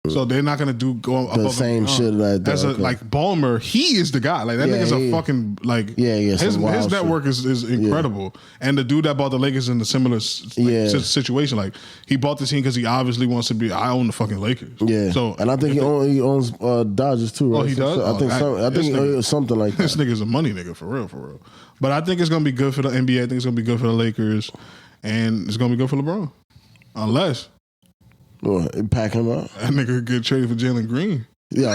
So they're not gonna go above the same shit like that. Like Ballmer, he is the guy. Like that nigga's a fucking like his network is incredible. And the dude that bought the Lakers in a similar situation, like he bought the team because he obviously wants to be. I own the fucking Lakers. Yeah. So and I think he owns Dodgers too. Right? Oh, he does. I think something like that. This nigga's a money nigga for real. But I think it's gonna be good for the NBA. I think it's gonna be good for the Lakers, and it's gonna be good for LeBron, unless. Pack him up. That nigga could get traded for Jalen Green. Yo,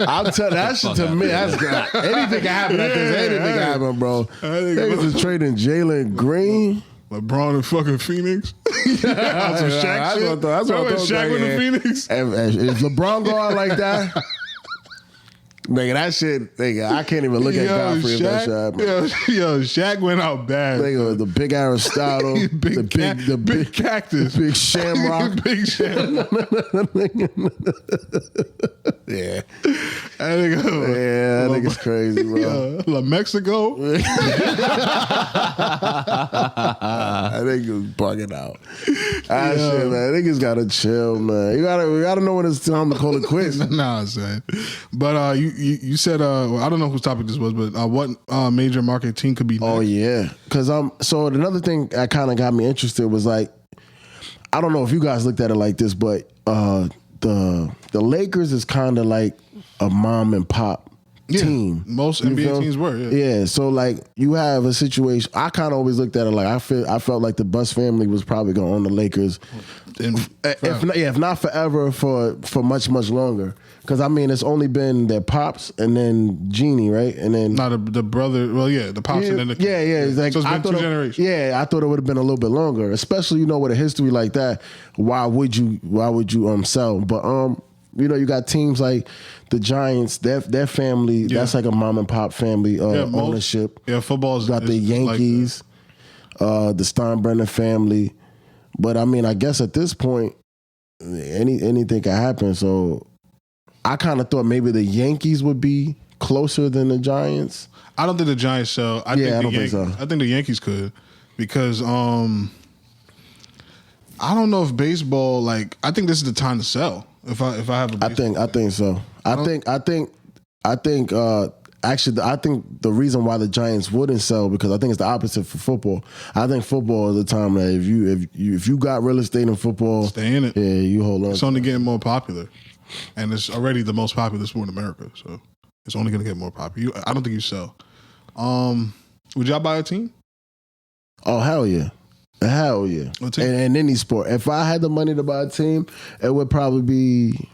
I'm telling that shit to me. That's anything can happen. Anything can happen, bro. Niggas is trading Jalen Green. LeBron and fucking Phoenix. That's what Shaq with the Phoenix. If LeBron go out like that. Nigga, that shit, nigga, I can't even look at Godfrey if that shit happened. Yo, Shaq went out bad. Nigga, the big Aristotle, the big cactus, the big shamrock. Big shamrock. Yeah. That nigga's crazy, bro. La Mexico. That nigga's bugging out. Shit, man. Niggas gotta chill, man. We gotta know when it's time to call it quits. Nah, son. But you said I don't know whose topic this was, but what major market team could be next? Oh yeah, because so another thing that kind of got me interested was like, I don't know if you guys looked at it like this, but the Lakers is kind of like a mom and pop team. Most NBA teams were. Yeah, so like you have a situation. I kind of always looked at it like I felt like the Buss family was probably gonna own the Lakers, if not forever, for much longer. Because I mean, it's only been their pops and then Jeannie, right? And then the brother. Well, the pops and then the It's like, so it's been 2 generations. Yeah, I thought it would have been a little bit longer, especially with a history like that. Why would you sell? But you got teams like the Giants. Their family, that's like a mom and pop family ownership. Football's got the Yankees, the Steinbrenner family. But I mean, I guess at this point, anything can happen. So I kind of thought maybe the Yankees would be closer than the Giants. I don't think the Giants sell. I think so. I think the Yankees could, because I don't know if baseball, like, I think this is the time to sell. If I have a baseball I think so. I think the reason why the Giants wouldn't sell, because I think it's the opposite for football. I think football is the time that if you got real estate in football, stay in it. Yeah, you hold on. It's only getting more popular. and it's already the most popular sport in America. So it's only going to get more popular. I don't think you sell. Would y'all buy a team? Oh, hell yeah. Hell yeah. And any sport. If I had the money to buy a team, it would probably be,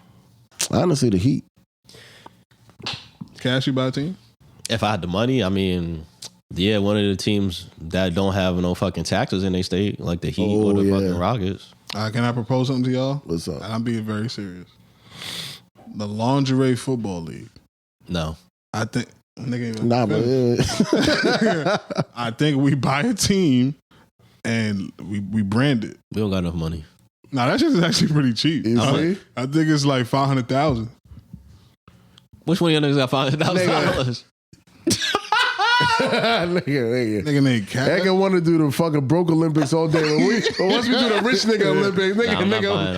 honestly, the Heat. Cash, you buy a team? If I had the money, I mean, yeah, one of the teams that don't have no fucking taxes in their state, like the Heat or the fucking Rockets. Can I propose something to y'all? What's up? And I'm being very serious. The Lingerie Football League. No. I think... Nah, but I think we buy a team and we brand it. We don't got enough money. Nah, that shit is actually pretty cheap. I think it's like $500,000. Which one of y'all niggas got $500,000? Nigga named Cat. Nigga want to do the fucking broke Olympics all day. But once we do the rich nigga Olympics, I'm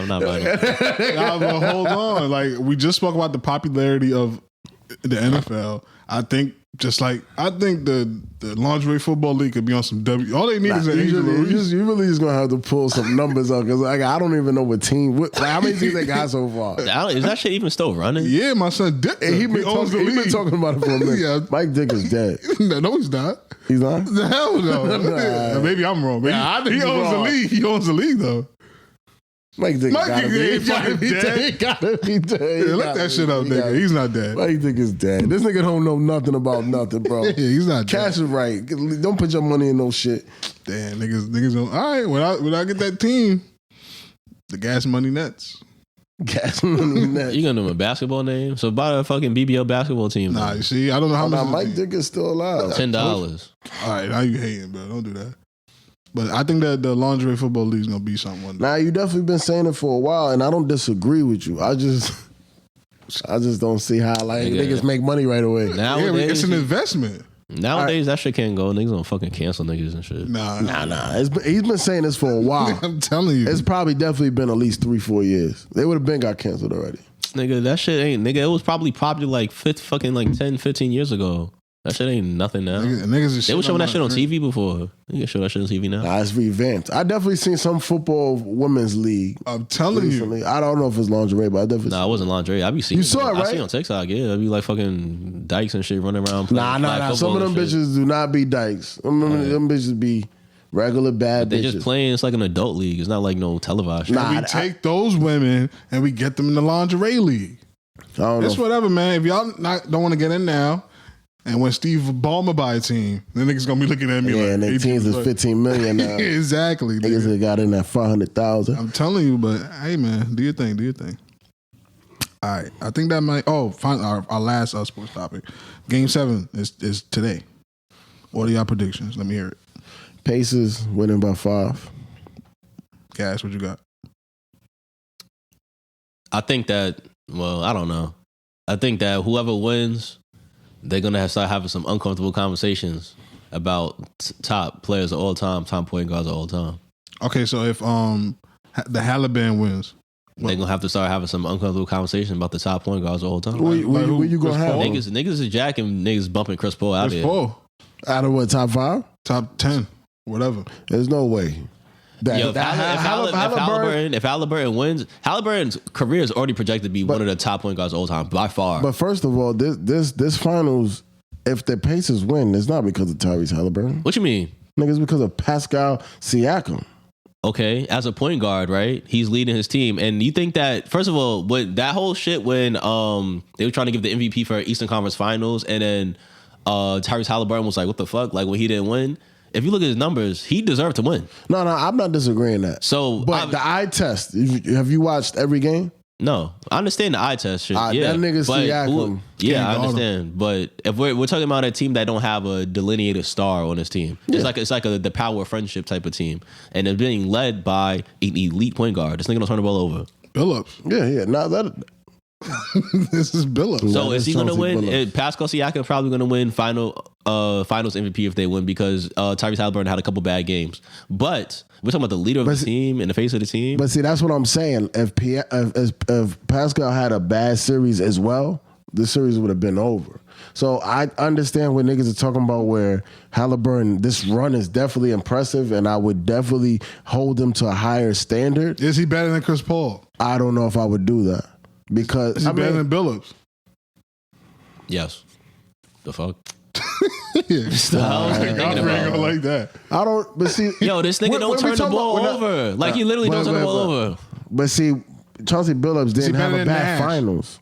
not buying it. Nah, but hold on. Like, we just spoke about the popularity of the NFL. I think the Lingerie Football League could be on some W. All they need is an angel. You really just gonna have to pull some numbers out because I don't even know what team. How many teams they got so far? Is that shit even still running? Yeah, my son Dick. He been talking about it for a minute. Yeah. Mike Dick is dead. No, he's not. He's not? The hell no. Nah. Maybe I'm wrong. I think he owns the league. He owns the league though. Mike Dick gotta be dead. He gotta be dead. Yeah, look that shit up, nigga. He's not dead. Mike Dick is dead. This nigga don't know nothing about nothing, bro. Yeah, he's not dead. Cash is right. Don't put your money in no shit. Damn, niggas don't. All right, when I get that team, the Gas Money Nets. Gas Money Nets. You gonna know a basketball name? So buy a fucking BBL basketball team. Nah, you see, I don't know how much. Mike Dick is still alive. $10. All right, now you hating, bro. Don't do that. But I think that the Lingerie Football League is gonna be something one day. Now you definitely been saying it for a while, and I don't disagree with you. I just don't see how niggas make money right away. Nowadays, it's an investment. Nowadays, that shit can't go. Niggas gonna fucking cancel niggas and shit. Nah. He's been saying this for a while. I'm telling you, it's probably definitely been at least 3-4 years. They would have been got canceled already. Nigga, that shit ain't. Nigga, it was probably like 10, 15 years ago. That shit ain't nothing now. Niggas they were showing that shit on TV before. You can show that shit on TV now. Nah, it's revamped. I definitely seen some football women's league. I'm telling recently. I don't know if it's lingerie, but I definitely. Nah, it wasn't lingerie. I be seeing. You saw it, right? I see it on TikTok. Yeah, I be like fucking dykes and shit running around. Nah. Some of them bitches do not be dykes. Them bitches be regular bad bitches. They just playing. It's like an adult league. It's not like no televised. Nah, we take those women and we get them in the lingerie league. I don't know. It's whatever, man. If y'all don't want to get in now. And when Steve Ballmer buy a team, then niggas gonna be looking at me like, and their teams is $15 million now. Exactly. Niggas that got in at $400,000. I'm telling you, but hey, man, do your thing. All right, I think that might. Fine. Our last sports topic, Game 7 is today. What are y'all predictions? Let me hear it. Pacers winning by 5. Cash, what you got? I think that. Well, I don't know. I think that whoever wins, they're going to start having some uncomfortable conversations about top players of all time, top point guards of all time. Okay, so if the Halliburton wins, they're going to have to start having some uncomfortable conversations about the top point guards of all time. Where you going to have? Niggas is jacking, niggas bumping Chris Paul out Chris here. Paul. Out of what, top 5? Top 10, whatever. There's no way. If Halliburton wins, Halliburton's career is already projected to be one of the top point guards of all time by far. But first of all, this finals, if the Pacers win, it's not because of Tyrese Halliburton. What you mean? Niggas, because of Pascal Siakam. Okay, as a point guard, right? He's leading his team, and you think that first of all, when that whole shit when they were trying to give the MVP for Eastern Conference Finals, and then Tyrese Halliburton was like, "What the fuck?" Like when he didn't win. If you look at his numbers, he deserved to win. No, I'm not disagreeing that. But the eye test, have you watched every game? No, I understand the eye test shit. Yeah, that nigga Siakam. Yeah, I understand. But if we're talking about a team that don't have a delineated star on his team, it's like the power of friendship type of team, and it's being led by an elite point guard. This nigga don't turn the ball over. Billups. Yeah. Now that. This is Billups. So is he going to win? Pascal Siakam probably going to win finals MVP if they win because Tyrese Halliburton had a couple bad games. But we're talking about the leader of the team and the face of the team. But see, that's what I'm saying. If Pascal had a bad series as well, the series would have been over. So I understand what niggas are talking about where Halliburton, this run is definitely impressive, and I would definitely hold him to a higher standard. Is he better than Chris Paul? I don't know if I would do that. because Is he better than Billups? Yes. The fuck? Yeah. The hell I was Godfrey thinking ain't about? gonna like that. I don't. But see, Yo, this nigga When- don't when we turn the talk ball about- over. Like, he literally don't turn the ball over. But see, Chauncey Billups didn't have better a than bad Nash? finals.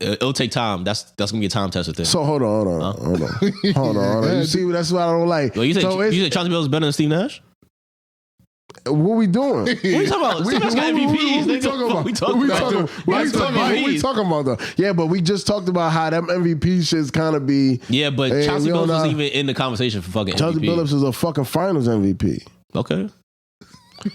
It'll take time. That's gonna be a time tested thing. So hold on. You see, that's what I don't like. Well, you think so you think Chauncey Billups is better than Steve Nash? what we doing? What are you talking about? Steve Nash got MVPs. What we nigga. talking about? What we talking What about? What we talking about though? Yeah, but we just talked about how them MVP shits kind of be. Yeah, but Hey, Chauncey we don't Billups was know. even in the conversation for fucking Chauncey MVP. Billups is a fucking Finals MVP. Okay.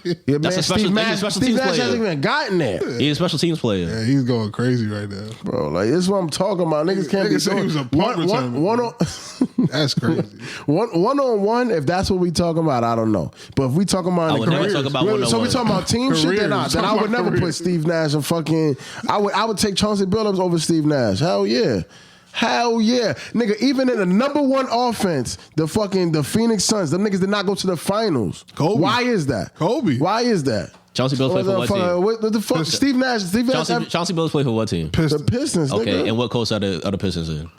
Yeah, That's a special- he's a special Steve teams Nash player. hasn't even gotten there, He's a special teams player. Yeah, he's going crazy right now. bro. Like this is what I'm talking about. Niggas can't be Nigga said he was a punt returner. That's crazy. one on one. If that's what we talking about, I don't know. But if we talking about I in would the never career, talk about so we one-on-one. talking about team shit. Then Careers. I would never Careers. put Steve Nash and fucking. I would take Chauncey Billups over Steve Nash. Hell yeah. Hell yeah. Nigga, even in the number one offense, the Phoenix Suns, them niggas did not go to the finals. Kobe. Why is that? Kobe. Why is that? Chauncey Billups played for what team? What the fuck? Steve Nash. Chauncey Billups played for what team? The Pistons. Pistons. Okay, nigga. and what coast are the Pistons in?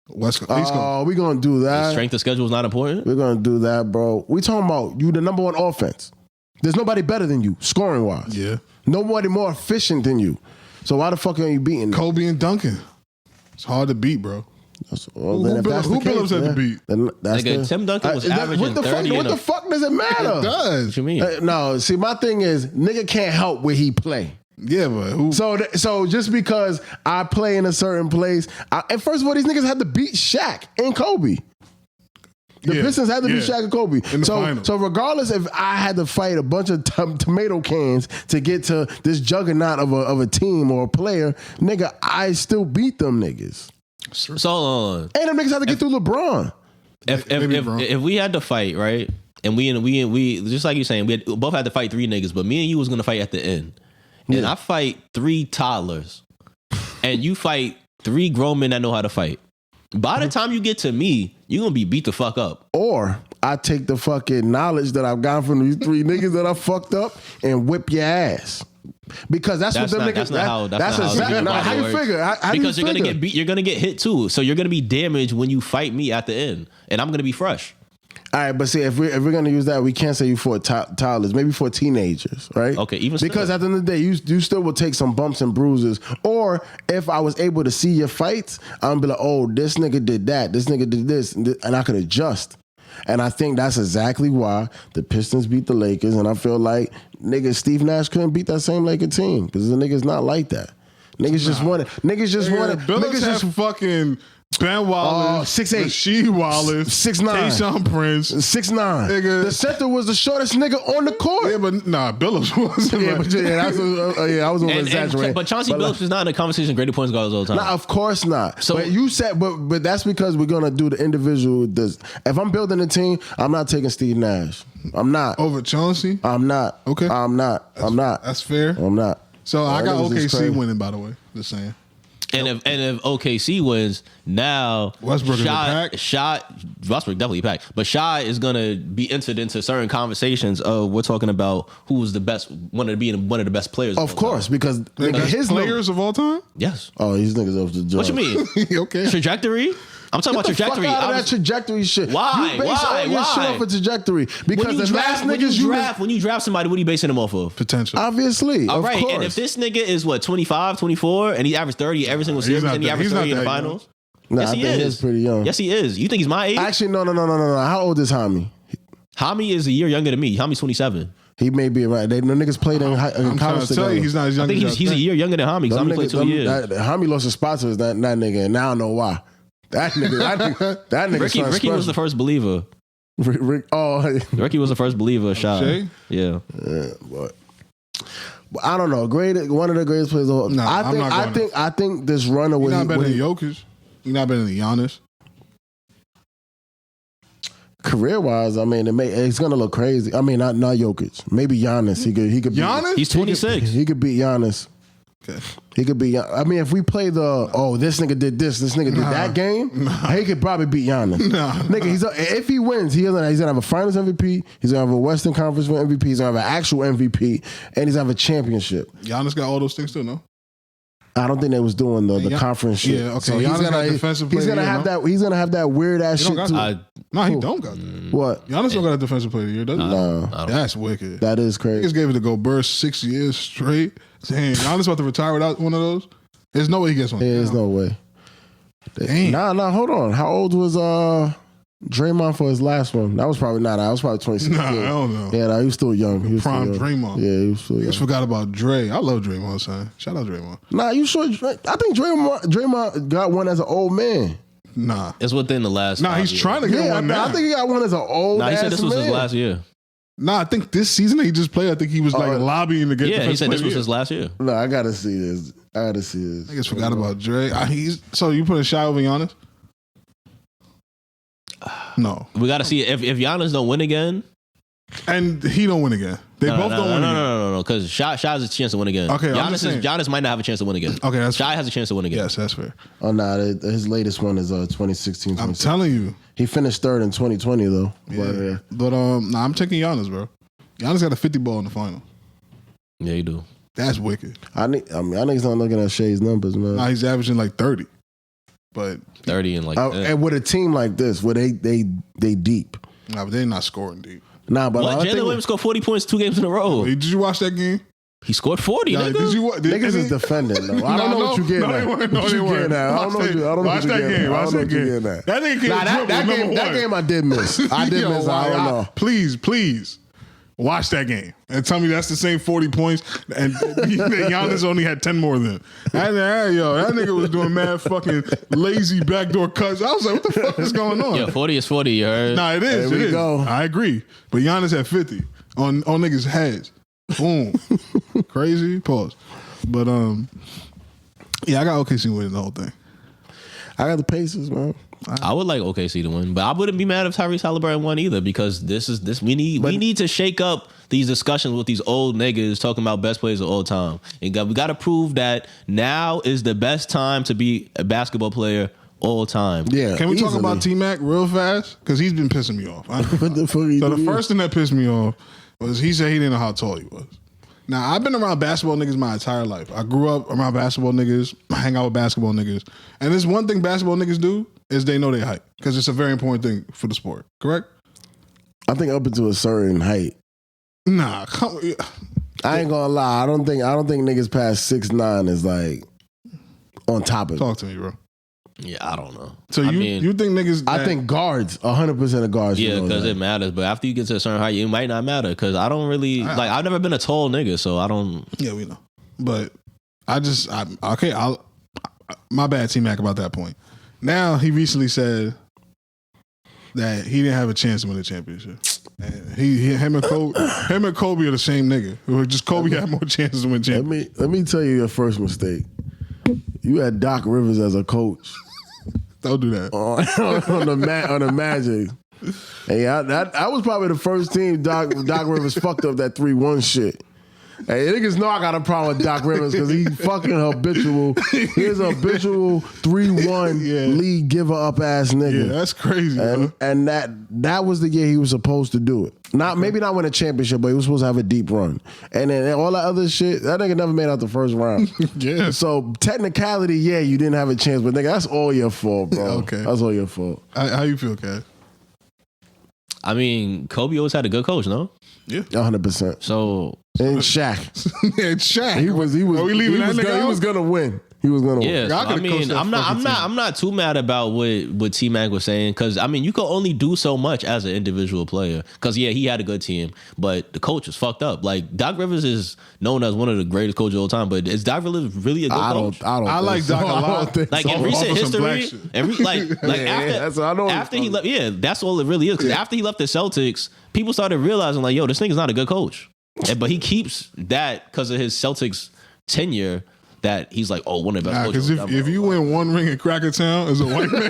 West Coast. East Coast. Oh, we gonna do that. Strength of schedule is not important. We're gonna do that, bro. We talking about you, the number one offense. There's nobody better than you, scoring wise. Yeah. Nobody more efficient than you. So why the fuck are you beating them? Kobe and Duncan. It's hard to beat, bro. Well, then if that's the Who case, Billups had to then- beat? then that's Nigga, the- Tim Duncan was is that- averaging what the 30 fuck? What in a- the fuck does it matter? It does. What you mean? No, see, my thing is, nigga can't help where he play. Yeah, but who? So just because I play in a certain place, and first of all, these niggas had to beat Shaq and Kobe. The Yeah, Pistons had to beat yeah. Shaq and Kobe. In the finals. So regardless if I had to fight a bunch of tomato cans to get to this juggernaut of a team or a player, nigga, I still beat them niggas. So And them niggas had to get through LeBron. if we had to fight, right, and we just like you saying, we both had to fight three niggas, but me and you was gonna fight at the end, and I fight three toddlers, and you fight three grown men that know how to fight. By the time you get to me, you're gonna be beat the fuck up. Or I take the fucking knowledge that I've gotten from these three niggas that I fucked up and whip your ass. Because that's what them niggas. That's not how. Exactly how you figure. How because do you you're figure? gonna get beat. You're gonna get hit too. So you're gonna be damaged when you fight me at the end, and I'm gonna be fresh. All right, but see, if we're gonna use that, we can't say you for toddlers, maybe for teenagers, right? Okay, even because still. at the end of the day, you still will take some bumps and bruises. Or if I was able to see your fights, I'm gonna be like, oh, this nigga did that, this nigga did this, and I could adjust. And I think that's exactly why the Pistons beat the Lakers, and I feel like nigga Steve Nash couldn't beat that same Laker team because the nigga's not like that. Niggas just wanted. Niggas just wanted. Billups Niggas had just fucking Ben Wallace, 6'8", Rasheed Wallace, 6'9", Tayshaun Prince. 6'9". Nigga. The center was the shortest nigga on the court. Yeah, but nah, Billups wasn't. Yeah, like- but I was over exaggerating. But Chauncey Billups is not in the conversation. Greatest points guards all the time. Nah, of course not. So- but you said, but that's because we're gonna do the individual. If I'm building a team, I'm not taking Steve Nash. I'm not. over Chauncey. I'm not. Okay. I'm not. I'm not. That's fair. I'm not. So I got That nigga's just crazy. OKC winning, by the way. Just saying. And if OKC wins, now Westbrook is a pack? Westbrook definitely packed. But Shy is gonna be entered into certain conversations of we're talking about who's the best, one of the best players. Of course, because The best his players of all time. Yes. Oh, these niggas off the job. What you mean? Okay. Trajectory? I'm talking Get about the trajectory. fuck out of I that was- trajectory shit. Why? You base Why? all your shit Why? off of trajectory because when you the last niggas when you draft somebody, what are you basing them off of? Potential. obviously, All of right, course. and if this nigga is what 25, 24, and he averaged 30 every single He's series, not and he that- averaged he's not 30 in the that young. finals. Nah, Yes, I he think is. he's pretty young. Yes, he is. You think he's my age? Actually, no. How old is Hami? Hami is a year younger than me. Hami's 27. He may be right. The niggas played in I'm trying college to tell together. you, he's not as I young. think as he's a year younger than Hami because Hami played 2 years. Hami lost his spot to that nigga, and now I know why. That nigga. Ricky was the first believer. Ricky was the first believer. Shot. Shay? Yeah, Yeah. but I don't know. One of the greatest players of all. Nah, I'm not going I think this runner You're with not better than Jokic. You're not better than Giannis. career wise. I mean, it's gonna look crazy. I mean, not Jokic. Maybe Giannis. He could. Giannis? He's 26. He could beat Giannis. Okay. He could beat. I mean, if we play this nigga did this nigga did that game, he could probably beat Giannis. Nigga, if he wins, he's gonna have a Finals MVP. He's gonna have a Western Conference MVP. He's gonna have an actual MVP, and he's gonna have a championship. Giannis got all those things too, no? I don't think they was doing the conference shit. Yeah, okay. So he's gonna have that. He's gonna have that weird ass shit too. No, he don't got that. What? Giannis don't got a defensive player of the year, does he? No, that's wicked. that is crazy. Niggas gave it to Gobert 6 years straight. Damn, Giannis about to retire without one of those. There's no way he gets one. There's no way. Damn. Nah. Hold on. How old was Draymond for his last one? That was probably not. I was probably 26. Nah, I don't know. Yeah, he was still young. He was Prime still young. Draymond. Yeah, he was still young. Just forgot about Dre. I love Draymond, son. Shout out Draymond. Nah, you sure? I think Draymond got one as an old man. Nah, It's within the last. nah, he's trying to get one now. I think he got one as an old. Nah, he said this was man. his last year. Nah, I think this season that he just played, I think he was lobbying to get. Yeah, he said this defensive was player his last year. No, I gotta see this. I just forgot about Dre. So you put a shot over Giannis? No, We got to see if Giannis don't win again. and he don't win again. They both don't win again. No. Because Shy has a chance to win again. Okay, I'm just saying. Giannis might not have a chance to win again. Okay, that's Shy has a chance to win again. Yes, that's fair. Oh no, his latest one is 2016. I'm telling you. He finished third in 2020 though. Yeah. But I'm taking Giannis, bro. Giannis got a 50 ball in the final. Yeah, you do. That's wicked. I niggas not looking at Shay's numbers, man. Nah, he's averaging like 30. But 30 and like and with a team like this, where they deep. nah, but they're not scoring deep. Nah, but what? Jalen Williams scored 40 points 2 games in a row. Hey, did you watch that game? He scored 40. Nah, nigga. did you Niggas is defending though. I don't know what you getting at. What you getting at? I don't know what you Watch that game. Watch that game. That nigga can't that game I did miss. I did miss. I don't know. Please. Watch that game and tell me that's the same 40 points and Giannis only had 10 more than. That nigga was doing mad fucking lazy backdoor cuts. I was like, what the fuck is going on? Yeah, 40 is 40, you heard? Nah, it is. There we go. I agree. But Giannis had 50 on niggas' heads. Boom. Crazy. Pause. But yeah, I got OKC winning the whole thing. I got the Pacers, man. I would like OKC to win, but I wouldn't be mad if Tyrese Halliburton won either because we need to shake up these discussions with these old niggas talking about best players of all time. And we got to prove that now is the best time to be a basketball player all time. Yeah. Can we talk easily. about T-Mac real fast? Because he's been pissing me off. What the fuck So the first thing that pissed me off was he said he didn't know how tall he was. Now, I've been around basketball niggas my entire life. I grew up around basketball niggas, hang out with basketball niggas. And there's one thing basketball niggas do is they know their height because it's a very important thing for the sport. Correct? I think up until a certain height. Nah, I ain't gonna lie. I don't think niggas past 6'9" is like on top of it. talk to me, bro. Yeah, I don't know. So you think niggas? I think guards, 100% of guards. Yeah, because it matters. But after you get to a certain height, it might not matter. Because I don't really I've never been a tall nigga, so I don't. Yeah, we know. But my bad, T-Mac, about that point. Now he recently said that he didn't have a chance to win the championship. And him and Kobe are the same nigga. Just Kobe had more chances to win championship. Let me tell you your first mistake. You had Doc Rivers as a coach. Don't do that. on the Magic. Hey, I was probably the first team Doc Rivers fucked up that 3-1 shit. Hey, niggas know I got a problem with Doc Rivers because he fucking habitual. He's a habitual 3-1 league giver up ass nigga. Yeah, that's crazy. And that was the year he was supposed to do it. Maybe not win a championship, but he was supposed to have a deep run. And then all that other shit, that nigga never made out the first round. Yeah. So technicality, yeah, you didn't have a chance, but nigga, that's all your fault, bro. Okay. That's all your fault. How you feel, Cass? I mean, Kobe always had a good coach, no? Yeah. 100%. So And Shaq. And Shaq. He was gonna win. He was gonna yeah, win. so, I I could've coached mean, that I'm fucking team. not too mad about what T Mac was saying because I mean, you could only do so much as an individual player. Because yeah, he had a good team, but the coach was fucked up. Like Doc Rivers is known as one of the greatest coaches of all time, but is Doc Rivers really a good coach? I like Doc a lot. Like in recent history, after he left, yeah, that's all it really is. Because after he left the Celtics, people started realizing like, yo, this nigga's not a good coach. But he keeps that because of his Celtics tenure. That he's like, oh, one of the best coaches. Because if you win one ring in Crackertown as a white man,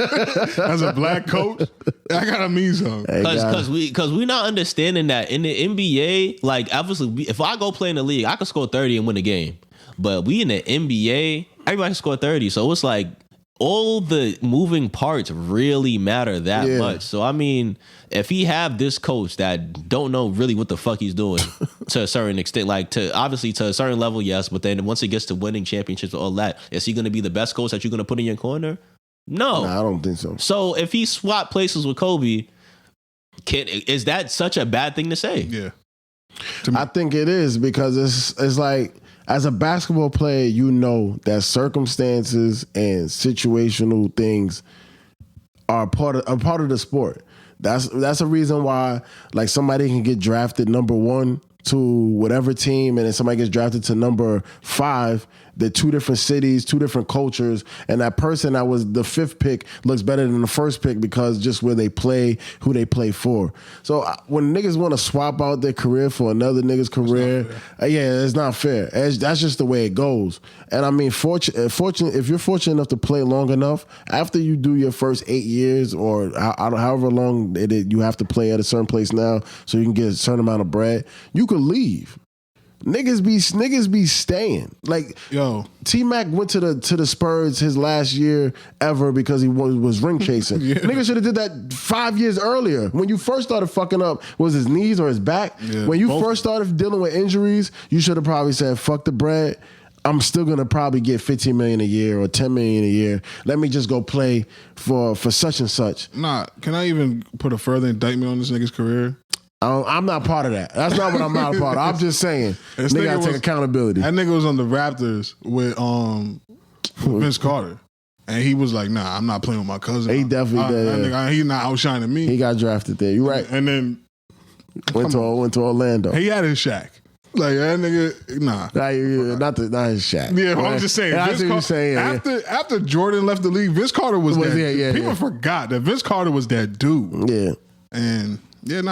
as a black coach, that gotta mean something. Because we not understanding that in the NBA, like obviously, if I go play in the league, I could score 30 and win a game. But we in the NBA, everybody can score 30. So it's like all the moving parts really matter that much. So I mean, if he have this coach that don't know really what the fuck he's doing to a certain extent, like to obviously to a certain level, yes, but then once it gets to winning championships and all that, is he going to be the best coach that you're going to put in your corner? No, I don't think so. So if he swapped places with Kobe, is that such a bad thing to say? Yeah, I think it is, because it's like, as a basketball player, you know that circumstances and situational things are part of the sport. That's a reason why, like, somebody can get drafted number 1 to whatever team, and then somebody gets drafted to number 5. They're 2 different cities, 2 different cultures, and that person that was the 5th pick looks better than the 1st pick because just where they play, who they play for. So when niggas want to swap out their career for another nigga's career, it's not fair. That's just the way it goes. And I mean, if you're fortunate enough to play long enough, after you do your first 8 years or however long you have to play at a certain place now, so you can get a certain amount of bread, you could leave. Niggas be staying. Like, yo, T-Mac went to the Spurs his last year ever because he was ring chasing. Niggas should have did that 5 years earlier. When you first started fucking up, was his knees or his back? Yeah, when you first started dealing with injuries, you should have probably said, fuck the bread. I'm still gonna probably get $15 million a year or $10 million a year. Let me just go play for such and such. Nah, can I even put a further indictment on this nigga's career? I'm not part of that. That's not what I'm not a part of. I'm just saying, nigga gotta take accountability. That nigga was on the Raptors with Vince Carter. And he was like, nah, I'm not playing with my cousin. He definitely did. He's not outshining me. He got drafted there. You're right. And then went to Orlando. He had his Shaq. Like, that nigga, nah. Not his Shaq. Yeah, but I'm just saying. After Jordan left the league, Vince Carter was that. People forgot that Vince Carter was that dude. Yeah. And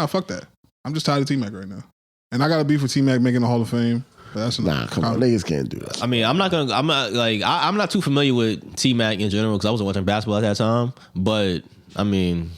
fuck that. I'm just tired of T-Mac right now. And I got to beef with T-Mac making the Hall of Fame. But that's come on. Niggas can't do that. I mean, I'm not too familiar with T-Mac in general because I wasn't watching basketball at that time. But, I mean...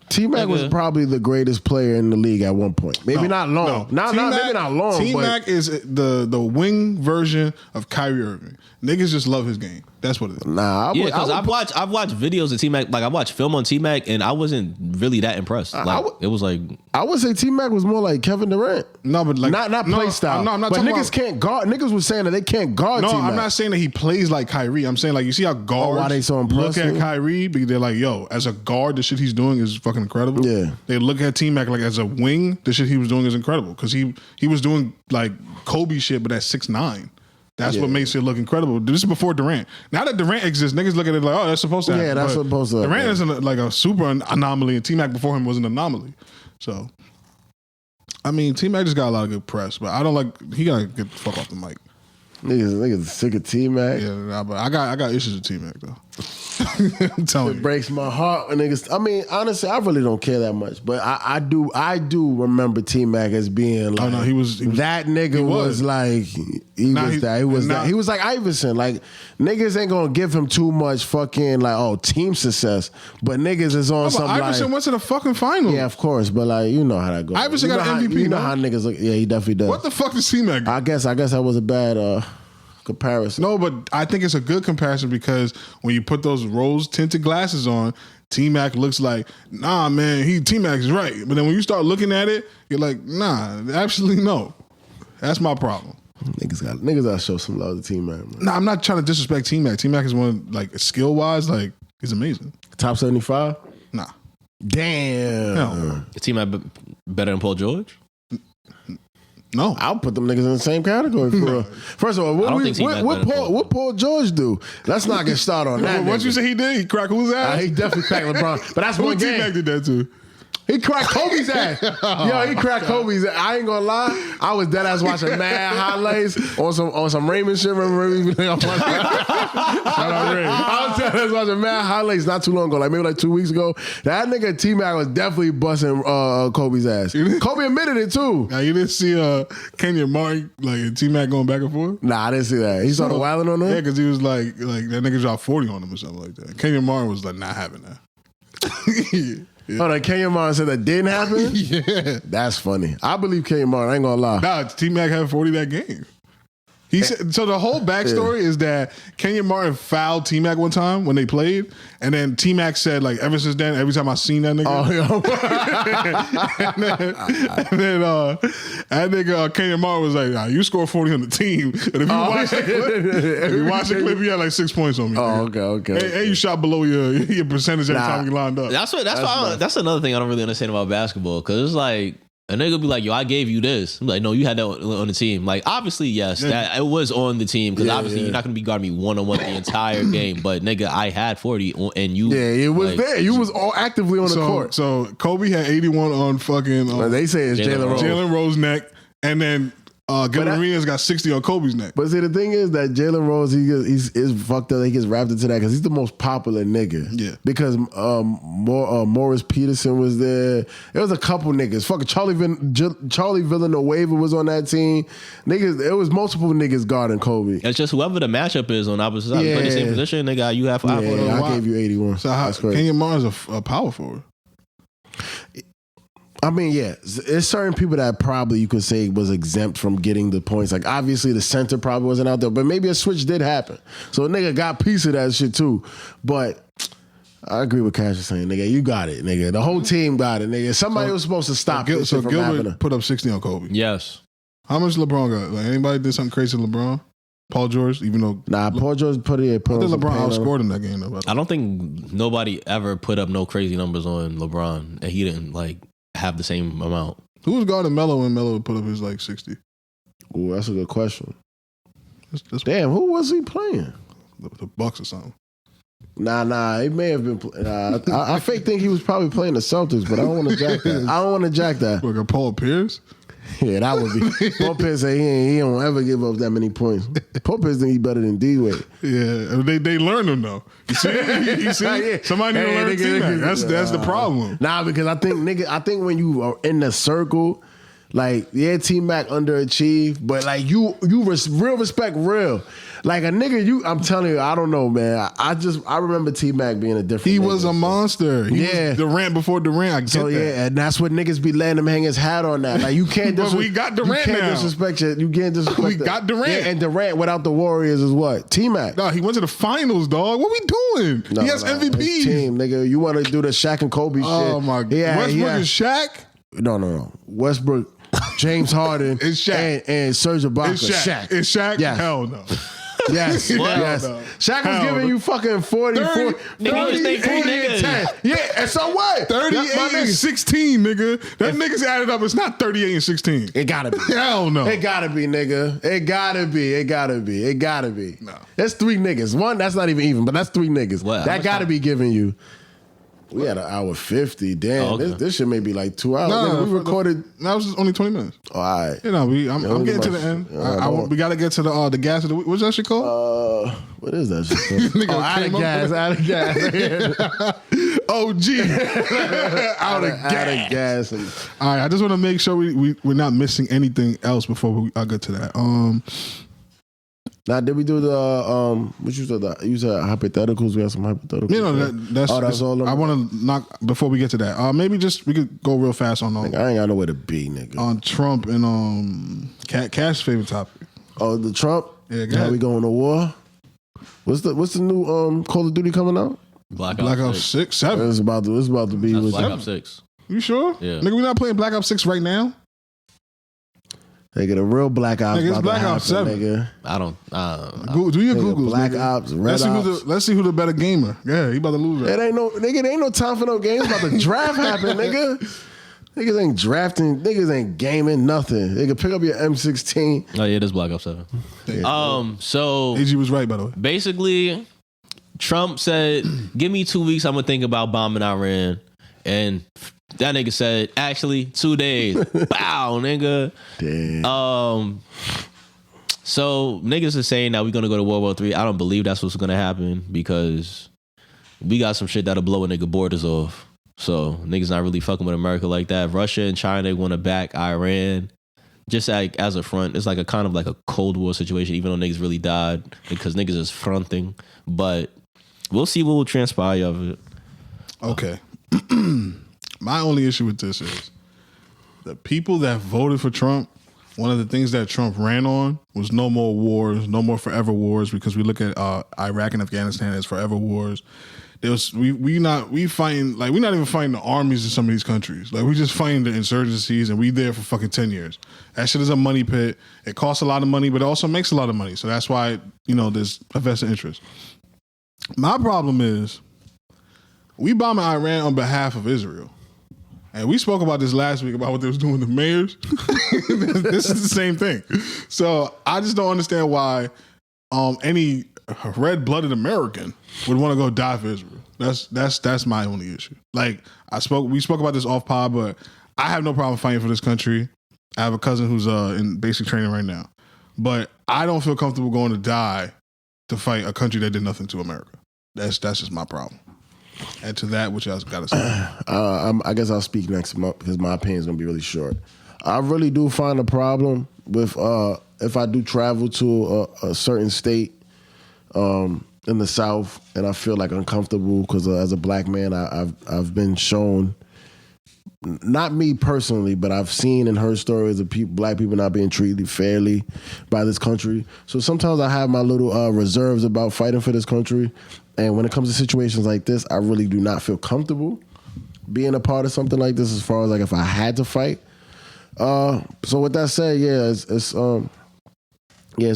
T-Mac was probably the greatest player in the league at one point. Maybe not long. Maybe not long. T-Mac is the wing version of Kyrie Irving. Niggas just love his game. That's what it is. Because I've watched videos of T-Mac. Like, I watched film on T-Mac, and I wasn't really that impressed. It was like... I would say T-Mac was more like Kevin Durant. No, but like... Not play style. No, I'm not but talking niggas can't guard... Niggas was saying that they can't guard T-Mac. No, I'm not saying that he plays like Kyrie. I'm saying, like, you see how guards why they so impressive? Look at Kyrie, because they're like, yo, as a guard, the shit he's doing is fucking incredible. Yeah. They look at T-Mac like as a wing, the shit he was doing is incredible. Because he was doing, like, Kobe shit, but at 6'9". That's what makes it look incredible. This is before Durant. Now that Durant exists, niggas look at it like, oh, that's supposed to happen. Yeah, that's supposed to happen. Durant isn't like a super anomaly, and T-Mac before him was an anomaly. So, I mean, T-Mac just got a lot of good press, but I don't like, he got to get the fuck off the mic. Niggas sick of T-Mac. Yeah, but I got issues with T-Mac, though. I'm telling you. It breaks my heart when niggas. I mean, honestly, I really don't care that much, but I do remember T-Mac as being like, oh no, he was that nigga was like he was like Iverson. Like, niggas ain't gonna give him too much fucking like team success, but niggas is on something Iverson like, went to the fucking final. Yeah, of course, but like, you know how that goes. Iverson got an MVP. You know how niggas look. Yeah, he definitely does. What the fuck does T-Mac do? I guess that was a bad comparison. No, but I think it's a good comparison because when you put those rose tinted glasses on, T-Mac looks like, nah, man, T-Mac is right. But then when you start looking at it, you're like, nah, absolutely no. That's my problem. Niggas gotta show some love to T-Mac, man. Nah, I'm not trying to disrespect T-Mac. T-Mac is one, like, skill wise, like, he's amazing. Top 75? Nah. Damn. No. Is T-Mac better than Paul George? No, I'll put them niggas in the same category. First of all, what Paul George do? Let's not get started on that. What you say he did? He cracked whose ass? He definitely cracked LeBron, but that's one game. T-Mac did that too. He cracked Kobe's ass. Yo, he cracked Kobe's ass. I ain't gonna lie. I was dead ass watching mad highlights on some Raymond shit. Remember Raymond? I was dead ass watching mad highlights not too long ago, like maybe like 2 weeks ago. That nigga T-Mac was definitely busting Kobe's ass. Kobe admitted it too. Now you didn't see Kenyon Martin like T-Mac going back and forth? Nah, I didn't see that. He started wilding on him? Yeah, because he was like that nigga dropped 40 on him or something like that. Kenyon Martin was like not having that. Yeah. Oh, that Kenyon Martin said that didn't happen? Yeah. That's funny. I believe Kenyon Martin. I ain't gonna lie. Nah, T-Mac had 40 that game. He said, so the whole backstory is that Kenyon Martin fouled T-Mac one time when they played, and then T-Mac said, like, ever since then, every time I seen that nigga, that nigga Kenyon Martin was like, nah, you scored 40 on the team, and if you watch the clip, you had like 6 points on me. Okay. And you shot below your percentage every time you lined up. That's another thing I don't really understand about basketball, because it's like, a nigga be like, yo, I gave you this. I'm like, no, you had that on the team. Like, obviously, yes, that it was on the team, because obviously you're not going to be guarding me one-on-one the entire game. But, nigga, I had 40 and you... Yeah, it was like, there. You was all actively on the court. So, Kobe had 81 on fucking... they say it's Jalen Rose. Jalen Rose's neck. And then... Gilbert Arenas got 60 on Kobe's neck. But see, the thing is that Jalen Rose, he's fucked up. He gets wrapped into that because he's the most popular nigga. Yeah. Because Morris Peterson was there. There was a couple niggas. Fucking Charlie Villanueva was on that team. Niggas, it was multiple niggas guarding Kobe. It's just whoever the matchup is on opposite side. Play the same position, nigga. You have 5 Yeah, I gave you 81. So how Kenyon Martin's a power forward. I mean, yeah, there's certain people that probably you could say was exempt from getting the points. Like, obviously, the center probably wasn't out there, but maybe a switch did happen. So a nigga got a piece of that shit, too. But I agree with Cash saying, nigga, you got it, nigga. The whole team got it, nigga. Somebody was supposed to stop this shit from happening. Gilbert put up 60 on Kobe. Yes. How much LeBron got? Like, anybody did something crazy to LeBron? Paul George, even though... Nah, Paul George put it... I think LeBron outscored him that game, though. I don't think nobody ever put up no crazy numbers on LeBron, and he didn't, like... have the same amount. Who was guarding Melo when Melo put up his like 60? Ooh, that's a good question. That's Damn, who was he playing? The Bucks or something. Nah, he may have been. I fake think he was probably playing the Celtics, but I don't want to jack that. Like a Paul Pierce? Yeah, that would be. Paul Pierce say he don't ever give up that many points. Paul Pierce think he better than D-Wade. Yeah, they learned him though. You see? Yeah. Somebody need to learn T-Mac. That's the problem. Nah, because I think when you are in the circle, like, yeah, T-Mac underachieved, but like you real respect real. Like a nigga, I'm telling you, I don't know, man. I remember T-Mac being a different He nigga. was a monster. He was Durant before Durant. I get that. Yeah, and that's what niggas be letting him hang his hat on that. Like, you can't But we got Durant you can't now. disrespect it. You can't disrespect We got Durant. Yeah, and Durant without the Warriors is what? T-Mac. No, he went to the finals, dog. What we doing? He has MVPs. His team, nigga. You want to do the Shaq and Kobe shit. Oh, my God. Westbrook and Shaq? No. Westbrook, James Harden, It's Shaq. and Serge Ibaka. It's Shaq. It's Shaq? Yes. Hell no. Yes. Yes. No. Shaq was giving you fucking 40, 30, 40, 30, 40 and 10. Yeah, and so what? 38 and 16, nigga. That niggas added up. It's not 38 and 16. It gotta be. Hell no. It gotta be, nigga. It gotta be. No. That's 3 niggas. One, that's not even, but that's 3 niggas. What? That gotta be giving you. We had an hour 50. Damn, Oh, okay. this shit may be like 2 hours. No, we recorded. That was only 20 minutes. All right. You know, I'm getting to the end. We got to get to the gas of the week. What's that shit called? What is that shit? Nigga Out came of up gas. OG. Out of gas. All right, I just want to make sure we're not missing anything else before I get to that. Now, did we do the what you said? You said hypotheticals. We have some hypotheticals. You know, that's all. I want to knock before we get to that. Maybe we could go real fast on I ain't got nowhere to be, nigga. On Trump and Cash's favorite topic. Oh, the Trump. Yeah, go now ahead. we going to war. What's the new Call of Duty coming out? Black Ops 6, 7. It's about to be. That's with Black Ops 6. You sure? Yeah. Nigga, we not playing Black Ops 6 right now. They get a real Black Ops. Nigga, it's Black Ops 7. Nigga. I don't. Do your Googles. Black nigga. Ops. Red Ops. Let's see who the better gamer. Yeah, he about to lose that. It ain't no nigga. There ain't no time for no games. About the draft happen, nigga. Niggas ain't drafting. Niggas ain't gaming. Nothing. They can pick up your M16. Oh yeah, it is Black Ops 7. So AG was right, by the way. basically, Trump said, "Give me 2 weeks. I'm gonna think about bombing Iran." And that nigga said, "Actually, 2 days." Bow, nigga. Damn. So niggas are saying that we're gonna go to World War III. I don't believe that's what's gonna happen because we got some shit that'll blow a nigga borders off. So niggas not really fucking with America like that. Russia and China want to back Iran just like as a front. It's like a kind of like a Cold War situation, even though niggas really died because niggas is fronting. But we'll see what will transpire of it. Okay. My only issue with this is the people that voted for Trump one of the things that Trump ran on was no more wars, no more forever wars, because we look at Iraq and Afghanistan as forever wars. We're not even fighting the armies in some of these countries. Like, we just fighting the insurgencies, and we there for fucking 10 years. That shit is a money pit. It costs a lot of money, but it also makes a lot of money. So that's why, there's a vested interest. My problem is we bombing Iran on behalf of Israel. And we spoke about this last week about what they was doing to mayors. This is the same thing. So I just don't understand why any red-blooded American would want to go die for Israel. That's my only issue. Like, we spoke about this off pod, but I have no problem fighting for this country. I have a cousin who's in basic training right now, but I don't feel comfortable going to die to fight a country that did nothing to America. That's just my problem. And to that, which I got to say, I guess I'll speak next month because my opinion is gonna be really short. I really do find a problem with if I do travel to a certain state in the South, and I feel like uncomfortable because as a black man, I've been shown, not me personally, but I've seen and heard stories of black people not being treated fairly by this country. So sometimes I have my little reserves about fighting for this country. And when it comes to situations like this, I really do not feel comfortable being a part of something like this as far as like if I had to fight. So with that said, it's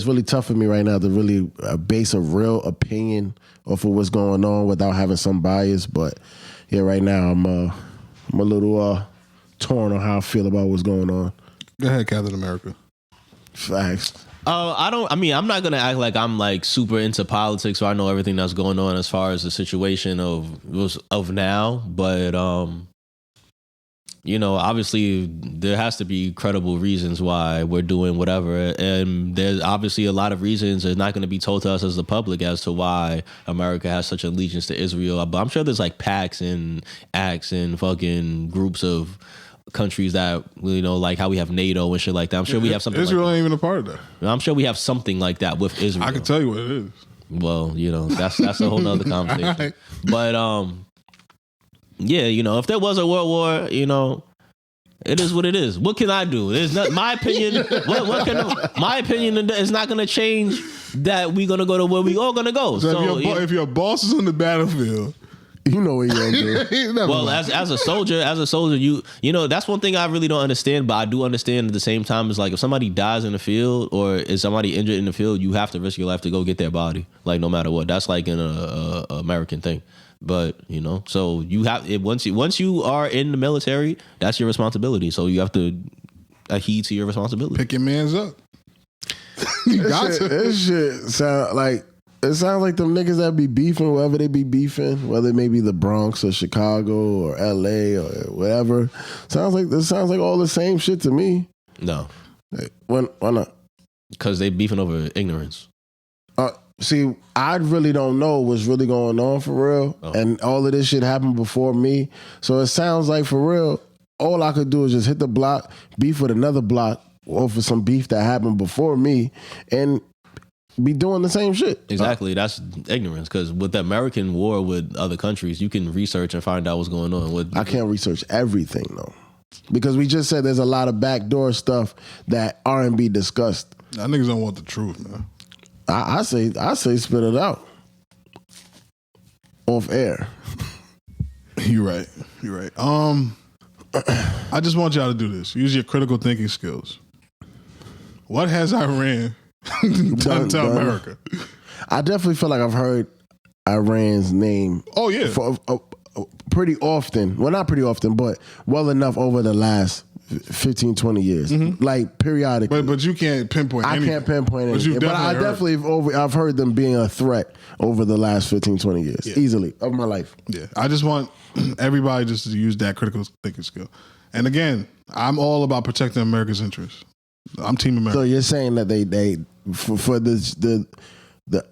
really tough for me right now to really base a real opinion off of what's going on without having some bias. But yeah, right now I'm a little torn on how I feel about what's going on. Go ahead, Captain America. Facts. I'm not gonna act like I'm like super into politics or I know everything that's going on as far as the situation of now, but obviously there has to be credible reasons why we're doing whatever, and there's obviously a lot of reasons that's not going to be told to us as the public as to why America has such allegiance to Israel. But I'm sure there's like PACs and acts and fucking groups of countries that, like how we have NATO and shit like that. I'm sure we have something Israel like ain't even a part of that. I'm sure we have something like that with Israel. I can tell you what it is. Well, that's a whole nother conversation. Right. But if there was a world war, it is what it is. What can I do? It's not my opinion. My opinion is not going to change that we're going to go to where we all going to go. So if your boss is on the battlefield, you know what you're gonna do. Well, as a soldier, that's one thing I really don't understand, but I do understand at the same time is like if somebody dies in the field or is somebody injured in the field, you have to risk your life to go get their body, like no matter what. That's like an American thing. But so you have it once you are in the military, that's your responsibility. So you have to adhere to your responsibility. Pick your mans up. You got to. This shit sound like. It sounds like them niggas that be beefing, wherever they be beefing, whether it may be the Bronx or Chicago or LA or whatever. Sounds like all the same shit to me. No. Why not? Because they beefing over ignorance. See, I really don't know what's really going on for real. Oh. And all of this shit happened before me. So it sounds like for real, all I could do is just hit the block, beef with another block over some beef that happened before me, and be doing the same shit. Exactly. That's ignorance. Because with the American war with other countries, you can research and find out what's going on. I can't research everything though, because we just said there's a lot of backdoor stuff that aren't be discussed. That niggas don't want the truth, man. I say spit it out off air. You're right. I just want y'all to do this. Use your critical thinking skills. What has Iran done to America? I definitely feel like I've heard Iran's name. Oh yeah, pretty often. Well, not pretty often, but well enough over the last 15, 20 years, like periodically. But you can't pinpoint. I can't pinpoint anything. But I definitely I've heard them being a threat over the last 15, 20 years, easily of my life. Yeah, I just want everybody just to use that critical thinking skill. And again, I'm all about protecting America's interests. I'm Team America. So you're saying that they for the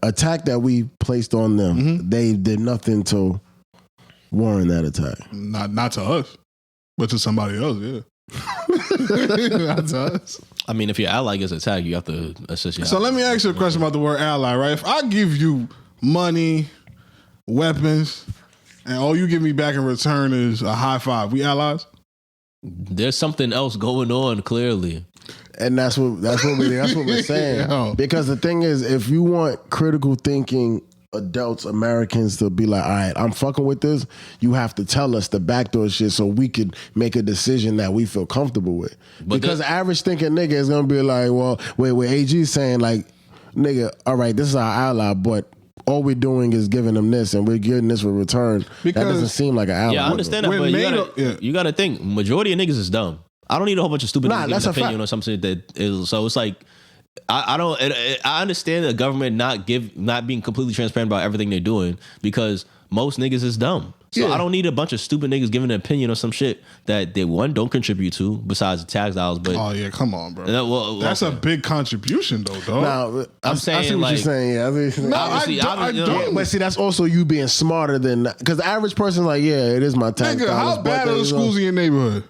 attack that we placed on them, they did nothing to warrant that attack. Not to us, but to somebody else. Yeah. Not to us. I mean, if your ally gets attacked, you have to assist your So ally. let me ask you a question about the word ally, right? If I give you money, weapons, and all you give me back in return is a high five, we allies? There's something else going on, clearly. And that's what we're saying. Yeah. Because the thing is, if you want critical thinking adults, Americans to be like, all right, I'm fucking with this, you have to tell us the backdoor shit so we could make a decision that we feel comfortable with. But because the average thinking nigga is gonna be like, well, wait, AG saying like, nigga, all right, this is our ally, but all we're doing is giving them this and we're getting this for return. Because- that doesn't seem like an ally. Yeah, I understand that, When but you gotta think, majority of niggas is dumb. I don't need a whole bunch of stupid niggas that's giving a an opinion fact. or something that is, so it's like, I understand the government not being completely transparent about everything they're doing because most niggas is dumb. So Yeah. I don't need a bunch of stupid niggas giving an opinion or some shit that they don't contribute to besides the tax dollars. But Oh yeah, come on, bro. well, That's a big contribution, though, dog. Now, I'm I saying, see what like- you're saying. Yeah, I see what you're saying. No, obviously, I you know, don't. Yeah, but see, that's also you being smarter than because the average person like, yeah, it is my tax Nigga, dollars. how bad are the schools in your neighborhood?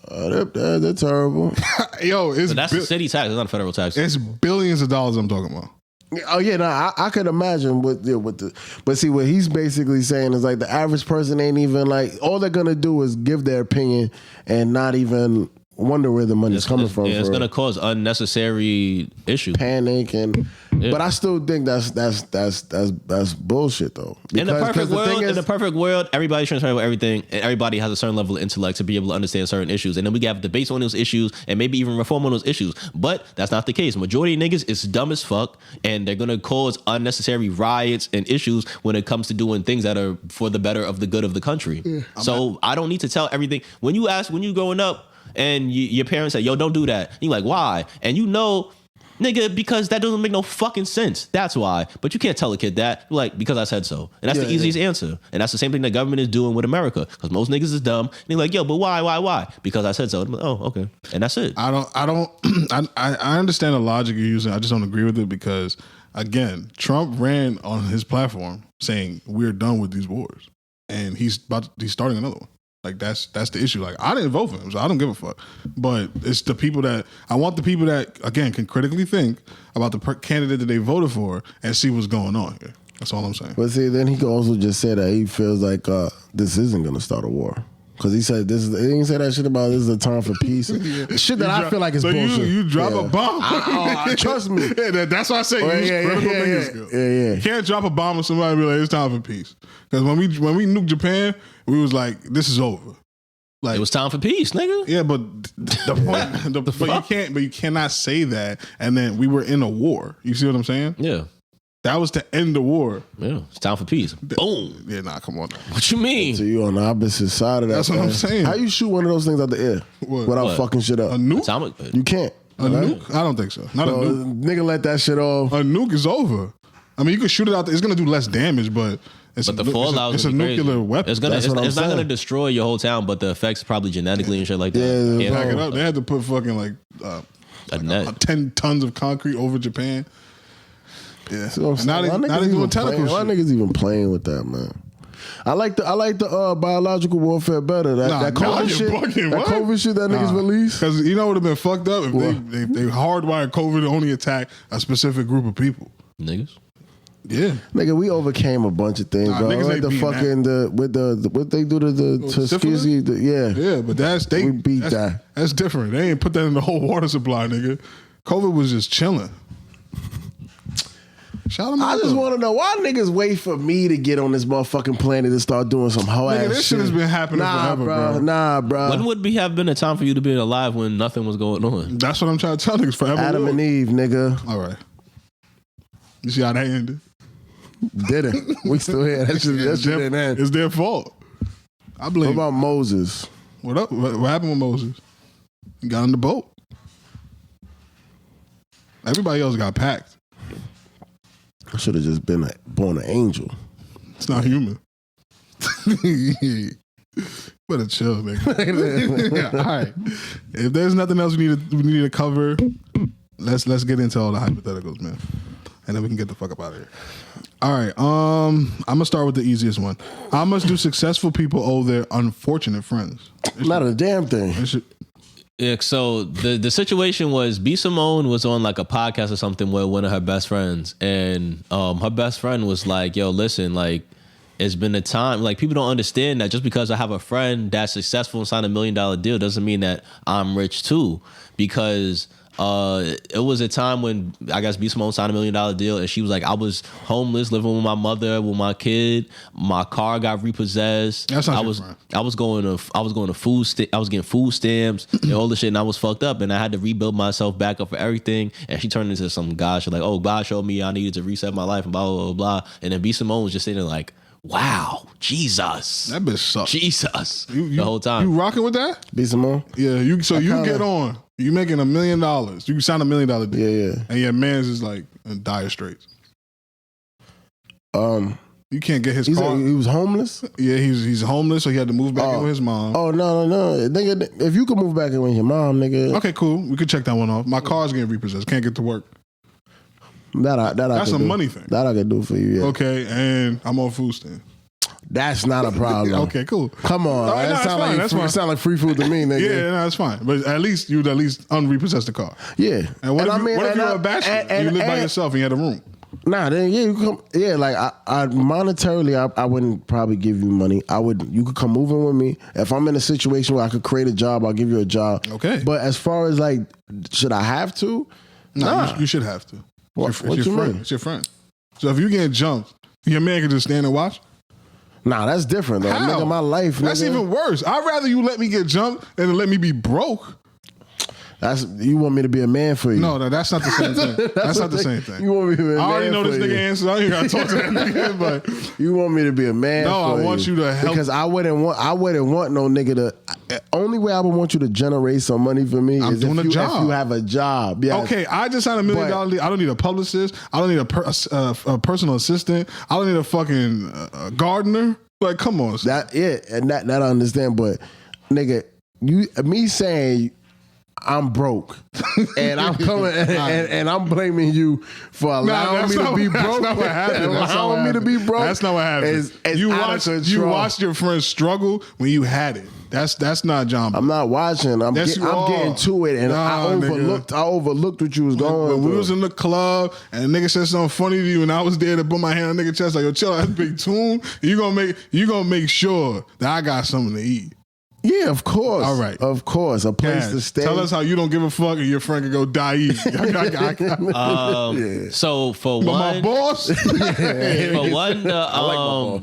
They're terrible. Yo, it's But that's a city tax. It's not a federal tax. it's billions of dollars I'm talking about. Oh yeah, no, I could imagine with the, but see what he's basically saying is like the average person ain't even like all they're gonna do is give their opinion and not even wonder where the money's coming from. Yeah, it's for gonna cause unnecessary issues. panic and. Yeah. But I still think that's bullshit though. In the Because perfect the world, thing is, everybody's transparent with everything, and everybody has a certain level of intellect to be able to understand certain issues, and then we can have debates on those issues, and maybe even reform on those issues. But that's not the case. Majority of niggas is dumb as fuck, and they're gonna cause unnecessary riots and issues when it comes to doing things that are for the better of the good of the country. Yeah. So I don't need to tell everything. When you growing up, and your parents say, "Yo, don't do that," and you're like, "Why?" And you know. Nigga, because that doesn't make no fucking sense. That's why. But you can't tell a kid that. Like, because I said so. And that's the easiest answer. And that's the same thing the government is doing with America. Because most niggas is dumb. And they're like, yo, but why? Because I said so. Like, oh, okay. And that's it. I understand the logic you're using. I just don't agree with it because, again, Trump ran on his platform saying we're done with these wars, and he's starting another one. Like that's the issue. Like I didn't vote for him, so I don't give a fuck. But it's the people that I want the people that again can critically think about the candidate that they voted for and see what's going on here. That's all I'm saying. but see, then he could also just say that he feels like this isn't going to start a war. Because he said he didn't say that shit about this is a time for peace. Shit that I feel like is so bullshit. you drop a bomb. Trust me. Yeah, that's why I say use critical thinking skills. Yeah. You can't drop a bomb on somebody and be like, it's time for peace. Because when we nuked Japan, we was like, this is over. Like it was time for peace, nigga. yeah, but the point, but you cannot say that. And then we were in a war. You see what I'm saying? Yeah. That was to end the war. Yeah. It's time for peace. Boom. Yeah, nah, come on. What you mean? So you on the opposite side of that. That's what I'm saying. How you shoot one of those things out the air without What? fucking shit up? A nuke? Atomic. You can't. A nuke? I don't think so. Not So, a nuke. nigga let that shit off. A nuke is over. I mean, you can shoot it out there. It's going to do less damage, but it's But the fallout it's a is nuclear weapon. It's not That's what I'm not saying. gonna destroy your whole town, but the effects probably genetically and shit like that. Yeah, Back it up. They had to put fucking like A net. 10 tons of concrete over Japan. Yeah. See what I'm saying? Now they Why niggas doing even tentacle playing- Why shit. niggas even playing with that, man? I like the biological warfare better. That COVID shit. Bugging. That What? COVID shit that niggas released. Because you know what would have been fucked up if What? they hardwired COVID to only attack a specific group of people. Niggas. Yeah. Nigga, we overcame a bunch of things, Nah, bro. niggas Like ain't the beating fucking what they do to the syphilis? skizzy. Yeah. Yeah, but We beat that. That's different. They ain't put that in the whole water supply, nigga. COVID was just chilling. Shout them out. I just though. want to know why niggas wait for me to get on this motherfucking planet to start doing some hoe ass Nigga, this shit has been happening forever, bro. Nah, bro. When would we have been a time for you to be alive when nothing was going on? That's what I'm trying to tell niggas forever. Adam and Eve, nigga. All right. You see how that ended? Didn't. We still here. That shit didn't end. It's their fault. I What blame. about Moses? What up? What happened with Moses? He got on the boat. Everybody else got packed. I should have just been born an angel. It's not human. Better chill, nigga. Yeah, all right. If there's nothing else we need to cover, let's get into all the hypotheticals, man, and then we can get the fuck up out of here. All right. I'm gonna start with the easiest one. How much do successful people owe their unfortunate friends? Not a damn thing. It should- Yeah, so the situation was B Simone was on like a podcast or something with one of her best friends, and her best friend was like, "Yo, listen, like it's been a time, like, people don't understand that just because I have a friend that's successful and signed $1 million deal doesn't mean that I'm rich too. Because it was a time when I guess B Simone signed $1 million deal, and she was like, I was homeless, living with my mother, with my kid. My car got repossessed. That's not I your was friend. I was going to food. I was getting food stamps and all this shit, and I was fucked up, and I had to rebuild myself back up for everything. And she turned into some guy. She's like, oh, God showed me I needed to reset my life and blah blah blah blah. And then B Simone was just sitting there like, wow, Jesus, That bitch sucks. Jesus, You the whole time. You rocking with that? Be some more. Yeah. You kinda- get on. You making $1 million. You sign $1 million deal. Yeah. And your man's is like in dire straits. You can't get his car. He was homeless. Yeah, he's homeless, so he had to move back in with his mom. Oh no, nigga! If you could move back in with your mom, nigga. Okay, cool. We could check that one off. My car's getting repossessed. Can't get to work. That's a money thing. That I could do for you. Yeah. Okay, and I'm on food stamp. That's not a problem. Okay, cool. Come on, All right, no, that that's fine, that's fine. It sound like free food to me, nigga. Yeah, no, that's fine. But at least you'd unrepossess the car. Yeah. And what if you're a bachelor and you live by yourself and you had a room? Nah, then yeah, you come. Yeah, like I monetarily, I wouldn't probably give you money. You could come move in with me. If I'm in a situation where I could create a job, I'll give you a job. Okay. But as far as like, should I have to? Nah. You should have to. What It's your you friend. mean? It's your friend. So if you get jumped, your man can just stand and watch. Nah, that's different though. How? Nigga, my life. That's nigga. even worse. I'd rather you let me get jumped than to let me be broke. You want me to be a man for you? No, that's not the same thing. That's not the same thing. You want me to be a man I already know this for nigga you. answer. I ain't gotta talk to that nigga, but You want me to be a man? No, for I want you to help. because I wouldn't want no nigga to. Only way I would want you to generate some money for me I'm is doing if a you, job. if you have a job. Yeah. okay, I just signed $1 million deal. I don't need a publicist. I don't need a personal assistant. I don't need a fucking gardener. Like, come on. That and that I understand, but nigga, me saying I'm broke and I'm coming and I'm blaming you for allowing me to be broke. That's not what happened. Allowing me to be broke. That's not what happened. You watched your friend struggle when you had it. That's not John. I'm not watching. I'm getting to it, and I overlooked what you was going. When we with. was in the club and a nigga said something funny to you, and I was there to put my hand on the nigga chest like, yo, chill out, that's big tune. You gonna make sure that I got something to eat. Yeah, of course. All right. Of course. A place to stay. Tell us how you don't give a fuck and your friend can go die eating. So for But one, my boss, for one, I like my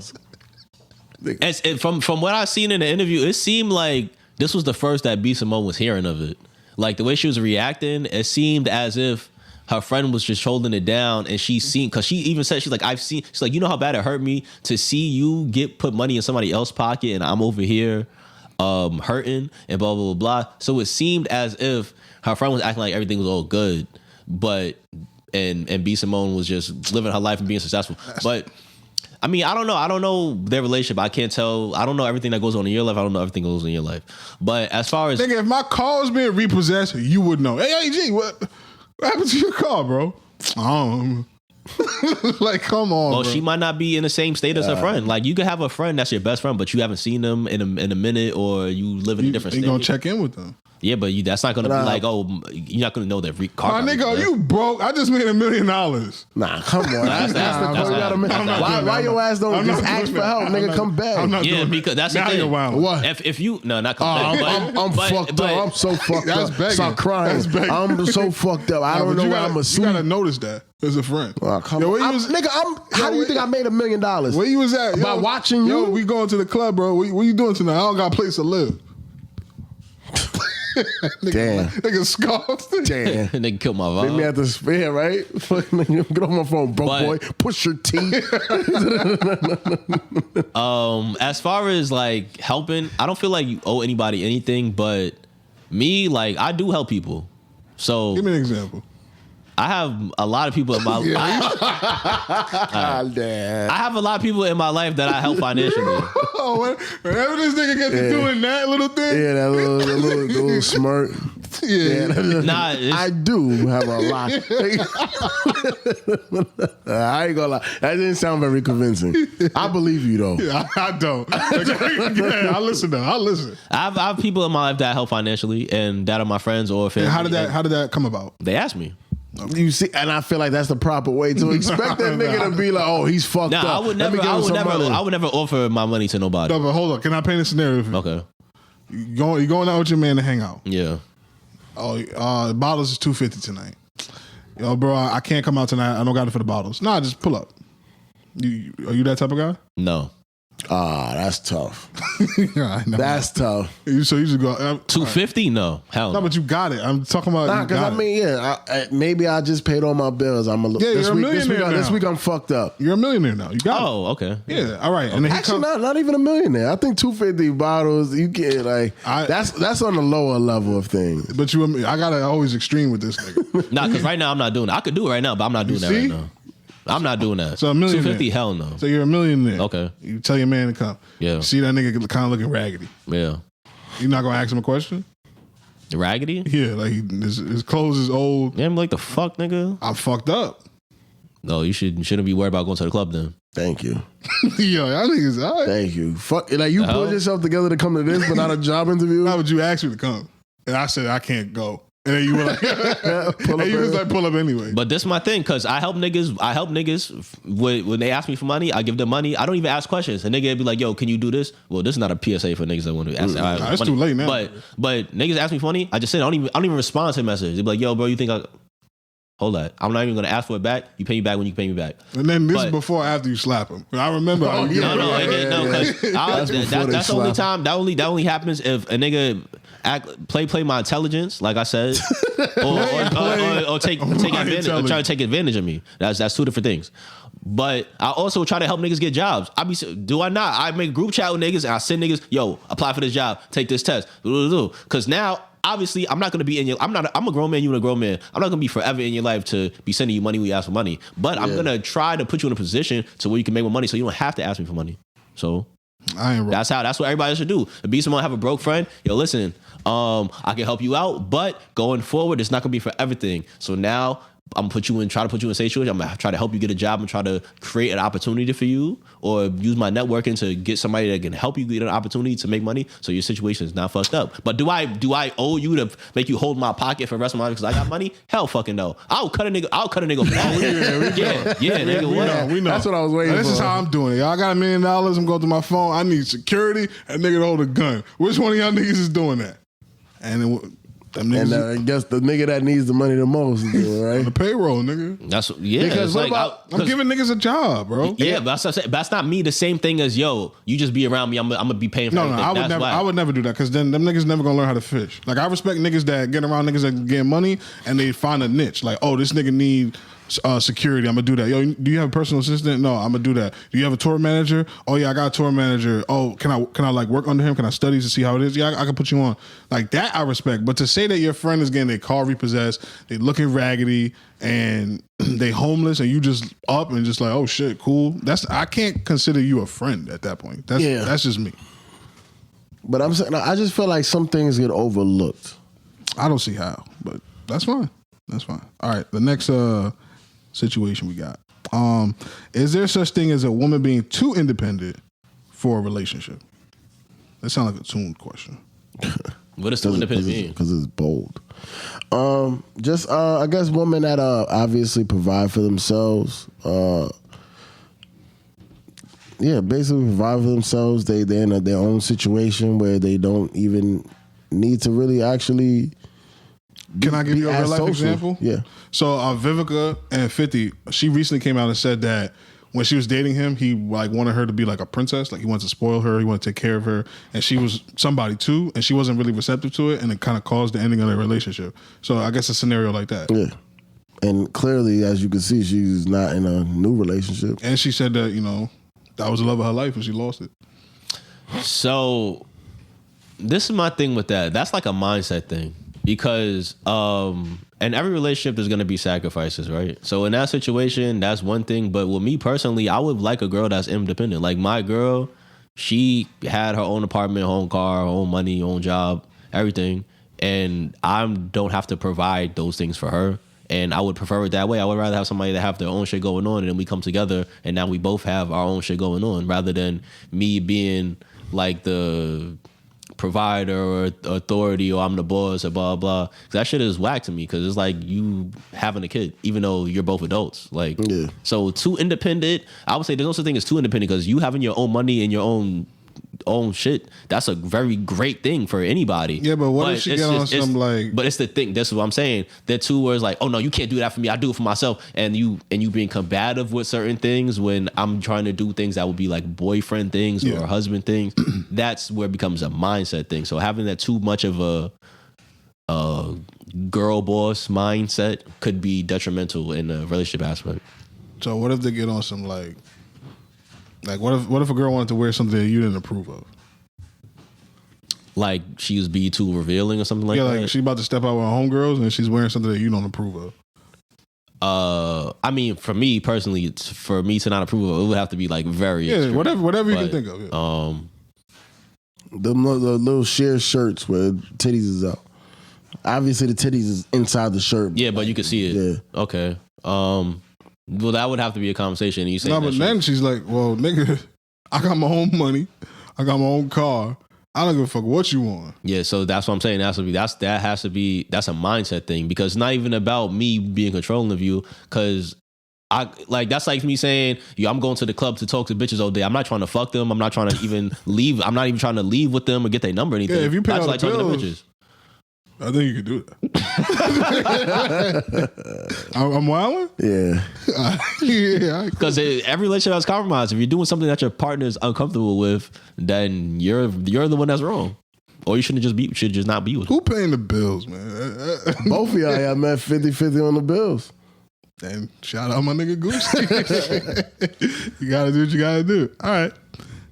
boss. from what I seen in the interview, it seemed like this was the first that B Simone was hearing of it. Like the way she was reacting, it seemed as if her friend was just holding it down, and she seen, because she even said, she's like, you know how bad it hurt me to see you put money in somebody else's pocket, and I'm over here hurting and blah blah blah blah. So it seemed as if her friend was acting like everything was all good, but and B Simone was just living her life and being successful. But I mean, I don't know their relationship. I can't tell. I don't know everything that goes on in your life. I don't know everything that goes on in your life. But as far as nigga, if my car was being repossessed, you would know. Hey, G, what happened to your car, bro? Like, come on. well, bro. she might not be in the same state as her friend. Like, you could have a friend that's your best friend, but you haven't seen them in a minute, or you live in a different You state. gonna check in with them. Yeah, but that's not gonna be like, oh, you're not gonna know that car. My nigga, are you broke? I just made $1 million. Nah, come on. That's not- Why your ass don't I'm just not ask doing for that. help, nigga? Come back. I'm not Yeah, doing because that's now the thing. You're wild. What? If you not come I'm back, fucked up. I'm so fucked That's up. begging. Start crying. That's begging. I'm so fucked up. I Nah, don't but know you why gotta- I'm asleep. You gotta notice that as a friend. Oh, come Yo, on. where you was, How do you think I made $1 million? Where you was at? By watching you? Yo, we going to the club, bro. What you doing tonight? I don't got a place to live. Damn. Nigga scoffed. Damn. they can kill my Make me vibe. have to spare, right? Get off my phone, broke But- boy. Push your teeth. As far as like helping, I don't feel like you owe anybody anything, but me, like, I do help people. So Give me an example. I have a lot of people in my life. Damn. I have a lot of people in my life that I help financially. Oh, whenever this nigga gets to doing that little thing, Yeah, that little smirk. yeah. Nah, it's, I do have a lot. I ain't gonna lie. That didn't sound very convincing. I believe you though. I don't. Yeah, I listen though. I listen. I have people in my life that I help financially, and that are my friends or family. And how did that come about? They asked me. You see, and I feel like that's the proper way to expect that nigga to be like, oh, he's fucked up. I would never offer my money to nobody. No, but hold on. Can I paint a scenario for you? Okay. You going out with your man to hang out. Yeah. Oh, bottles is $250 tonight. Yo, bro, I can't come out tonight. I don't got it for the bottles. Nah, just pull up. Are you that type of guy? No. That's tough. Yeah, I know. That's tough. So you just go $250? No, hell no. No, but you got it. I'm talking about. Nah, because I mean, maybe I just paid all my bills. I'm a little. Yeah, you're a millionaire now. This week I'm fucked up. You're a millionaire now. You got it. Oh, okay. Yeah, all right. And then Actually, not even a millionaire. I think 250 bottles. You get that's on the lower level of things. But I gotta always extreme with this nigga. Nah, because right now I'm not doing it. I could do it right now, but I'm not doing that right now. I'm not doing that. So a millionaire. 250, hell no. So you're a millionaire. Okay. You tell your man to come. Yeah. You see that nigga kind of looking raggedy. Yeah. You're not gonna ask him a question? Raggedy? Yeah, like his clothes is old. Yeah, I'm like the fuck, nigga. I'm fucked up. No, you shouldn't be worried about going to the club then. Thank you. Yo, y'all niggas, all right. Thank you. Fuck, like you put yourself together to come to this, but not a job interview. How would you ask me to come? And I said I can't go. And then you were like, pull up anyway. But this is my thing, because I help niggas when they ask me for money, I give them money. I don't even ask questions. A nigga be like, yo, can you do this? Well, this is not a PSA for niggas that want to ask. It's too late now. But niggas ask me for money, I just say I don't even respond to the message. They be like, yo, bro, you think hold that. I'm not even going to ask for it back. You pay me back when you pay me back. And then this is before or after you slap him. I remember. No, because that's the only time. That only happens if a nigga play my intelligence, like I said, or take advantage, or try to take advantage of me. That's two different things. But I also try to help niggas get jobs. Do I not? I make group chat with niggas and I send niggas, yo, apply for this job, take this test, because now. Obviously, I'm not going to be in your. I'm a grown man. You're a grown man. I'm not going to be forever in your life to be sending you money when you ask for money. But I'm going to try to put you in a position to where you can make more money, so you don't have to ask me for money. So that's what everybody should do. If be someone have a broke friend, yo, listen, I can help you out, but going forward, it's not going to be for everything. So now. I'm try to put you in a situation. I'm gonna try to help you get a job and try to create an opportunity for you, or use my networking to get somebody that can help you get an opportunity to make money, so your situation is not fucked up. But do I owe you to make you hold my pocket for the rest of my life because I got money? Hell, fucking no. I'll cut a nigga for that. yeah, nigga. We know. That's what I was waiting for. This is how I'm doing it. Y'all got $1 million. I'm going through my phone. I need security. A nigga to hold a gun. Which one of y'all niggas is doing that? And I guess the nigga that needs the money the most is doing, right? The payroll, nigga. Because I'm giving niggas a job, bro. Yeah, but that's not me. The same thing as, yo, you just be around me. I'm gonna be paying for everything. I would never do that, because then them niggas never gonna learn how to fish. Like, I respect niggas that get around niggas that get money and they find a niche. Like, oh, this nigga need security. I'm gonna do that. Yo, do you have a personal assistant? No, I'm gonna do that. Do you have a tour manager? Oh yeah, I got a tour manager. Oh, can I like work under him? Can I study to see how it is? Yeah, I can put you on. Like that, I respect. But to say that your friend is getting their car repossessed, they looking raggedy, and they homeless, and you just up and just like, oh shit, cool. I can't consider you a friend at that point. That's just me. But I'm saying, I just feel like some things get overlooked. I don't see how, but that's fine. That's fine. All right, the next situation we got. Is there such thing as a woman being too independent for a relationship? That sounds like a tuned question. What does too independent mean? Because it's bold. I guess women that obviously provide for themselves. Basically provide for themselves. They're in their own situation where they don't even need to really actually. Can I give you a real life example? Yeah. So Vivica and 50, she recently came out and said that when she was dating him, he like wanted her to be like a princess. Like he wanted to spoil her. He wanted to take care of her. And she was somebody too. And she wasn't really receptive to it. And it kind of caused the ending of their relationship. So I guess a scenario like that. Yeah. And clearly, as you can see, she's not in a new relationship. And she said that, that was the love of her life and she lost it. So this is my thing with that. That's like a mindset thing. Because in every relationship, there's going to be sacrifices, right? So in that situation, that's one thing. But with me personally, I would like a girl that's independent. Like my girl, she had her own apartment, own car, own money, own job, everything. And I don't have to provide those things for her. And I would prefer it that way. I would rather have somebody that have their own shit going on, and then we come together, and now we both have our own shit going on, rather than me being like the provider or authority or I'm the boss or blah blah. That shit is whack to me because it's like you having a kid even though you're both adults. Like so too independent. I would say there's no such thing as too independent because you having your own money and your own shit, that's a very great thing for anybody. Yeah, but what if she get on some like? But it's the thing. That's what I'm saying. There are two words like, oh no, you can't do that for me. I do it for myself. And you being combative with certain things when I'm trying to do things that would be like boyfriend things or husband things. That's where it becomes a mindset thing. So having that too much of a girl boss mindset could be detrimental in a relationship aspect. So what if they get on some like what if a girl wanted to wear something that you didn't approve of? Like she was being too revealing or something like that? Yeah, like she's about to step out with her homegirls and she's wearing something that you don't approve of. I mean, for me personally, for me to not approve of it would have to be like very extreme. Whatever you can think of. Yeah. The little sheer shirts where titties is out. Obviously, the titties is inside the shirt. Yeah, but you can see it. Yeah. Okay. Well, that would have to be a conversation. You say no, but then she's like, "Well, nigga, I got my own money, I got my own car. I don't give a fuck what you want." Yeah, so that's what I'm saying. That's a mindset thing because it's not even about me being controlling of you. Because that's like me saying, "Yo, I'm going to the club to talk to bitches all day. I'm not trying to fuck them. I'm not trying to even leave. I'm not even trying to leave with them or get their number or anything." Yeah, if you pay all like the bills, I think you could do that. I'm wilding? Yeah. Because every relationship has compromise. If you're doing something that your partner is uncomfortable with, then you're the one that's wrong. Or you should just not be with them. Who paying the bills, man? Both of y'all have met 50-50 on the bills. And shout out my nigga Goose. You gotta do what you gotta do. All right.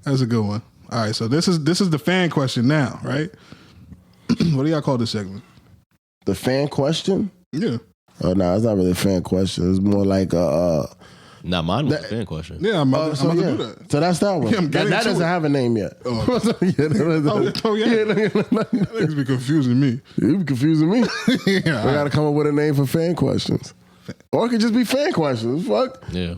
That's a good one. All right, so this is the fan question now, right? What do y'all call this segment? The fan question? Yeah. Oh no, it's not really a fan question. It's more like Not mine was a fan question. Yeah, I'm about to do that. So that's that one. Yeah, that doesn't have a name yet. Oh, yeah. Niggas be confusing me. You be confusing me. We gotta come up with a name for fan questions. Or it could just be fan questions. Fuck. Yeah.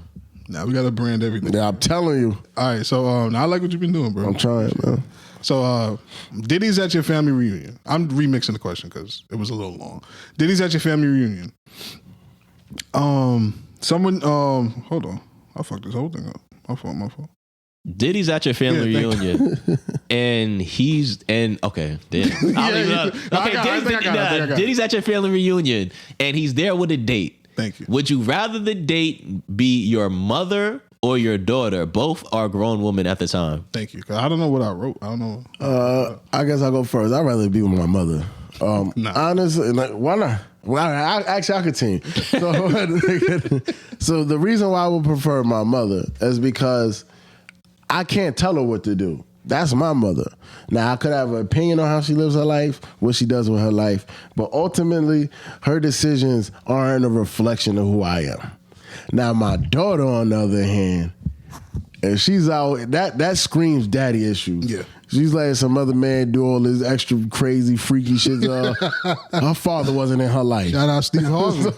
Now we gotta brand everything. Yeah, I'm telling you. All right, so I like what you've been doing, bro. I'm trying, man. So, Diddy's at your family reunion. I'm remixing the question because it was a little long. Diddy's at your family reunion. Someone, hold on. I fucked this whole thing up. My fault. Diddy's at your family reunion, and okay, Diddy's at your family reunion, and he's there with a date. Thank you. Would you rather the date be your mother or your daughter? Both are grown women at the time. Thank you. I don't know what I wrote. I don't know. I guess I'll go first. I'd rather be with my mother. Honestly, like, why not? Well, I continue. So the reason why I would prefer my mother is because I can't tell her what to do. That's my mother. Now, I could have an opinion on how she lives her life, what she does with her life, but ultimately, her decisions aren't a reflection of who I am. Now, my daughter, on the other hand, if she's out, that screams daddy issues. Yeah. She's letting some other man do all this extra crazy, freaky shit. Her father wasn't in her life. Shout out Steve Harvey.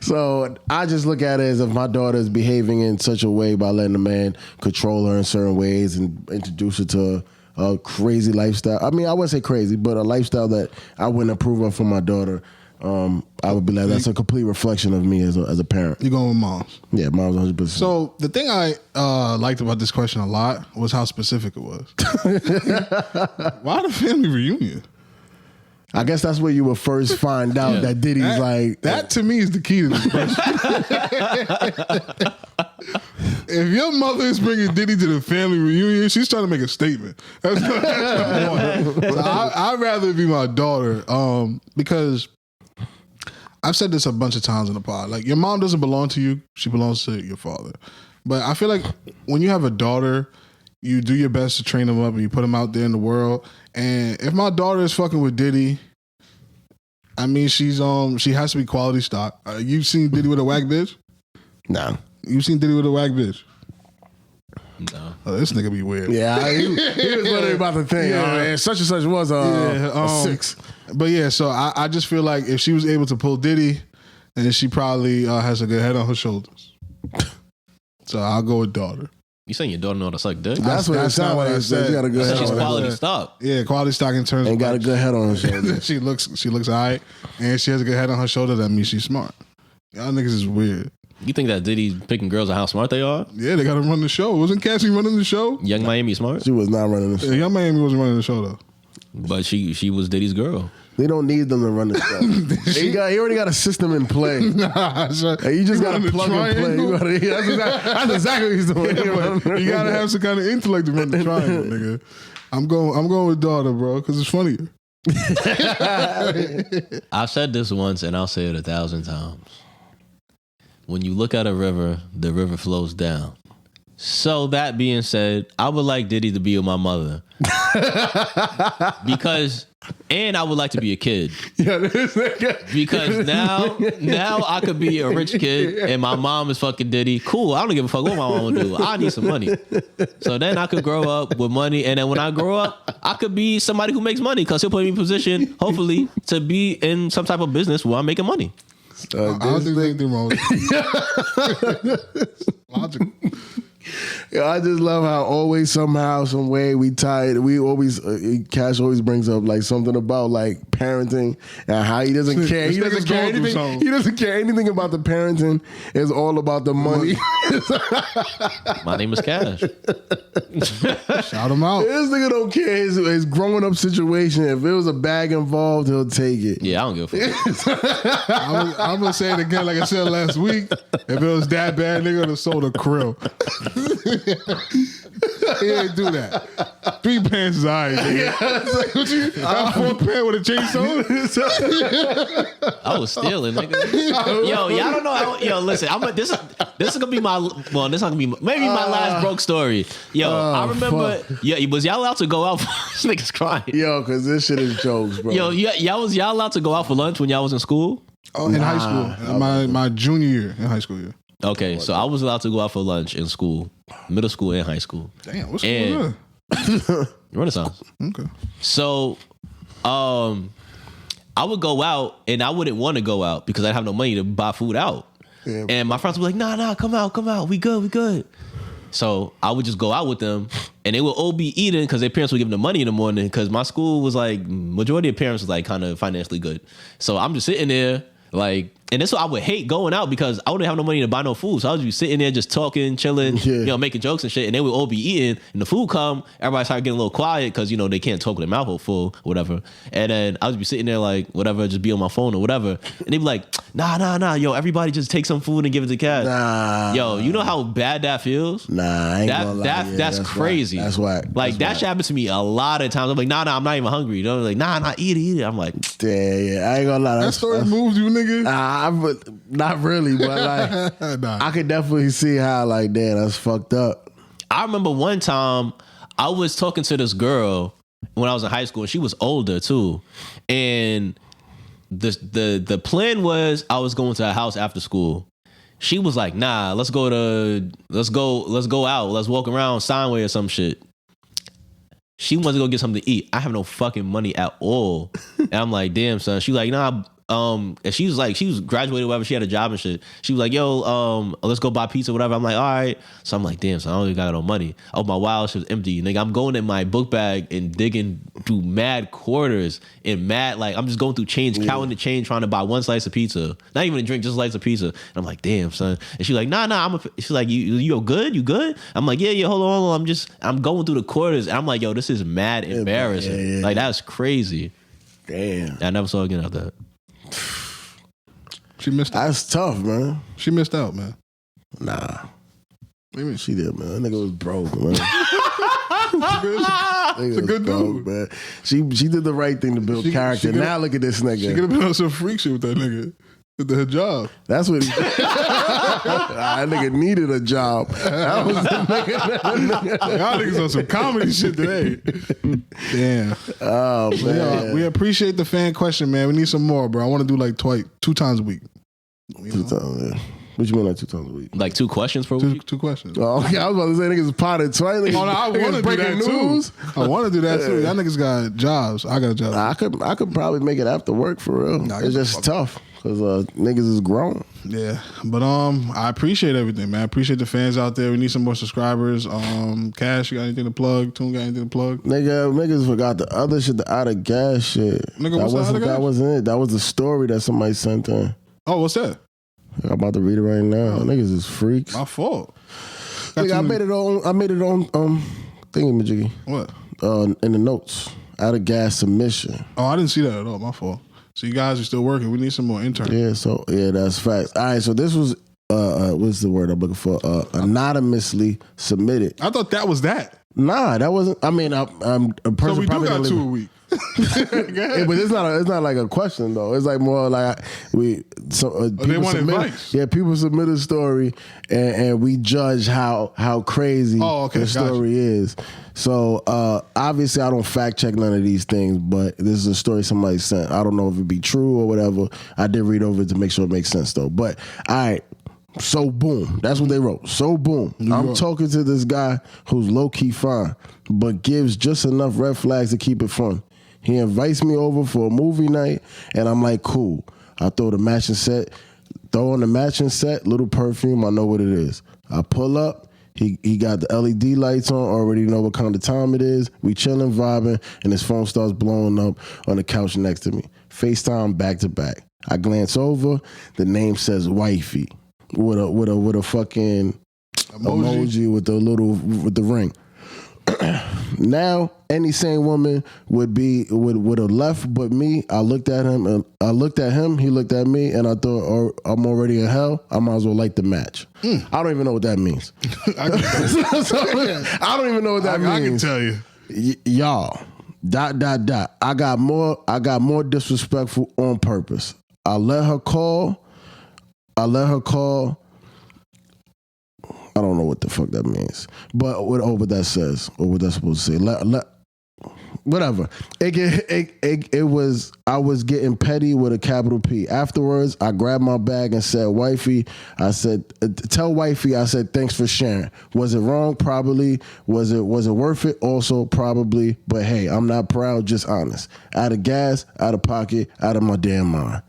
So I just look at it as if my daughter is behaving in such a way by letting a man control her in certain ways and introduce her to a crazy lifestyle. I mean, I wouldn't say crazy, but a lifestyle that I wouldn't approve of for my daughter. I would be like, that's a complete reflection of me as a parent. You're going with moms. Yeah, mom's 100%. So the thing I liked about this question a lot was how specific it was. Why the family reunion? I guess that's where you would first find out that Diddy's like... That to me is the key to this question. If your mother is bringing Diddy to the family reunion, she's trying to make a statement. That's what so I'd rather be my daughter because... I've said this a bunch of times in the pod. Like, your mom doesn't belong to you. She belongs to your father. But I feel like when you have a daughter, you do your best to train them up and you put them out there in the world. And if my daughter is fucking with Diddy, I mean, she has to be quality stock. You've seen Diddy with a whack bitch? No. You've seen Diddy with a whack bitch? No. Oh, this nigga be weird. Yeah, he was wondering about the thing. And such and such was a 6. But yeah, so I just feel like if she was able to pull Diddy, then she probably has a good head on her shoulders. So I'll go with daughter. You saying your daughter know how to suck dick? That's what it sounds like. I said. She got a good So head she's on her. quality stock. Yeah, quality stock in terms And of got a good head on her shoulder. she looks all right, and she has a good head on her shoulder. That means she's smart. Y'all niggas is weird. You think that Diddy picking girls on how smart they are? Yeah, they got to run the show. Wasn't Cassie running the show? Young Miami smart, She was not running the show. Yeah, Young Miami wasn't running the show though. but she was Diddy's girl. They don't need them to run the show. he already got a system in play. Nah, You just got to plug and play. That's exactly what he's doing. You gotta have some kind of intellect to run the triangle, nigga. I'm going with daughter, bro, because it's funnier. I've said this once and I'll say it 1,000 times. When you look at a river, the river flows down. So that being said, I would like Diddy to be with my mother. And I would like to be a kid. Because now I could be a rich kid and my mom is fucking Diddy. Cool, I don't give a fuck what my mom would do. I need some money. So then I could grow up with money, and then when I grow up, I could be somebody who makes money because he'll put me in position, hopefully, to be in some type of business where I'm making money. I don't think there's anything wrong with it. Logical. Yeah, I just love how always somehow, some way we tied. We always Cash always brings up like something about like parenting and how he doesn't care. He doesn't care anything. He doesn't care anything about the parenting. It's all about the money. My name is Cash. Shout him out. This nigga don't care his growing up situation. If it was a bag involved, he'll take it. Yeah, I don't give a fuck. I'm gonna say it again, like I said last week. If it was that bad, nigga would have sold a krill. He ain't do that. 3 pants is all right, nigga. What you got 4 pants with a chainsaw? I was stealing, nigga. Yo, y'all don't know how. Yo, listen, this is gonna be my. Well, this is not gonna be maybe my last broke story. Yo, I remember. Fuck. Yeah, was y'all allowed to go out? This nigga's crying. Yo, because this shit is jokes, bro. Yo, y'all allowed to go out for lunch when y'all was in school? Oh, in high school, my junior year in high school. Yeah. Okay, so I was allowed to go out for lunch in school, middle school and high school. Damn, what's going on? Renaissance. Okay. So, I would go out and I wouldn't want to go out because I have no money to buy food out. Yeah, and my friends would be like, nah, come out. We good. So I would just go out with them and they would all be eating because their parents would give them the money in the morning because my school was like, majority of parents was like kind of financially good. So I'm just sitting there like, and that's what I would hate going out because I wouldn't have no money to buy no food. So I would be sitting there just talking, chilling, making jokes and shit. And they would all be eating. And the food come, everybody started getting a little quiet because, they can't talk with their mouth full or whatever. And then I would be sitting there like, whatever, just be on my phone or whatever. And they'd be like, nah, yo, everybody just take some food and give it to Cash. Nah. Yo, you know how bad that feels? Nah, I ain't gonna lie. That's crazy. Whack. That's whack. Like, that shit happens to me a lot of times. I'm like, nah, I'm not even hungry. Like, nah, eat it. I'm like, yeah, I ain't gonna lie. That story moves you, nigga? Not really, but like, nah. I could definitely see how, like, damn, that's fucked up. I remember one time I was talking to this girl when I was in high school, and she was older too. And the plan was I was going to her house after school. She was like, nah, let's go out. Let's walk around Steinway or some shit. She wants to go get something to eat. I have no fucking money at all. And I'm like, damn, son. She's like, nah. And she was graduated, whatever. She had a job and shit. She was like, yo, let's go buy pizza, whatever. I'm like, all right. So I'm like, damn, son, I don't even got no money. Oh, my wallet was empty. Nigga, I'm going in my book bag and digging through mad quarters and mad, like, I'm just going through change, counting the change, trying to buy one slice of pizza. Not even a drink, just a slice of pizza. And I'm like, damn, son. And she's like, nah, she's like, you good? You good? I'm like, yeah, hold on. I'm going through the quarters. And I'm like, yo, this is mad embarrassing. Yeah. Like, that's crazy. Damn. I never saw her again after that. She missed out. That's tough, man. She missed out, man. Nah. Maybe she did, man. That nigga was broke, man. It's a good dude, man. She did the right thing to build character. Now look at this nigga. She could have been on some freak shit with that nigga. With her job. That's what he that nigga needed a job. That was the nigga. Y'all niggas on some comedy shit today. Damn. Oh, man. We appreciate the fan question, man. We need some more, bro. I want to do like 2 times a week. 2 times, yeah. What you mean like 2 times a week? Like 2 questions per week? Two questions. Oh, okay. I was about to say niggas is potted twice. Oh, no, I want to do that news. too. I want to do that too. Y'all niggas got jobs. I got a job. I could probably make it after work for real. Nah, it's just tough because niggas is grown. Yeah, but I appreciate everything, man. I appreciate the fans out there. We need some more subscribers. Cash, you got anything to plug? Tune, got anything to plug? Niggas forgot the other shit, the out of gas shit. Nigga, what's the out of gas? That wasn't it. That was the story that somebody sent in. Oh, what's that? I'm about to read it right now. Niggas is freaks. My fault. Nigga, I made it on thingamajiggy. What? In the notes. Out of gas submission. Oh, I didn't see that at all. My fault. So you guys are still working. We need some more interns. Yeah, that's facts. All right, so this was what's the word I'm looking for? Anonymously submitted. I thought that was that. Nah, that wasn't. I mean, I'm a person. So we do got 2 a week. Yeah, but it's not like a question though. It's like more like they want advice. Yeah, people submit a story and we judge how crazy the story is. So obviously I don't fact check none of these things, but this is a story somebody sent. I don't know if it be true or whatever. I did read over it to make sure it makes sense though. But all right. So boom, that's what they wrote. So boom, I'm talking to this guy who's low key fine, but gives just enough red flags to keep it fun. He invites me over for a movie night, and I'm like, cool. I throw on the matching set, little perfume. I know what it is. I pull up. He got the LED lights on. Already know what kind of time it is. We chilling, vibing, and his phone starts blowing up on the couch next to me. FaceTime back to back. I glance over. The name says wifey. With a fucking emoji with the ring. Now, any sane woman would have left, but me. I looked at him, he looked at me, and I thought, oh, I'm already in hell. I might as well light the match. I don't even know what that means. I don't even know what that means. I can tell you, y'all. ... I got more disrespectful on purpose. I let her call. I don't know what the fuck that means, but what that says or what that's supposed to say. Whatever. It was. I was getting petty with a capital P. Afterwards, I grabbed my bag and said, "Wifey," I said, "Tell wifey." I said, "Thanks for sharing." Was it wrong? Probably. Was it worth it? Also, probably. But hey, I'm not proud, just honest. Out of gas, out of pocket, out of my damn mind.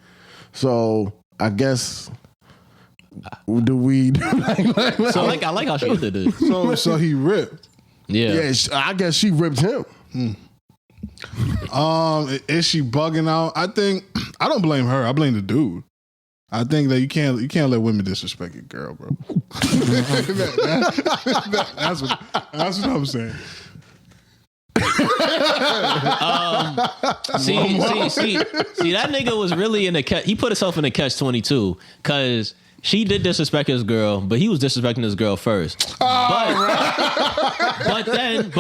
So I guess. Do we So I like how she did it. So he ripped. Yeah. I guess she ripped him. Is she bugging out? I don't blame her. I blame the dude. I think that you can't let women disrespect your girl, bro. That's what I'm saying. See, that nigga was really in he put himself in a catch-22 because she did disrespect his girl, but he was disrespecting his girl first. But look at it.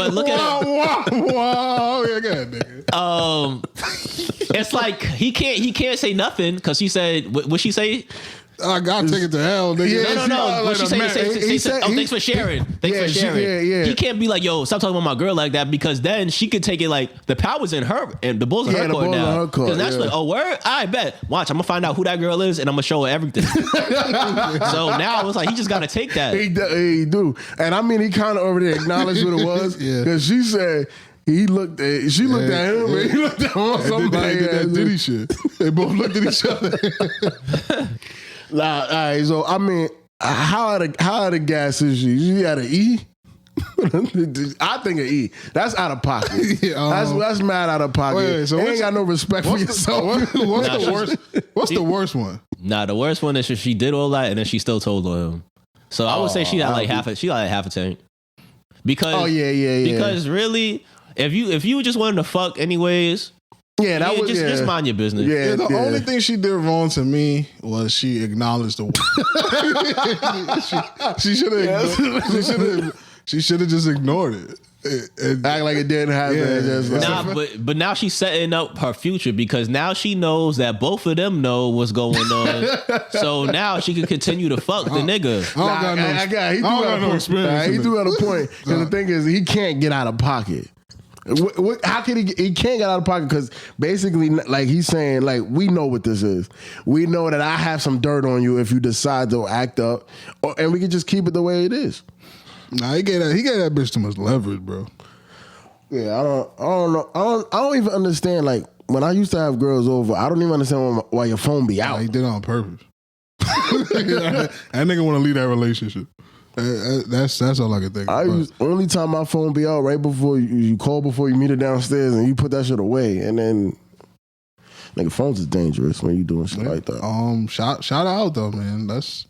Wow, yeah, go ahead, nigga. It's like he can't say nothing because she said what she say. I gotta take it to hell, nigga. No. What she say? Thanks for sharing. Thanks for sharing. He can't be like, yo, stop talking about my girl like that because then she could take it like the power's in her and the ball's in her court now. Because that's like, oh, word? I bet. Watch, I'm gonna find out who that girl is and I'm gonna show her everything. So now it's like he just gotta take that. He do. And I mean, he kind of already acknowledged what it was because she said. She looked at him, and he looked at somebody. They did that Diddy shit. They both looked at each other. All right, so I mean, how out of gas is she? She had an E? I think an E. That's out of pocket. That's mad out of pocket. Wait, so ain't got no respect for yourself. What's the worst one? Nah, the worst one is she did all that and then she still told on him. So I would say she got like half a tank. Because Because really, if you just wanted to fuck anyways. Yeah, that was just mind your business. Yeah, the only thing she did wrong to me was she acknowledged the. She should have just ignored it. Act like it didn't happen. But now she's setting up her future because now she knows that both of them know what's going on. So now she can continue to fuck the nigga. He do got a point. Because the thing is, he can't get out of pocket. How can he can't get out of pocket? Because basically, like he's saying, like we know what this is. We know that I have some dirt on you if you decide to act up, and we can just keep it the way it is. Nah, he gave that bitch too much leverage, bro. Yeah, I don't know. I don't even understand. Like when I used to have girls over, I don't even understand why your phone be out. Nah, he did it on purpose. That nigga want to leave that relationship. That's all I can think. Only time my phone be out right before you call before you meet her downstairs and you put that shit away, and then nigga, phones is dangerous when you doing shit like that. Shout out though, man. That's.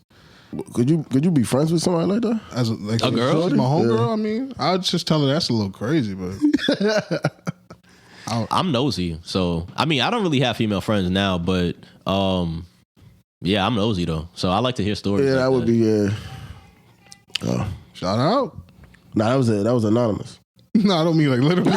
Could you be friends with somebody like that? As like a girl? My homegirl. Yeah. I mean, I'd just tell her that's a little crazy, but I'm nosy, so I mean, I don't really have female friends now, but yeah, I'm nosy though, so I like to hear stories. Yeah, like that would be shout out. Nah, that was anonymous. No, I don't mean like literally.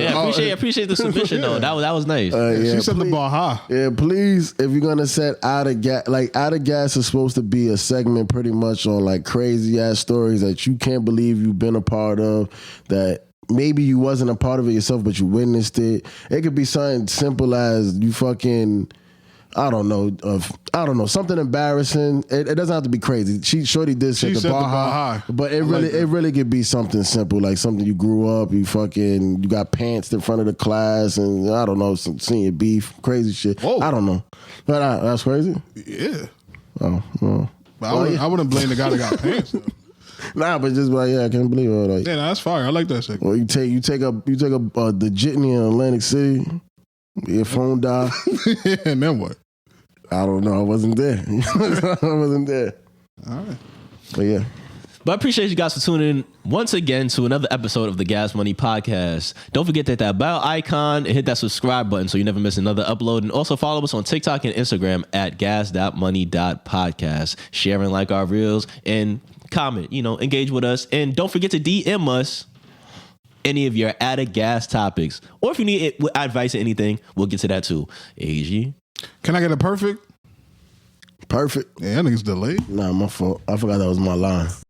Yeah, appreciate the submission though. That was nice. Yeah, she set the bar high. Yeah, please, if you're gonna set Out of Gas, like Out of Gas is supposed to be a segment pretty much on like crazy ass stories that you can't believe you've been a part of, that maybe you wasn't a part of it yourself, but you witnessed it. It could be something simple as you fucking, I don't know, something embarrassing. It doesn't have to be crazy. Shorty did set the bar high, but it really could be something simple, like something you grew up, you got pants in front of the class, and I don't know, some senior beef, crazy shit. Whoa. I don't know, but that's crazy. Yeah. Oh, well. But I wouldn't blame the guy that got pants though. Nah, but just like, yeah, I can't believe it. Like, yeah, that's fire. I like that shit. Well, you take the jitney in Atlantic City, your phone died. Yeah, and then what? I don't know. I wasn't there. All right. But yeah. But I appreciate you guys for tuning in once again to another episode of the Gas Money Podcast. Don't forget to hit that bell icon and hit that subscribe button so you never miss another upload. And also follow us on TikTok and Instagram at gas.money.podcast. Share and like our reels and comment, engage with us. And don't forget to DM us any of your Out of Gas topics. Or if you need advice or anything, we'll get to that too. AG. Can I get a perfect? Perfect. Yeah, that nigga's delayed. Nah, my fault. I forgot that was my line.